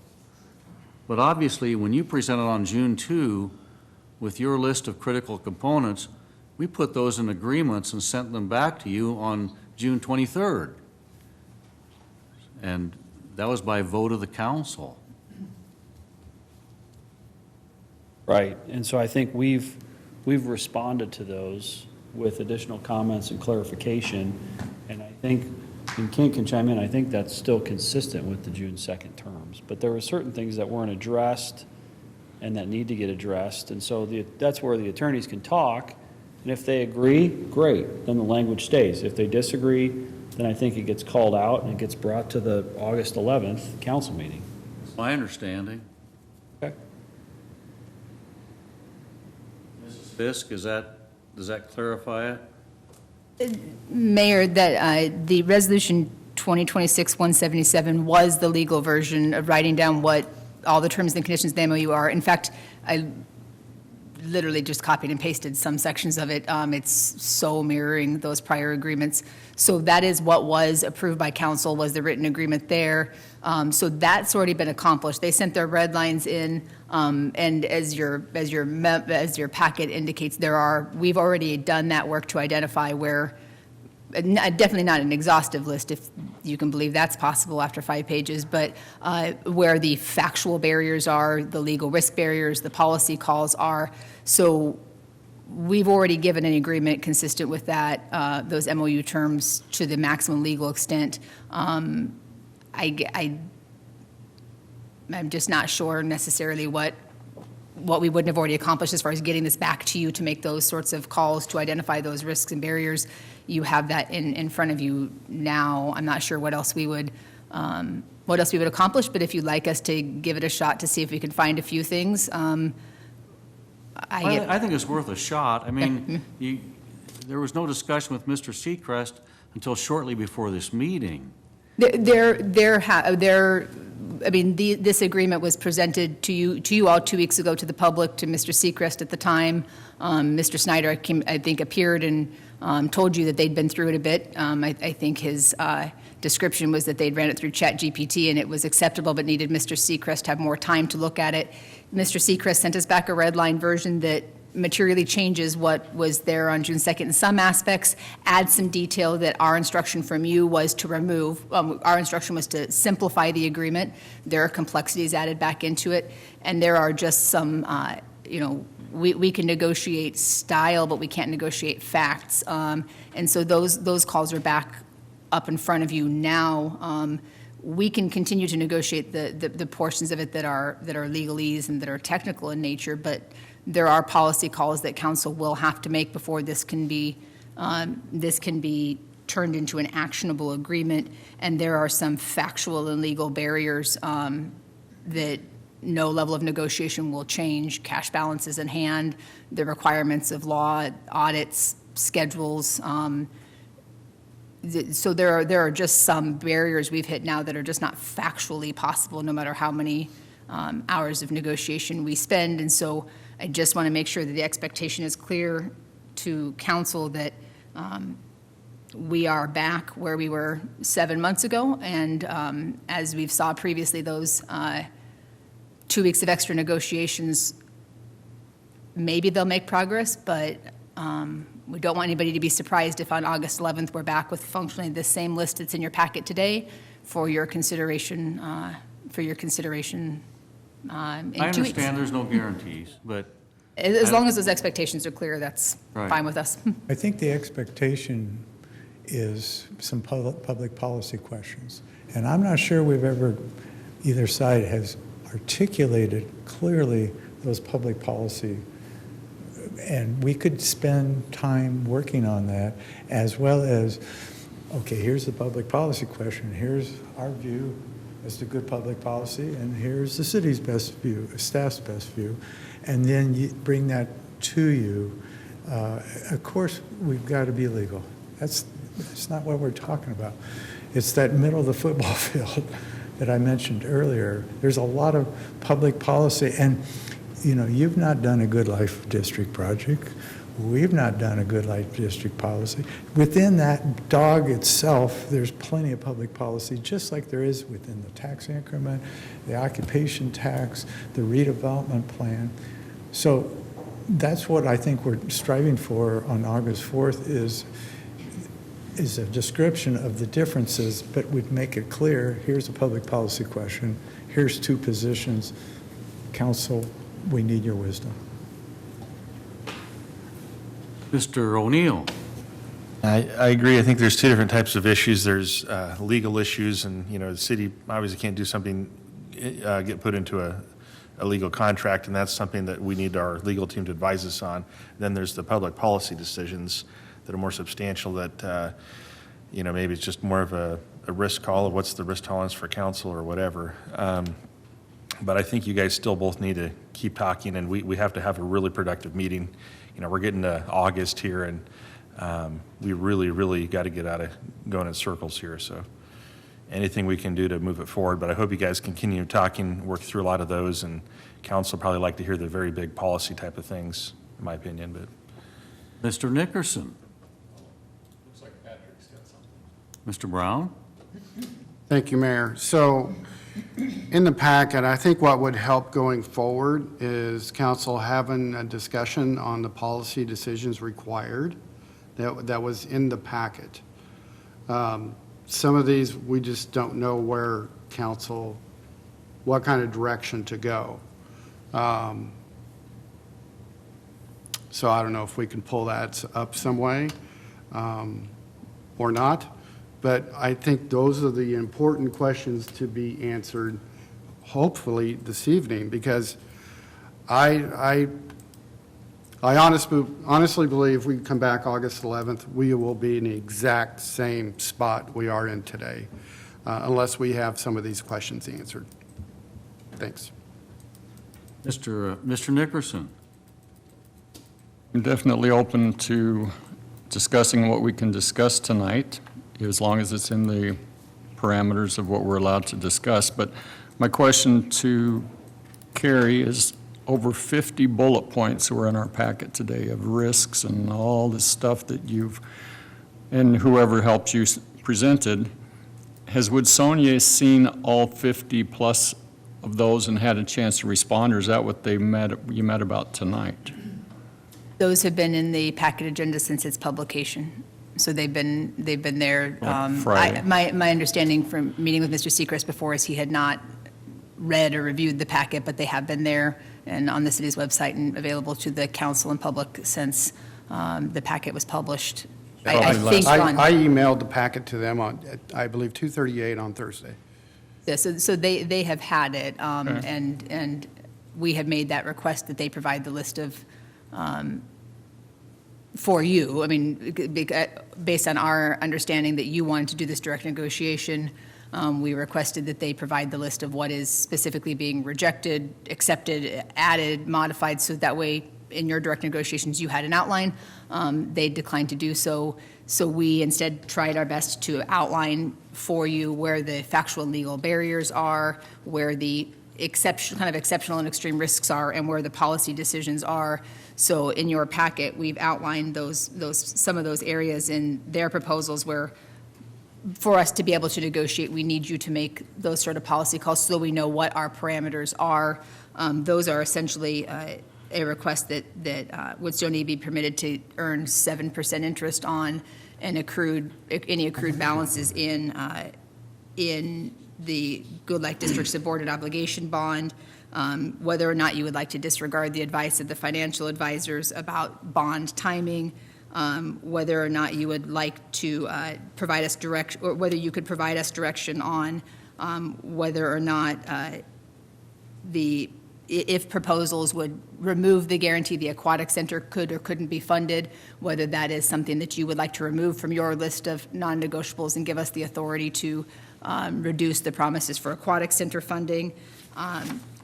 But obviously, when you presented on June 2 with your list of critical components, we put those in agreements and sent them back to you on June 23rd. And that was by vote of the council. Right, and so I think we've responded to those with additional comments and clarification, and I think, and Kent can chime in, I think that's still consistent with the June 2nd terms, but there were certain things that weren't addressed and that need to get addressed, and so that's where the attorneys can talk, and if they agree, great, then the language stays. If they disagree, then I think it gets called out and it gets brought to the August 11th council meeting. That's my understanding. Okay. Mrs. Fisk, does that clarify it? Mayor, that the resolution 2026-177 was the legal version of writing down what all the terms and conditions of the MOU are. In fact, I literally just copied and pasted some sections of it. It's so mirroring those prior agreements. So that is what was approved by council, was the written agreement there. So that's already been accomplished. They sent their red lines in, and as your packet indicates, we've already done that work to identify where, definitely not an exhaustive list, if you can believe that's possible after 5 pages, but where the factual barriers are, the legal risk barriers, the policy calls are. So we've already given an agreement consistent with that, those MOU terms to the maximum legal extent. I'm just not sure necessarily what we wouldn't have already accomplished as far as getting this back to you to make those sorts of calls to identify those risks and barriers. You have that in front of you now. I'm not sure what else we would accomplish, but if you'd like us to give it a shot to see if we can find a few things, I think it's worth a shot. I mean, there was no discussion with Mr. Seacrest until shortly before this meeting. This agreement was presented to you all 2 weeks ago, to the public, to Mr. Seacrest at the time. Mr. Snyder, I think, appeared and told you that they'd been through it a bit. I think his description was that they'd ran it through ChatGPT and it was acceptable, but needed Mr. Seacrest to have more time to look at it. Mr. Seacrest sent us back a red line version that materially changes what was there on June 2nd in some aspects, adds some detail that our instruction from you was to remove. Our instruction was to simplify the agreement. There are complexities added back into it, and there are just some, we can negotiate style, but we can't negotiate facts. And so those calls are back up in front of you now. We can continue to negotiate the portions of it that are legalese and that are technical in nature, but there are policy calls that council will have to make before this can be turned into an actionable agreement. And there are some factual and legal barriers that no level of negotiation will change. Cash balances in hand, the requirements of law, audits, schedules. So there are just some barriers we've hit now that are just not factually possible, no matter how many hours of negotiation we spend. And so I just want to make sure that the expectation is clear to council that we are back where we were 7 months ago. And as we've saw previously, those 2 weeks of extra negotiations, maybe they'll make progress, but we don't want anybody to be surprised if on August 11th, we're back with functionally the same list that's in your packet today for your consideration, in 2 weeks. I understand there's no guarantees, but. As long as those expectations are clear, that's Right. fine with us. I think the expectation is some public policy questions. And I'm not sure we've ever, either side has articulated clearly those public policy. And we could spend time working on that, as well as, okay, here's the public policy question, here's our view as to good public policy, and here's the city's best view, staff's best view, and then you bring that to you. Of course, we've got to be legal. That's not what we're talking about. It's that middle of the football field that I mentioned earlier. There's a lot of public policy, and you know, you've not done a good life district project. We've not done a good life district policy. Within that dog itself, there's plenty of public policy, just like there is within the tax increment, the occupation tax, the redevelopment plan. So that's what I think we're striving for on August 4th is a description of the differences, but we'd make it clear, here's a public policy question, here's 2 positions. Council, we need your wisdom. Mr. O'Neill. I agree. I think there's 2 different types of issues. There's legal issues, and, you know, the city obviously can't do something, get put into a legal contract, and that's something that we need our legal team to advise us on. Then there's the public policy decisions that are more substantial that, you know, maybe it's just more of a risk call of what's the risk tolerance for council or whatever. But I think you guys still both need to keep talking, and we have to have a really productive meeting. You know, we're getting to August here, and we really got to get out of going in circles here. So anything we can do to move it forward. But I hope you guys continue talking, work through a lot of those, and council probably like to hear the very big policy type of things, in my opinion. But Mr. Nickerson. Looks like Patrick's got something. Mr. Brown? Thank you, Mayor. So in the packet, I think what would help going forward is council having a discussion on the policy decisions required that was in the packet. Some of these, we just don't know where council, what kind of direction to go. So I don't know if we can pull that up some way or not. But I think those are the important questions to be answered, hopefully this evening, because I honestly believe if we come back August 11th, we will be in the exact same spot we are in today, unless we have some of these questions answered. Thanks. Mr. Nickerson. I'm definitely open to discussing what we can discuss tonight, as long as it's in the parameters of what we're allowed to discuss. But my question to Carrie is, over 50 bullet points were in our packet today of risks and all this stuff that you've, and whoever helped you presented. Has Woodsonia seen all 50 plus of those and had a chance to respond, or is that what you met about tonight? Those have been in the packet agenda since its publication. So they've been there. Friday. My understanding from meeting with Mr. Sechrist before is he had not read or reviewed the packet, but they have been there and on the city's website and available to the council and public since the packet was published. I think I emailed the packet to them on, I believe, 2:38 on Thursday. Yeah, so they have had it, and we have made that request that they provide the list of for you. I mean, based on our understanding that you wanted to do this direct negotiation, we requested that they provide the list of what is specifically being rejected, accepted, added, modified, so that way in your direct negotiations, you had an outline. They declined to do so. So we instead tried our best to outline for you where the factual and legal barriers are, where the exceptional and extreme risks are, and where the policy decisions are. So in your packet, we've outlined some of those areas in their proposals where, for us to be able to negotiate, we need you to make those sort of policy calls so we know what our parameters are. Those are essentially a request that would still need to be permitted to earn 7% interest on any accrued balances in the Good Life District subordinate obligation bond, whether or not you would like to disregard the advice of the financial advisors about bond timing, whether or not you would like to provide us or whether you could provide us direction on whether or not if proposals would remove the guarantee the aquatic center could or couldn't be funded, whether that is something that you would like to remove from your list of non-negotiables and give us the authority to reduce the promises for aquatic center funding,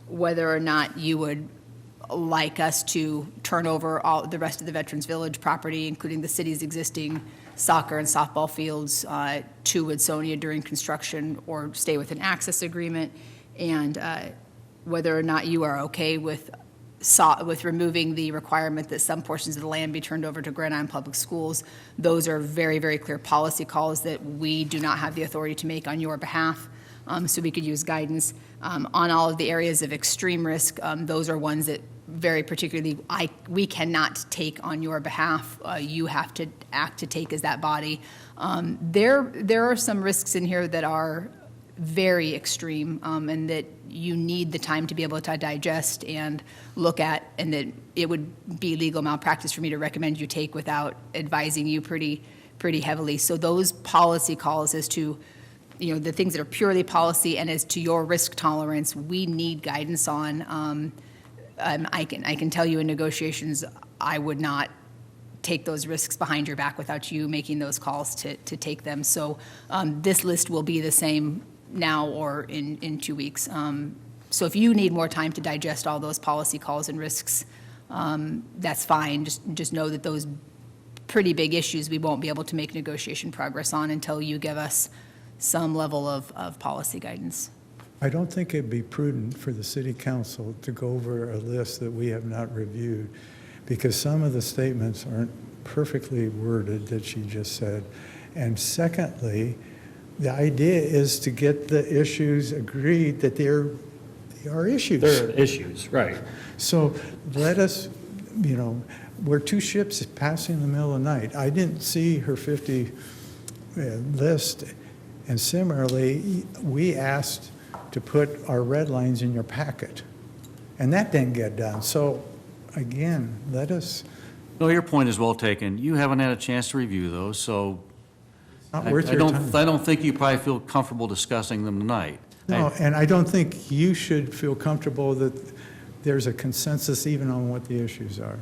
whether or not you would like us to turn over all the rest of the Veterans Village property, including the city's existing soccer and softball fields, to Woodsonia during construction, or stay with an access agreement, and whether or not you are okay with removing the requirement that some portions of the land be turned over to Grand Island Public Schools. Those are very, very clear policy calls that we do not have the authority to make on your behalf, so we could use guidance. On all of the areas of extreme risk, those are ones that very particularly we cannot take on your behalf. You have to act to take as that body. There are some risks in here that are very extreme, and that you need the time to be able to digest and look at, and that it would be legal malpractice for me to recommend you take without advising you pretty heavily. So those policy calls as to, the things that are purely policy and as to your risk tolerance, we need guidance on. I can tell you in negotiations, I would not take those risks behind your back without you making those calls to take them. So this list will be the same now or in 2 weeks. So if you need more time to digest all those policy calls and risks, that's fine. Just know that those pretty big issues we won't be able to make negotiation progress on until you give us some level of policy guidance. I don't think it'd be prudent for the city council to go over a list that we have not reviewed, because some of the statements aren't perfectly worded that she just said. And secondly, the idea is to get the issues agreed that they are issues. There are issues, right. So let us, we're two ships passing in the middle of the night. I didn't see her 50 list. And similarly, we asked to put our red lines in your packet, and that didn't get done. So again, let us. No, your point is well taken. You haven't had a chance to review those, so Not worth your time. I don't think you probably feel comfortable discussing them tonight. No, and I don't think you should feel comfortable that there's a consensus even on what the issues are.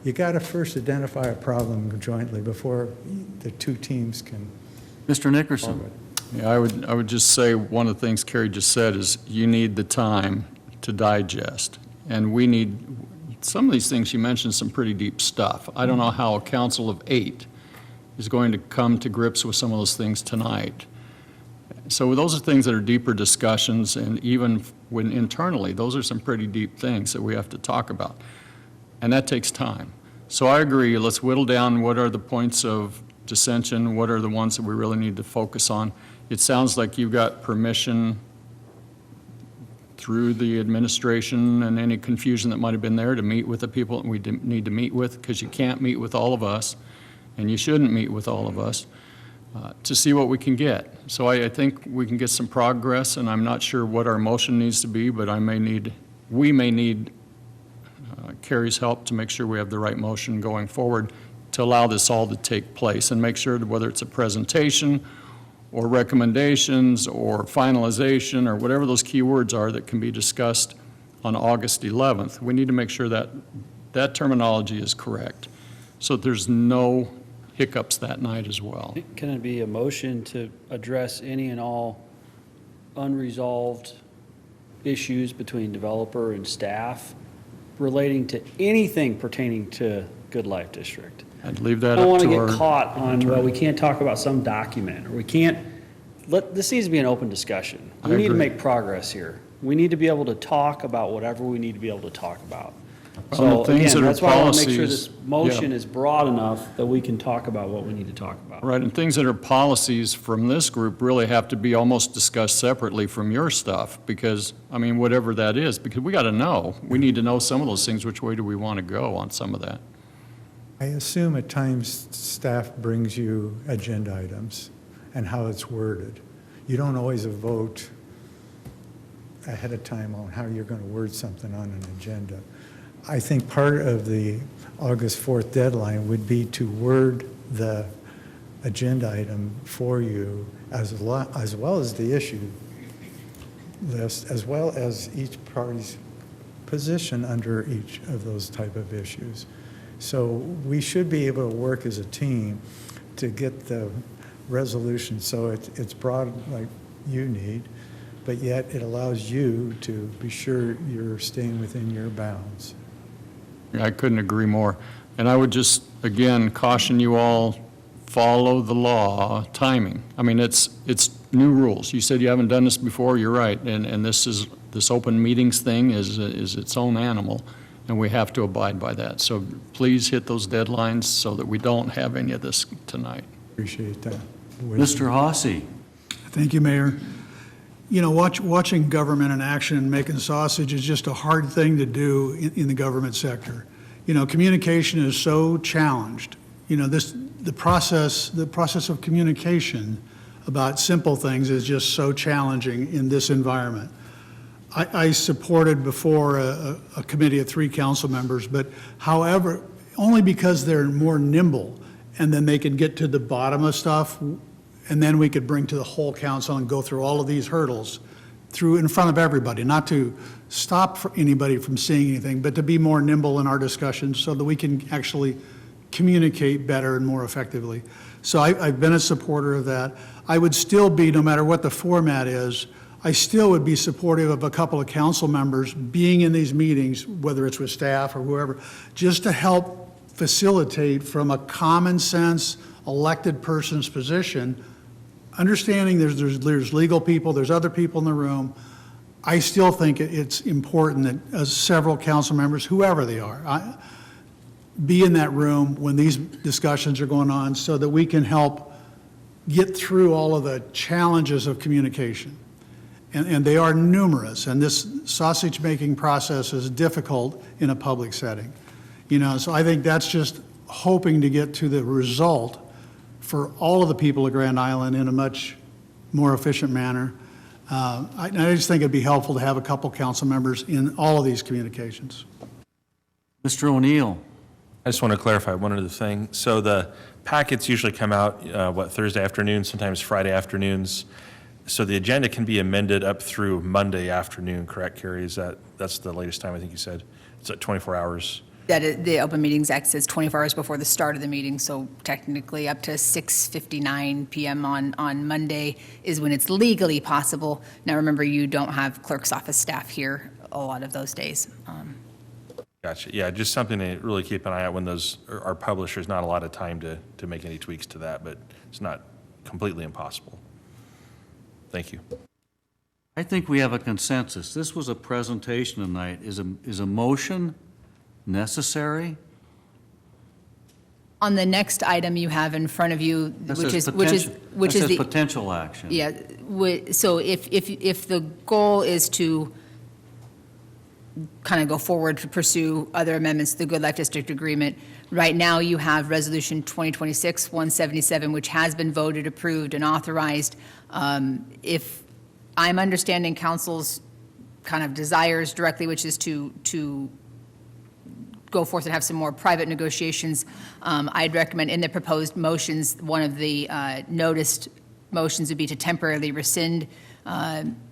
You got to first identify a problem jointly before the two teams can. Mr. Nickerson. Yeah, I would just say one of the things Carrie just said is you need the time to digest. And we need, some of these things she mentioned, some pretty deep stuff. I don't know how a council of 8 is going to come to grips with some of those things tonight. So those are things that are deeper discussions, and even when internally, those are some pretty deep things that we have to talk about. And that takes time. So I agree, let's whittle down what are the points of dissension, what are the ones that we really need to focus on. It sounds like you've got permission through the administration and any confusion that might have been there to meet with the people that we need to meet with, because you can't meet with all of us, and you shouldn't meet with all of us, to see what we can get. So I think we can get some progress, and I'm not sure what our motion needs to be, but we may need Carrie's help to make sure we have the right motion going forward to allow this all to take place, and make sure that whether it's a presentation or recommendations or finalization or whatever those key words are that can be discussed on August 11th, we need to make sure that that terminology is correct so that there's no hiccups that night as well. Can it be a motion to address any and all unresolved issues between developer and staff relating to anything pertaining to Good Life District. I'd leave that I don't up want to to get our caught on, well, attorney. we can't talk about some document, or we can't, this needs to be an open discussion. I We need to agree. make progress here. We need to be able to talk about whatever we need to be able to talk about. On So the things again, that are that's why I want to make sure policies, this motion yeah. is broad enough that we can talk about what we need to talk about. Right, and things that are policies from this group really have to be almost discussed separately from your stuff, because, I mean, whatever that is, because we got to know. We need to know some of those things, which way do we want to go on some of that? I assume at times staff brings you agenda items and how it's worded. You don't always vote ahead of time on how you're going to word something on an agenda. I think part of the August 4th deadline would be to word the agenda item for you as well as the issue list, as well as each party's position under each of those type of issues. So we should be able to work as a team to get the resolution so it's broad like you need, but yet it allows you to be sure you're staying within your bounds. I couldn't agree more. And I would just, again, caution you all, follow the law, timing. I mean, it's new rules. You said you haven't done this before, you're right. And this open meetings thing is its own animal, and we have to abide by that. So please hit those deadlines so that we don't have any of this tonight. Appreciate that. Mr. Hossie. Thank you, Mayor. You know, watching government in action and making sausage is just a hard thing to do in the government sector. You know, communication is so challenged. You know, the process of communication about simple things is just so challenging in this environment. I supported before a committee of 3 council members, but however, only because they're more nimble, and then they can get to the bottom of stuff, and then we could bring to the whole council and go through all of these hurdles through in front of everybody, not to stop anybody from seeing anything, but to be more nimble in our discussions so that we can actually communicate better and more effectively. So I've been a supporter of that. I would still be, no matter what the format is, I still would be supportive of a couple of council members being in these meetings, whether it's with staff or whoever, just to help facilitate from a common sense elected person's position, understanding there's legal people, there's other people in the room. I still think it's important that as several council members, whoever they are, be in that room when these discussions are going on so that we can help get through all of the challenges of communication. And they are numerous, and this sausage-making process is difficult in a public setting. You know, so I think that's just hoping to get to the result for all of the people of Grand Island in a much more efficient manner. I just think it'd be helpful to have a couple council members in all of these communications. Mr. O'Neill. I just want to clarify one other thing. So the packets usually come out, Thursday afternoon, sometimes Friday afternoons. So the agenda can be amended up through Monday afternoon, correct, Carrie? That's the latest time I think you said? It's at 24 hours. The Open Meetings Act says 24 hours before the start of the meeting, so technically up to 6:59 PM on Monday is when it's legally possible. Now, remember, you don't have clerk's office staff here a lot of those days. Gotcha. Yeah, just something to really keep an eye out when those are published. There's not a lot of time to make any tweaks to that, but it's not completely impossible. Thank you. I think we have a consensus. This was a presentation tonight. Is a motion necessary? On the next item you have in front of you, That which says is the potential action. Yeah, so if the goal is to kind of go forward to pursue other amendments to the Good Life District Agreement, right now you have Resolution 2026-177, which has been voted, approved, and authorized. If I'm understanding council's kind of desires directly, which is to go forth and have some more private negotiations, I'd recommend in the proposed motions, one of the noticed motions would be to temporarily rescind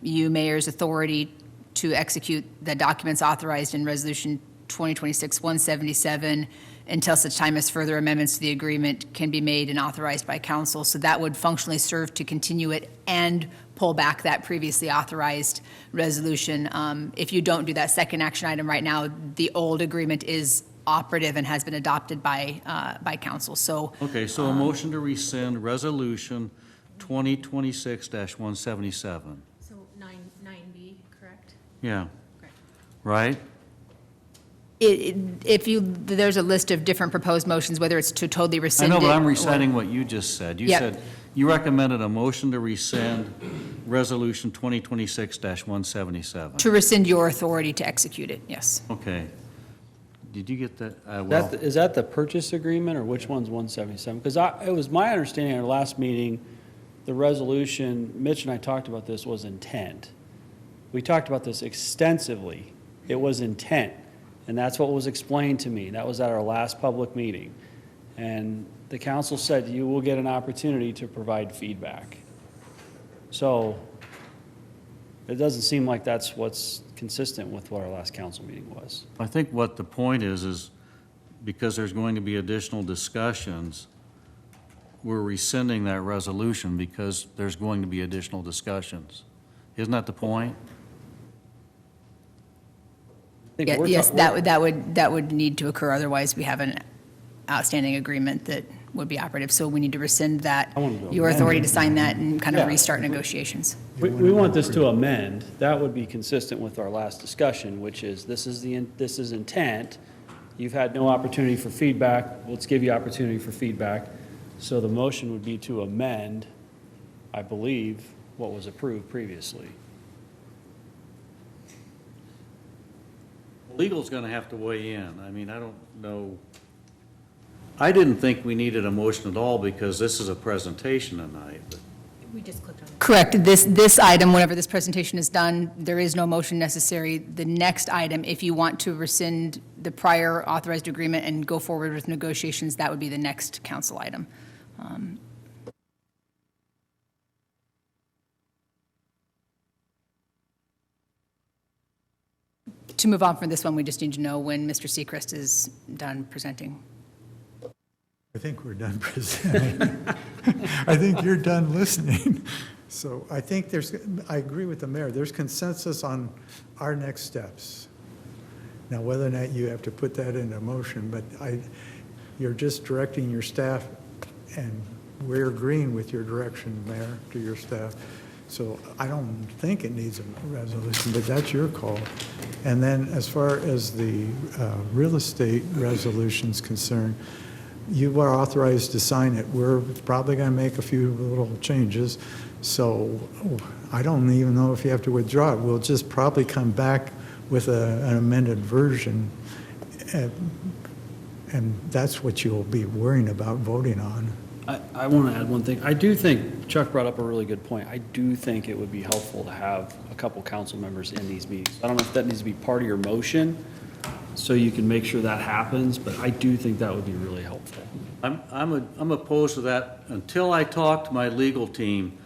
you mayor's authority to execute the documents authorized in Resolution 2026-177 until such time as further amendments to the agreement can be made and authorized by council. So that would functionally serve to continue it and pull back that previously authorized resolution. If you don't do that second action item right now, the old agreement is operative and has been adopted by council. So Okay, so a motion to rescind Resolution 2026-177. So 9B, correct? Yeah. Right? There's a list of different proposed motions, whether it's to totally I rescind know, it. but I'm or- reciting what you just said. You Yep. said, you recommended a motion to rescind Resolution 2026-177. To rescind your authority to execute it, yes. Okay. Did you get that? Is that the purchase agreement, or which one's 177? Because it was my understanding at our last meeting, the resolution, Mitch and I talked about this, was intent. We talked about this extensively. It was intent, and that's what was explained to me. That was at our last public meeting. And the council said you will get an opportunity to provide feedback. So it doesn't seem like that's what's consistent with what our last council meeting was. I think what the point is because there's going to be additional discussions, we're rescinding that resolution because there's going to be additional discussions. Isn't that the point? Yes, that would need to occur, otherwise we have an outstanding agreement that would be operative. So we need to rescind that, your authority to sign that and kind of restart negotiations. We want this to amend. That would be consistent with our last discussion, which is this is intent. You've had no opportunity for feedback. Let's give you opportunity for feedback. So the motion would be to amend, I believe, what was approved previously. Legal's going to have to weigh in. I mean, I don't know. I didn't think we needed a motion at all because this is a presentation tonight. But We just clicked on it. Correct. This item, whenever this presentation is done, there is no motion necessary. The next item, if you want to rescind the prior authorized agreement and go forward with negotiations, that would be the next council item. To move on from this one, we just need to know when Mr. Seacrest is done presenting. I think we're done presenting. I think you're done listening. So I think I agree with the mayor, there's consensus on our next steps. Now, whether or not you have to put that into motion, but you're just directing your staff, and we're agreeing with your direction, Mayor, to your staff. So I don't think it needs a resolution, but that's your call. And then as far as the real estate resolution's concerned, you are authorized to sign it. We're probably going to make a few little changes. So I don't even know if you have to withdraw it. We'll just probably come back with an amended version. And that's what you'll be worrying about voting on. I want to add one thing. I do think, Chuck brought up a really good point. I do think it would be helpful to have a couple council members in these meetings. I don't know if that needs to be part of your motion, so you can make sure that happens, but I do think that would be really helpful. I'm opposed to that until I talk to my legal team,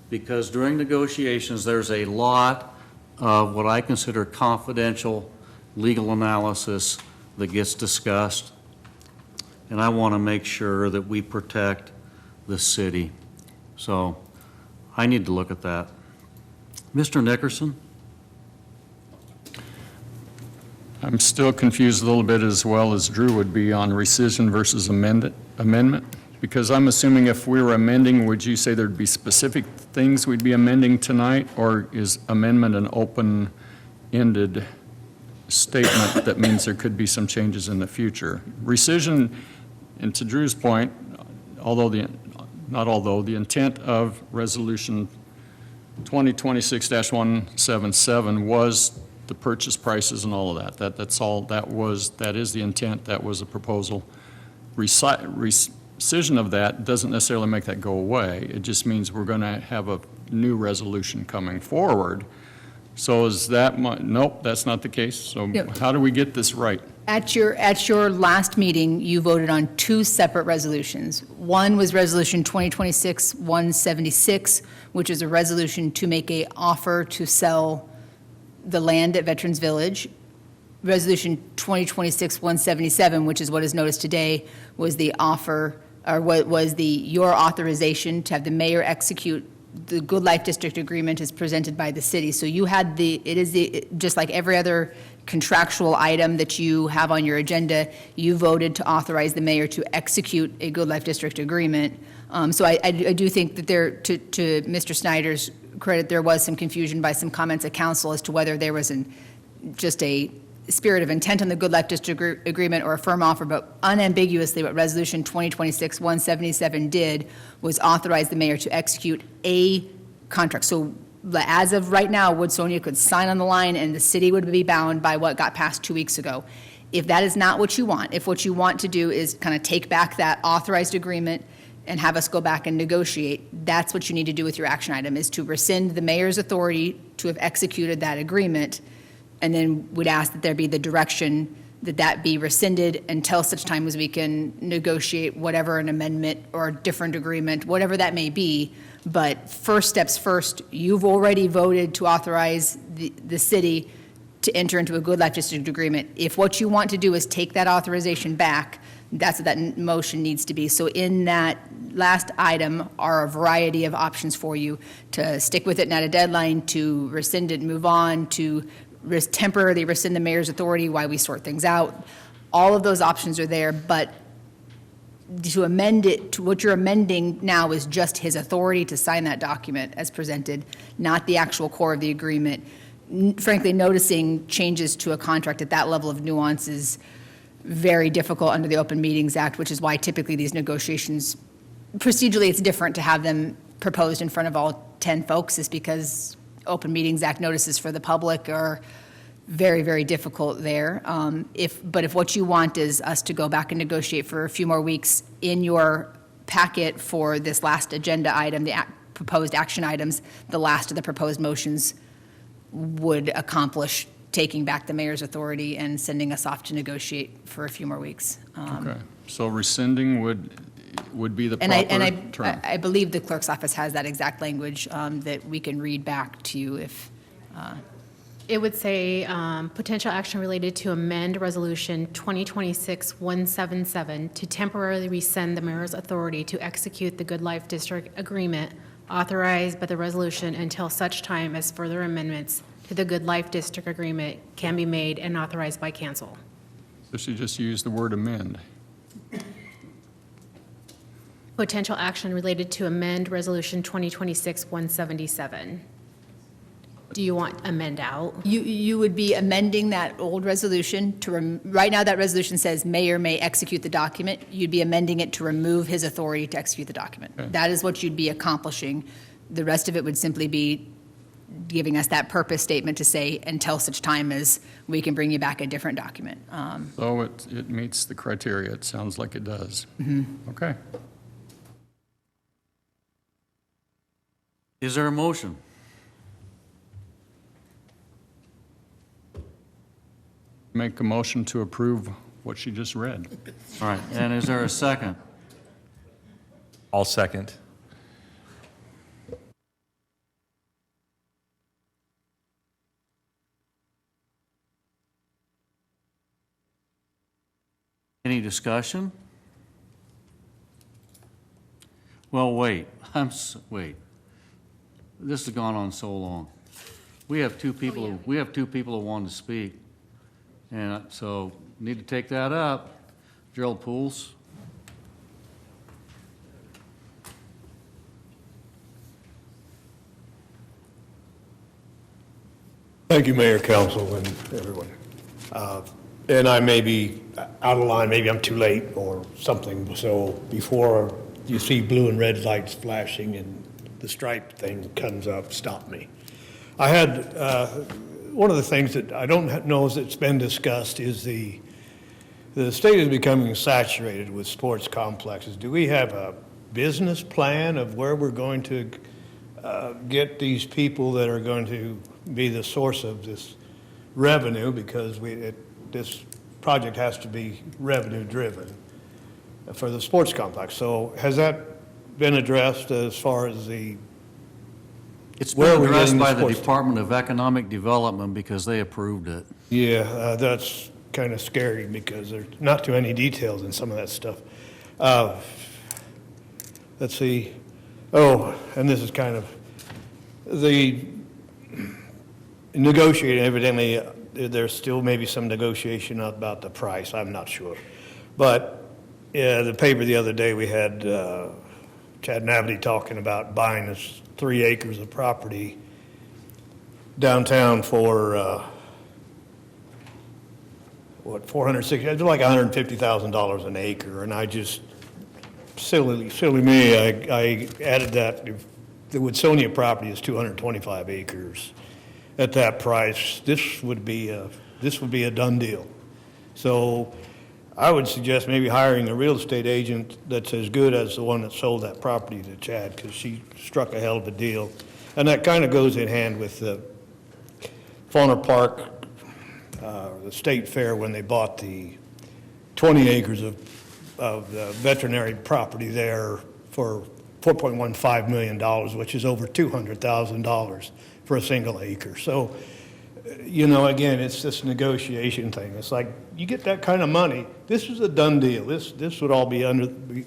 because during negotiations, there's a lot of what I consider confidential legal analysis that gets discussed, and I want to make sure that we protect the city. So I need to look at that. Mr. Nickerson? I'm still confused a little bit, as well as Drew would be, on rescission versus amendment, because I'm assuming if we were amending, would you say there'd be specific things we'd be amending tonight, or is amendment an open-ended statement that means there could be some changes in the future? Rescission, and to Drew's point, the intent of Resolution 2026-177 was the purchase prices and all of that. That is the intent, that was a proposal. Rescission of that doesn't necessarily make that go away. It just means we're going to have a new resolution coming forward. So is that, nope, that's not the case. So how do we get this right? At your last meeting, you voted on two separate resolutions. One was Resolution 2026-176, which is a resolution to make an offer to sell the land at Veterans Village. Resolution 2026-177, which is what is noticed today, was the offer, or what was your authorization to have the mayor execute the Good Life District agreement is presented by the city. So you had just like every other contractual item that you have on your agenda, you voted to authorize the mayor to execute a Good Life District agreement. So I do think that to Mr. Snyder's credit, there was some confusion by some comments at council as to whether there was just a spirit of intent on the Good Life District agreement or a firm offer, but unambiguously what Resolution 2026-177 did was authorize the mayor to execute a contract. So as of right now, Woodsonia could sign on the line and the city would be bound by what got passed 2 weeks ago. If that is not what you want, if what you want to do is kind of take back that authorized agreement and have us go back and negotiate, that's what you need to do with your action item, is to rescind the mayor's authority to have executed that agreement, and then we'd ask that there be the direction that be rescinded until such time as we can negotiate whatever an amendment or a different agreement, whatever that may be. But first steps first, you've already voted to authorize the city to enter into a Good Life District agreement. If what you want to do is take that authorization back, that's what that motion needs to be. So in that last item are a variety of options for you to stick with it and at a deadline, to rescind it and move on, to temporarily rescind the mayor's authority while we sort things out. All of those options are there, but to amend it, to what you're amending now is just his authority to sign that document as presented, not the actual core of the agreement. Frankly, noticing changes to a contract at that level of nuance is very difficult under the Open Meetings Act, which is why typically these negotiations, procedurally it's different to have them proposed in front of all 10 folks, is because Open Meetings Act notices for the public are very, very difficult there. But if what you want is us to go back and negotiate for a few more weeks, in your packet for this last agenda item, the proposed action items, the last of the proposed motions would accomplish taking back the mayor's authority and sending us off to negotiate for a few more weeks. Okay, so rescinding would be the proper term. I believe the clerk's office has that exact language that we can read back to you if. It would say, potential action related to amend Resolution 2026-177 to temporarily rescind the mayor's authority to execute the Good Life District agreement authorized by the resolution until such time as further amendments to the Good Life District agreement can be made and authorized by council. So she just used the word amend. Potential action related to amend Resolution 2026-177. Do you want amend out? You would be amending that old resolution to, right now that resolution says mayor may execute the document. You'd be amending it to remove his authority to execute the document. Okay. That is what you'd be accomplishing. The rest of it would simply be giving us that purpose statement to say until such time as we can bring you back a different document. So it meets the criteria. It sounds like it does. Mm-hmm. Okay. Is there a motion? Make a motion to approve what she just read. All right, and is there a second? I'll second. Any discussion? Well, wait, wait. This has gone on so long. We have two people, who want to speak. And so need to take that up. Gerald Pools. Thank you, Mayor, Council, and everyone. And I may be out of line, maybe I'm too late or something, so before you see blue and red lights flashing and the stripe thing comes up, stop me. I had, one of the things that I don't know if it's been discussed is the state is becoming saturated with sports complexes. Do we have a business plan of where we're going to get these people that are going to be the source of this revenue, because this project has to be revenue driven for the sports complex. So has that been addressed as far as It's been addressed by the Department of Economic Development because they approved it. Yeah, that's kind of scary because there's not too many details in some of that stuff. Let's see. Oh, and this is kind of the negotiating, evidently, there's still maybe some negotiation about the price, I'm not sure. But the paper the other day, we had Chad Navity talking about buying us 3 acres of property downtown for, $460, it's like $150,000 an acre, and I just, silly me, I added that, if the Woodsonia property is 225 acres. At that price, this would be a done deal. So I would suggest maybe hiring a real estate agent that's as good as the one that sold that property to Chad, because she struck a hell of a deal. And that kind of goes in hand with the Fauna Park, the State Fair, when they bought the 20 acres of veterinary property there for $4.15 million, which is over $200,000 for a single acre. So, again, it's this negotiation thing. It's like, you get that kind of money, this is a done deal. This would all be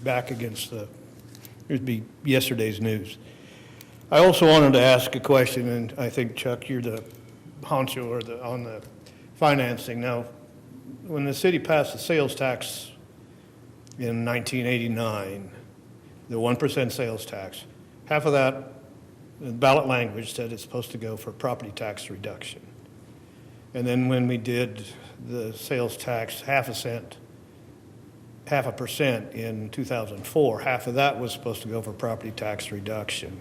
back against it'd be yesterday's news. I also wanted to ask a question, and I think, Chuck, you're the honcho or on the financing. Now, when the city passed the sales tax in 1989, the 1% sales tax, half of that, the ballot language said it's supposed to go for property tax reduction. And then when we did the sales tax, half a percent in 2004, half of that was supposed to go for property tax reduction.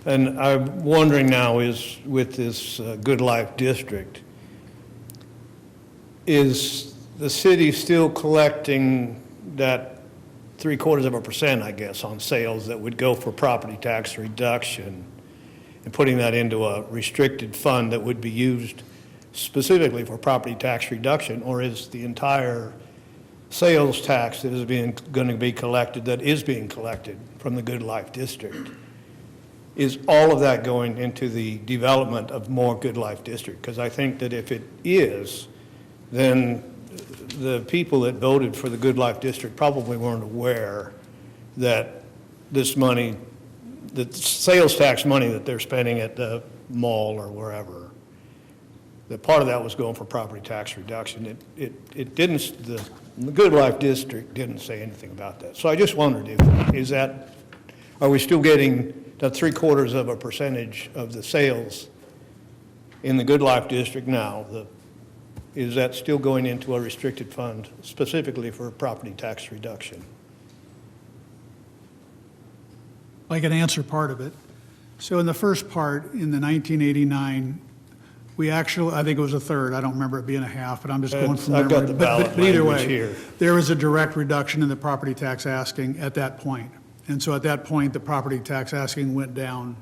And I'm wondering now is, with this Good Life District, is the city still collecting that 0.75%, I guess, on sales that would go for property tax reduction and putting that into a restricted fund that would be used specifically for property tax reduction, or is the entire sales tax that is going to be collected, that is being collected from the Good Life District, is all of that going into the development of more Good Life District? Because I think that if it is, then the people that voted for the Good Life District probably weren't aware that this money, the sales tax money that they're spending at the mall or wherever, that part of that was going for property tax reduction. It didn't, the Good Life District didn't say anything about that. So I just wondered, are we still getting that 0.75% of the sales in the Good Life District now? Is that still going into a restricted fund specifically for property tax reduction? I can answer part of it. So in the first part, in the 1989, we actually, I think it was a third, I don't remember it being a half, but I'm just going from memory. I've got the ballot But either language way, here. there was a direct reduction in the property tax asking at that point. And so at that point, the property tax asking went down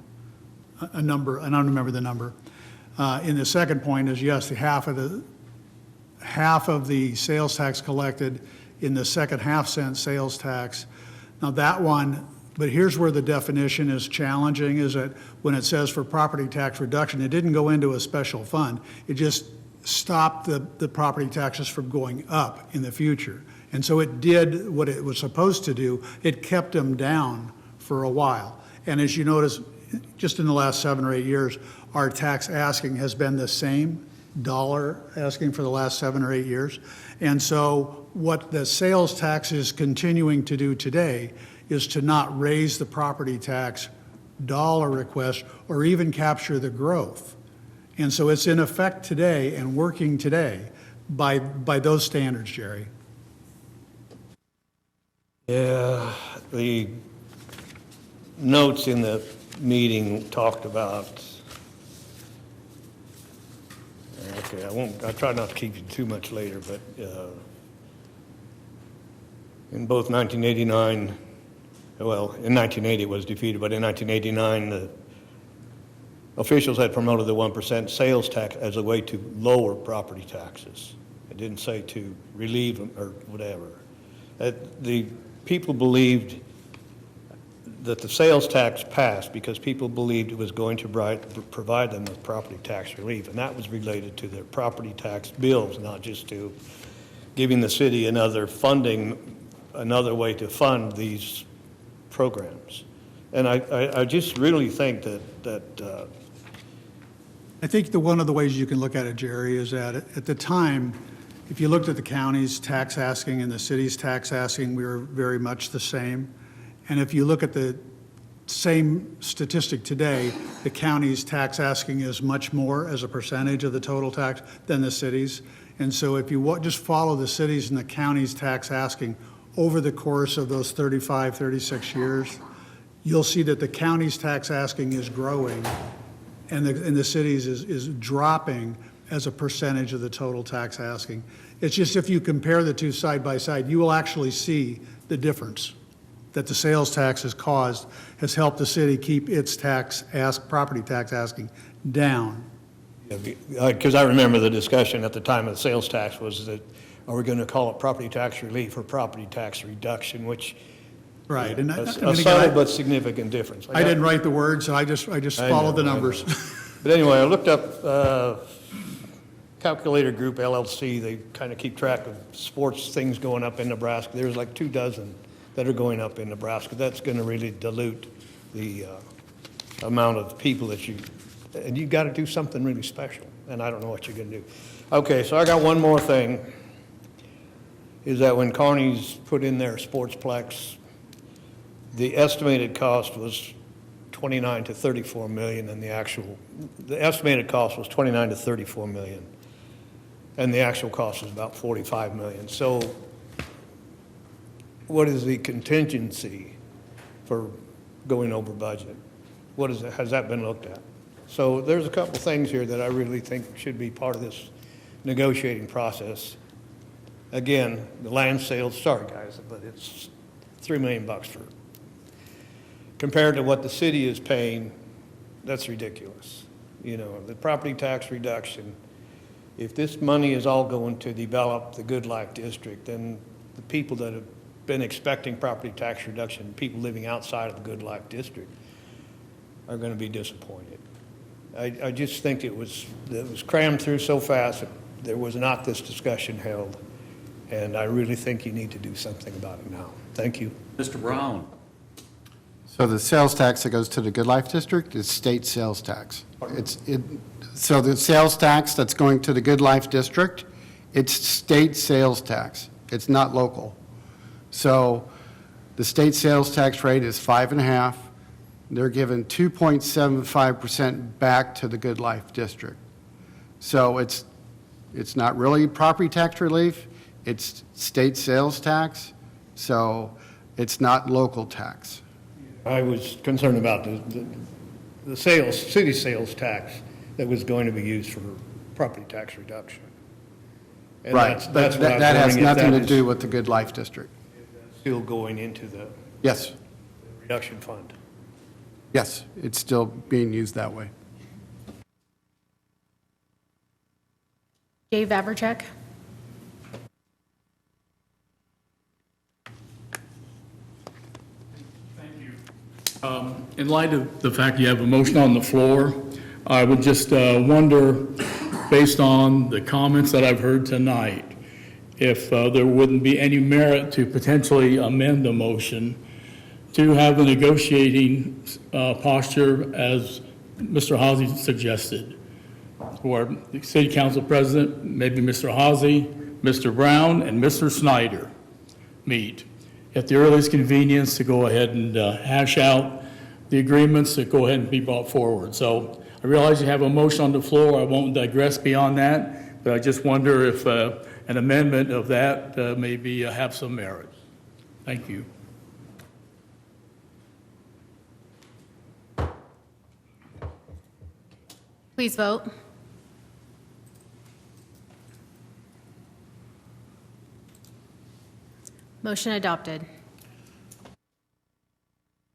a number, and I don't remember the number. In the second point is, yes, half of the sales tax collected in the second half-cent sales tax. Now that one, but here's where the definition is challenging, is that when it says for property tax reduction, it didn't go into a special fund. It just stopped the property taxes from going up in the future. And so it did what it was supposed to do. It kept them down for a while. And as you notice, just in the last 7 or 8 years, our tax asking has been the same dollar asking for the last 7 or 8 years. And so what the sales tax is continuing to do today is to not raise the property tax dollar request or even capture the growth. And so it's in effect today and working today by those standards, Jerry. Yeah, the notes in the meeting talked about, okay, I try not to keep you too much later, but in both 1989, well, in 1980 it was defeated, but in 1989, the officials had promoted the 1% sales tax as a way to lower property taxes. It didn't say to relieve them or whatever. The people believed that the sales tax passed because people believed it was going to provide them with property tax relief, and that was related to their property tax bills, not just to giving the city another way to fund these programs. And I just really think that I think one of the ways you can look at it, Jerry, is that at the time, if you looked at the county's tax asking and the city's tax asking, we were very much the same. And if you look at the same statistic today, the county's tax asking is much more as a percentage of the total tax than the city's. And so if you just follow the city's and the county's tax asking over the course of those 35, 36 years, you'll see that the county's tax asking is growing and the city's is dropping as a percentage of the total tax asking. It's just if you compare the two side by side, you will actually see the difference that the sales tax has caused, has helped the city keep its property tax asking down. Because I remember the discussion at the time of the sales tax was that, are we going to call it property tax relief or property tax reduction, which Right. And a subtle but significant difference. I didn't write the words, I just followed the numbers. But anyway, I looked up Calculator Group LLC. They kind of keep track of sports things going up in Nebraska. There's like 24 that are going up in Nebraska. That's going to really dilute the amount of people that and you got to do something really special. And I don't know what you're going to do. Okay, so I got one more thing, is that when Kearney's put in their sportsplex, the estimated cost was 29 to 34 million, and the estimated cost was 29 to 34 million, and the actual cost was about 45 million. So what is the contingency for going over budget? What is it? Has that been looked at? So there's a couple things here that I really think should be part of this negotiating process. Again, the land sales, sorry guys, but it's $3 million for compared to what the city is paying. That's ridiculous. You know, the property tax reduction, if this money is all going to develop the Good Life District, then the people that have been expecting property tax reduction, people living outside of the Good Life District, are going to be disappointed. I just think it was crammed through so fast, there was not this discussion held, and I really think you need to do something about it now. Thank you. Mr. Brown. So the sales tax that goes to the Good Life District is state sales tax. So the sales tax that's going to the Good Life District, it's state sales tax. It's not local. So the state sales tax rate is 5.5. They're given 2.75% back to the Good Life District. So it's not really property tax relief, it's state sales tax, so it's not local tax. I was concerned about the city sales tax that was going to be used for property tax reduction. And Right, that's what I was that has wondering if nothing to is do with the Good Life District. Still going into the Yes, reduction fund. yes, it's still being used that way. Dave Vavracek. In light of the fact you have a motion on the floor, I would just wonder, based on the comments that I've heard tonight, if there wouldn't be any merit to potentially amend the motion to have a negotiating posture as Mr. Hawsey suggested, where the city council president, maybe Mr. Hawsey, Mr. Brown, and Mr. Snyder meet at the earliest convenience to go ahead and hash out the agreements that go ahead and be brought forward. So I realize you have a motion on the floor. I won't digress beyond that, but I just wonder if an amendment of that maybe have some merit. Thank you. Please vote. Motion adopted.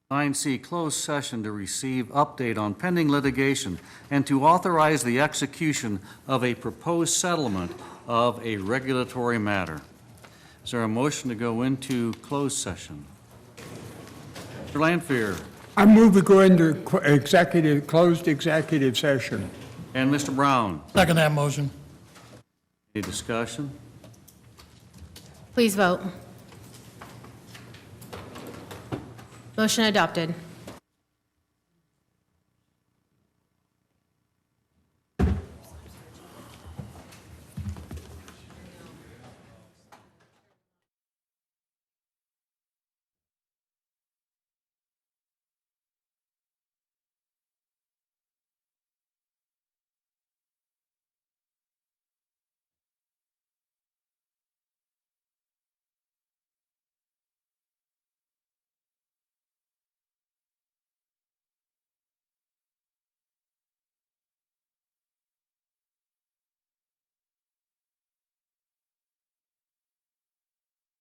9C, closed session to receive update on pending litigation and to authorize the execution of a proposed settlement of a regulatory matter. Is there a motion to go into closed session? Mr. Lanfear. I move we go into closed executive session. And Mr. Brown. Second that motion. Any discussion? Please vote. Motion adopted.